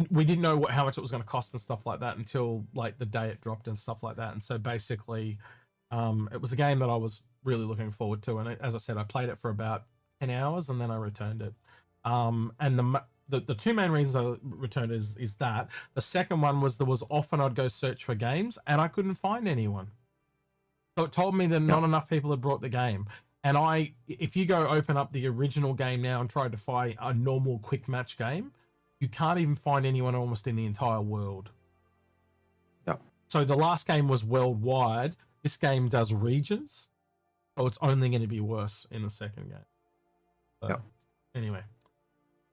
we didn't know how much it was going to cost and stuff like that until like the day it dropped and stuff like that. And so basically, it was a game that I was really looking forward to. And as I said, I played it for about 10 hours and then I returned it. And the 2 main reasons I returned is that. The second one was there was often I'd go search for games and I couldn't find anyone. So it told me that not enough people had brought the game. And if you go open up the original game now and try to find a normal quick match game, you can't even find anyone almost in the entire world. So the last game was worldwide. This game does regions. So it's only going to be worse in the second game. So anyway,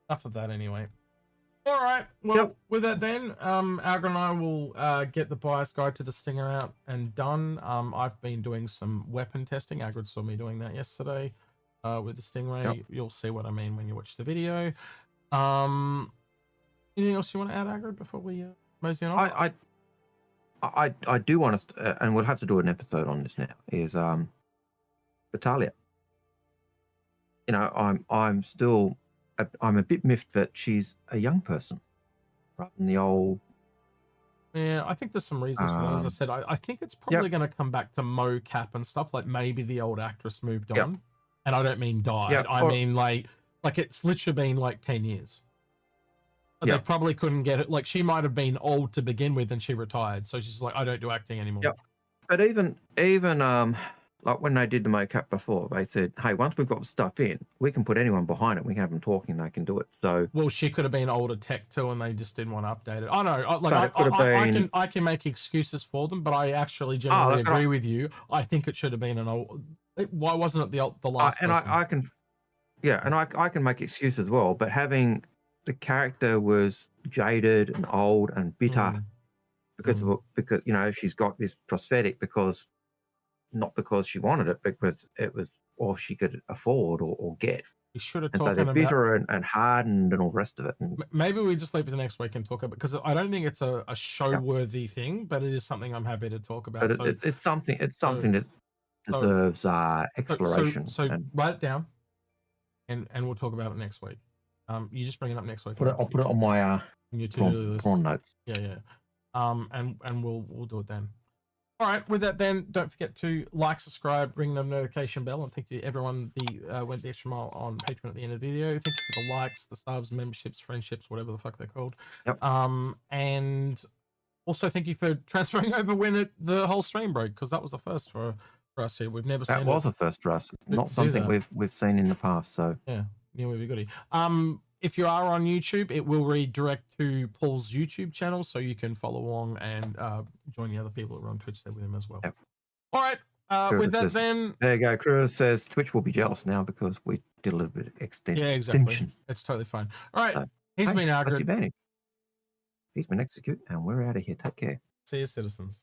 enough of that anyway. All right. Well, with that then, Algared and I will get the buyer's guide to the Stinger out and done. I've been doing some weapon testing. Algared saw me doing that yesterday with the Stingray. You'll see what I mean when you watch the video. Anything else you want to add, Algared, before we mosey on? I do want to, and we'll have to do an episode on this now, is Vitalia. I'm still... I'm a bit miffed that she's a young person rather than the old. Yeah, I think there's some reasons for that. As I said, I think it's probably going to come back to mocap and stuff. Like maybe the old actress moved on, and I don't mean died. I mean like it's literally been like 10 years. But they probably couldn't get it. Like she might have been old to begin with, and she retired, so she's like, I don't do acting anymore. But even like when they did the mocap before, they said, hey, once we've got the stuff in, we can put anyone behind it. We can have them talking, they can do it. So well, she could have been older tech too, and they just didn't want to update it. I know, like I can make excuses for them, but I actually generally agree with you. I think it should have been an old. Why wasn't it the last? And person? I can make excuses as well. But having the character was jaded and old and bitter because she's got this prosthetic not because she wanted it, because it was all she could afford or get. We should have talked about. So they're bitter and hardened and all the rest of it. And maybe we just leave it to next week and talk about it, because I don't think it's a show-worthy thing, but it is something I'm happy to talk about. But it's something that deserves exploration. So write it down, and we'll talk about it next week. You just bring it up next week. I'll put it on my prawn notes. Yeah. And we'll do it then. All right, with that then, don't forget to like, subscribe, ring the notification bell, and thank you to everyone who went the extra mile on Patreon at the end of the video. Thank you for the likes, the subs, memberships, friendships, whatever the fuck they're called. And also thank you for transferring over when the whole stream broke, because that was the first for for us here. We've never seen That was it. a first for us. It's Do not something that. we've seen in the past. So Yeah, we've got it. If you are on YouTube, it will redirect to Paul's YouTube channel, so you can follow along and join the other people that are on Twitch there with him as well. Yep. All right. With that, then there you go. Cruz says Twitch will be jealous now because we did a little bit of extension. yeah, exactly. It's totally fine. All right. So, He's been that's Algared. your advantage. He's been Execute, and we're out of here. Take care. See you, citizens.